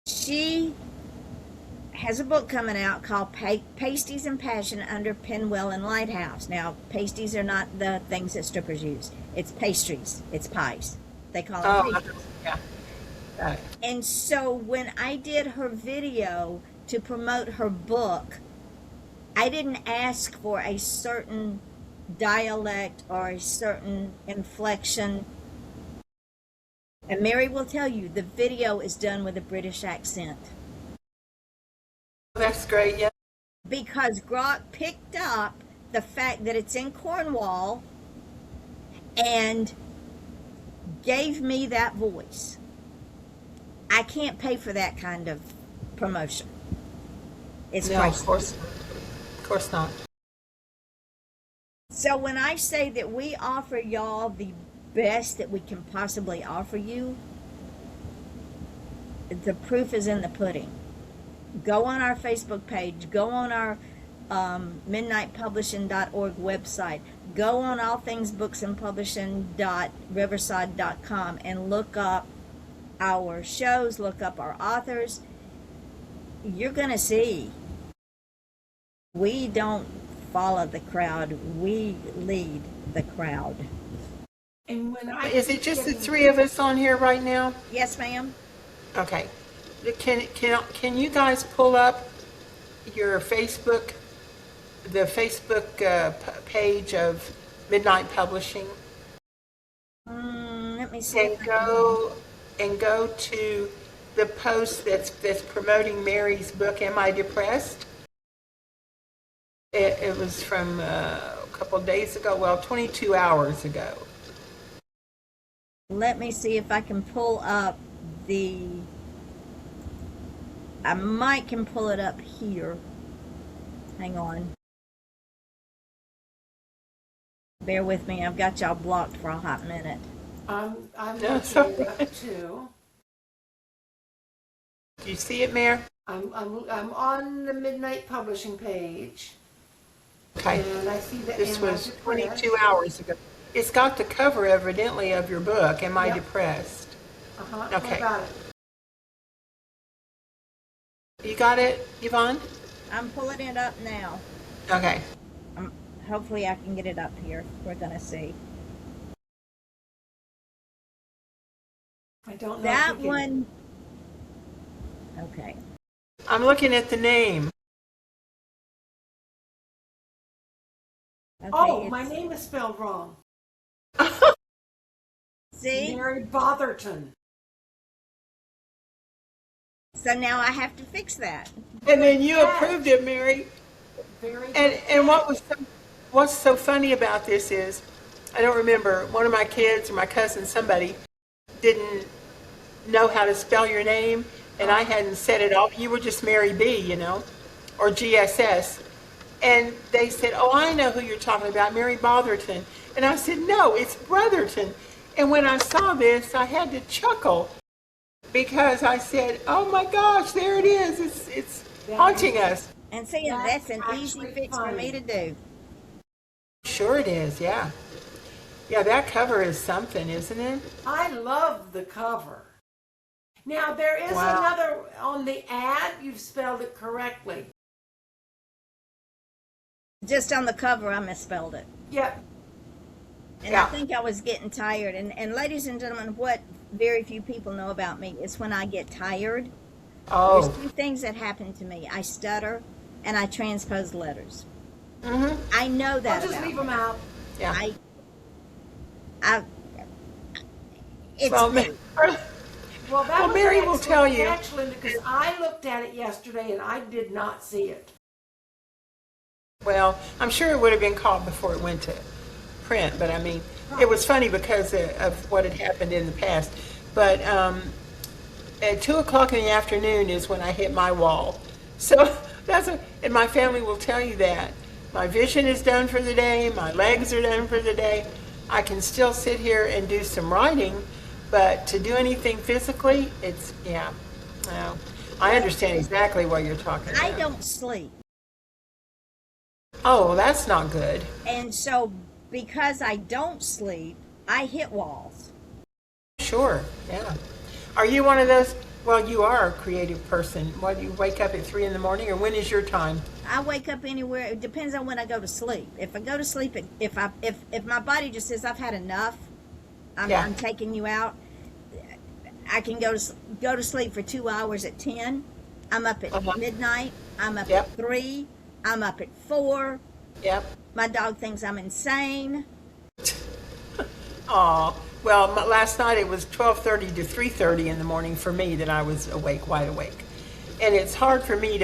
She has a book coming out called Pasties and Passion under Penwell and Lighthouse. Now, pasties are not the things that strippers use. It's pastries. It's pies. They call them pastries. Yeah. Got it. And so when I did her video to promote her book, I didn't ask for a certain dialect or a certain inflection. And Mary will tell you the video is done with a British accent. That's great. Yeah. Because Grok picked up the fact that it's in Cornwall and gave me that voice. I can't pay for that kind of promotion. It's No, of crazy. course not. So when I say that we offer y'all the best that we can possibly offer you, the proof is in the pudding. Go on our Facebook page, go on our midnightpublishing.org website, go on allthingsbooksandpublishing.riverside.com and look up our shows, look up our authors. You're going to see we don't follow the crowd, we lead the crowd. And when I Is it just the three of us on here right now? Yes, ma'am. Okay. Can you guys pull up your Facebook, the Facebook page of Midnight Publishing, Let me see. and go to the post that's promoting Mary's book, Am I Depressed? It was from a couple of days ago, well, 22 hours ago. Let me see if I can pull up I might can pull it up here. Hang on. Bear with me. I've got y'all blocked for a hot minute. I'm No, looking it up too. Do you see it, Mary? I'm on the Midnight Publishing page, Okay. and I see that This Am I was Depressed? 22 hours ago. It's got the cover, evidently, of your book, Am I Yep. Depressed? Okay. I got it. You got it, Yvonne? I'm pulling it up now. Okay. Hopefully I can get it up here. We're going to see. I don't know. That if you can- one. Okay. I'm looking at the name. Okay, Oh, my it's- name is spelled wrong. See? Mary Brotherton. So now I have to fix that. And then you Yes. approved it, Mary. Very good. And what's so funny about this is, I don't remember, one of my kids or my cousin, somebody didn't know how to spell your name, and I hadn't said it all. You were just Mary B, or GSS. And they said, oh, I know who you're talking about, Mary Brotherton. And I said, no, it's Brotherton. And when I saw this, I had to chuckle because I said, oh my gosh, there it is. It's haunting us. And see, That's that's an easy actually fix for me funny. to do. Sure it is, yeah. Yeah, that cover is something, isn't it? I love the cover. Now there is Wow. another on the ad. You've spelled it correctly. Just on the cover, I misspelled it. Yep. And Yeah. I think I was getting tired. And ladies and gentlemen, what very few people know about me is when I get tired, Oh, there's two things that happen to me. I stutter and I transpose letters. I know that I'll just about leave me. them out. yeah. It's Well, me. Well, that Well, was Mary an will excellent tell you. catch, Linda, because I looked at it yesterday and I did not see it. Well, I'm sure it would have been caught before it went to print, but I mean, it was funny because of what had happened in the past. But at 2 o'clock in the afternoon is when I hit my wall. So and my family will tell you that. My vision is done for the day, my legs are done for the day. I can still sit here and do some writing, but to do anything physically, well, I understand exactly what you're talking about. I don't sleep. Oh, well, that's not good. And so because I don't sleep, I hit walls. Sure, yeah. Are you one of those, well, you are a creative person. What, do you wake up at 3 in the morning, or when is your time? I wake up anywhere. It depends on when I go to sleep. If I go to sleep, if my body just says I've had enough, I'm taking you out. I can go to sleep for 2 hours at 10. I'm up at midnight. I'm up at 3. I'm up at 4. Yep. My dog thinks I'm insane. Aw. Well, last night it was 12:30 to 3:30 in the morning for me that I was awake, wide awake. And it's hard for me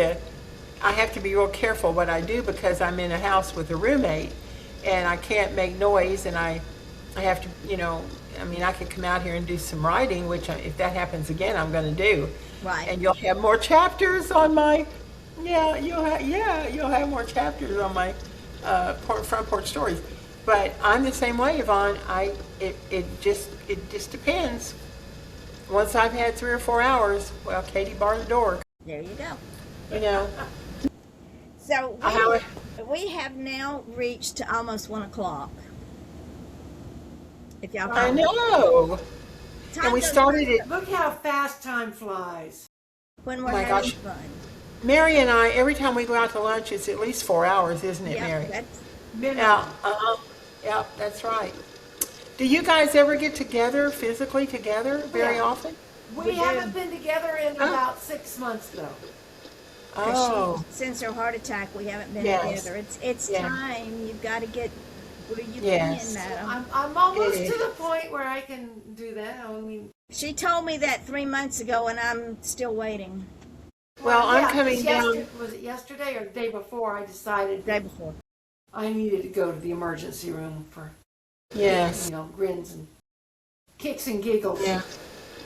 I have to be real careful what I do because I'm in a house with a roommate and I can't make noise, and I have to, I mean, I could come out here and do some writing, which if that happens again, I'm going to do. Right. And you'll have more chapters on my, you'll have more chapters on my front porch stories. But I'm the same way, Yvonne. It just depends. Once I've had 3 or 4 hours, well, Katie barred the door. There you go. You know. So we have now reached almost 1 o'clock. If y'all I can. know. Time And we goes started by it. Look how fast time flies. when we're my having gosh. fun. Mary and I, every time we go out to lunch, it's at least 4 hours, isn't it, Yeah, Mary? that's Minimum. Yeah, yeah, that's right. Do you guys ever get together, physically together, very Yeah. often? We haven't been together in about 6 months though. Oh, since her heart attack, we haven't been Yes. together. It's Yeah. time. You've got to get where you've Yes. been, madam. I'm almost It to is. the point where I can do that. I mean, She told me that 3 months ago, and I'm still waiting. well, I'm yeah, coming down. Was it yesterday or the day before? I decided The day that before. I needed to go to the emergency room for Yes, grins and kicks and giggles. yeah.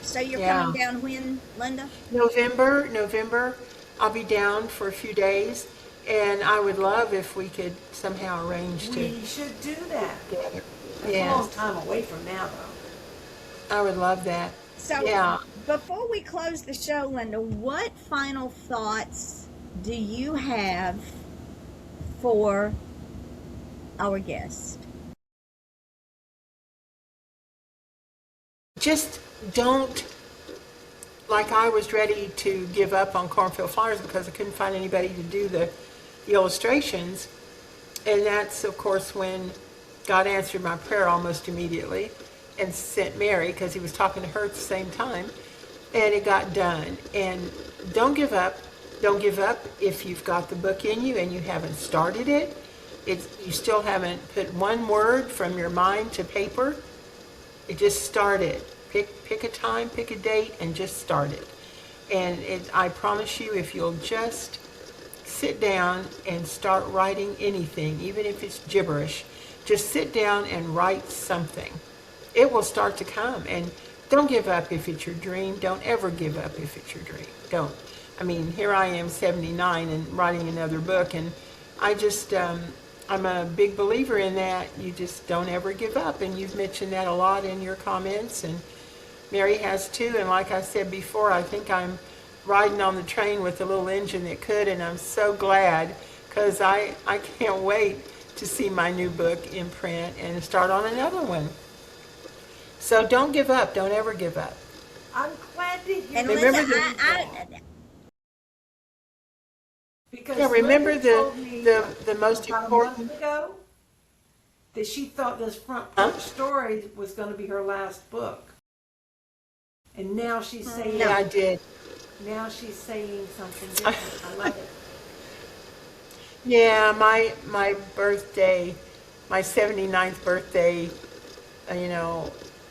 So you're Yeah. coming down when, Linda? November, I'll be down for a few days, and I would love if we could somehow arrange to We should do that. together. That's a long Yes, time away from now, though. I would love that. So Yeah. before we close the show, Linda, what final thoughts do you have for our guest? Just don't, like I was ready to give up on Cornfield Fliers because I couldn't find anybody to do the illustrations. And that's, of course, when God answered my prayer almost immediately and sent Mary, because he was talking to her at the same time, and it got done. And don't give up. Don't give up if you've got the book in you and you haven't started it. You still haven't put one word from your mind to paper. Just start it. Pick a time, pick a date, and just start it. And I promise you, if you'll just sit down and start writing anything, even if it's gibberish, just sit down and write something. It will start to come. And don't give up if it's your dream. Don't ever give up if it's your dream. Don't. I mean, here I am, 79, and writing another book, and I just, I'm a big believer in that. You just don't ever give up, and you've mentioned that a lot in your comments, and Mary has too. And like I said before, I think I'm riding on the train with the little engine that could, and I'm so glad, because I can't wait to see my new book in print and start on another one. So don't give up. Don't ever give up. I'm glad to hear And that. Remember Linda, Because Yeah, remember Linda told me the most about a important. month ago that she thought this front Huh? porch story was going to be her last book, and now she's saying Yeah, I did. now she's saying something different. I love it. Yeah, my birthday, my 79th birthday,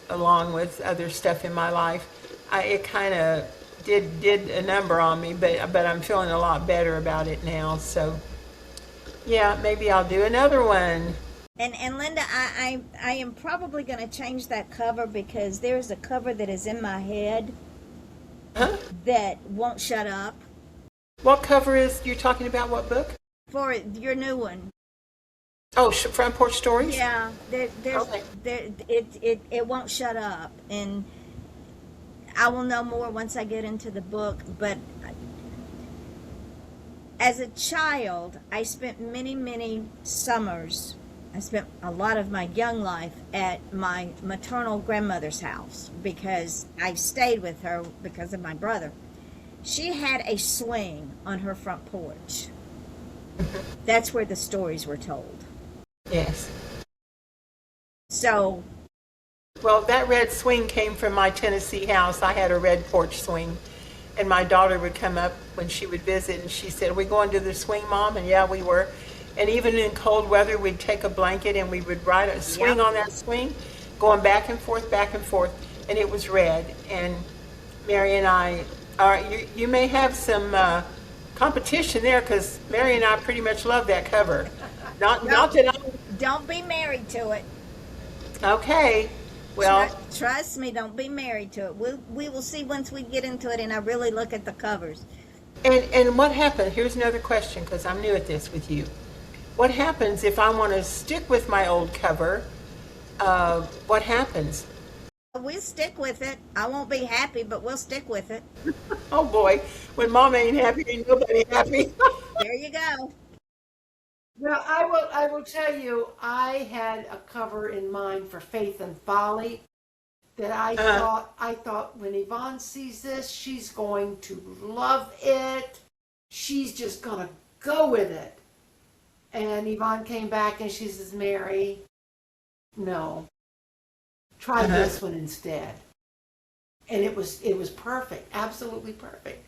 along with other stuff in my life, it kind of did a number on me, but I'm feeling a lot better about it now. So, yeah, maybe I'll do another one. and Linda, I am probably going to change that cover because there's a cover that is in my head Huh? that won't shut up What cover is you're talking about? What book? for your new one. Oh, Front Porch Stories? Yeah, there's Okay. it won't shut up, and I will know more once I get into the book. But as a child, I spent many summers. I spent a lot of my young life at my maternal grandmother's house because I stayed with her because of my brother. She had a swing on her front porch. That's where the stories were told. Yes. So Well, that red swing came from my Tennessee house. I had a red porch swing, and my daughter would come up when she would visit, and she said, "Are we going to the swing, Mom?" And yeah, we were. And even in cold weather, we'd take a blanket and we would ride a swing Yep. on that swing, going back and forth, and it was red. And Mary and I, you may have some competition there, because Mary and I pretty much love that cover. Not that I. don't be married to it. Okay. Well, Trust me, don't be married to it. We will see once we get into it and I really look at the covers. And what happened? Here's another question because I'm new at this with you. What happens if I want to stick with my old cover? What happens? We'll stick with it. I won't be happy, but we'll stick with it. Oh boy, when mom ain't happy, ain't nobody happy. There you go. Well, I will tell you, I had a cover in mind for Faith and Folly that I thought when Yvonne sees this, she's going to love it. She's just gonna go with it. And Yvonne came back and she says, Mary, no, try this one instead. And it was perfect, absolutely perfect.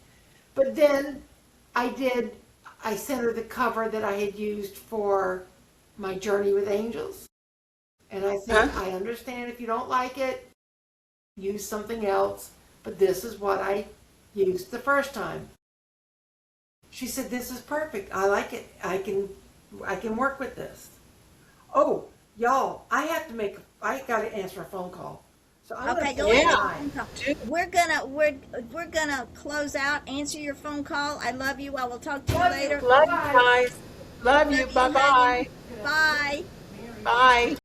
But then I sent her the cover that I had used for my Journey with Angels. And I said, I understand if you don't like it, use something else, but this is what I used the first time. She said, this is perfect. I like it. I can work with this. Oh, y'all, I got to answer a phone call. So I'm Okay, go ahead. We're gonna close out. Answer your phone call. I love you. I will talk to you later. Love you guys. Love you. Bye bye. Bye. Bye.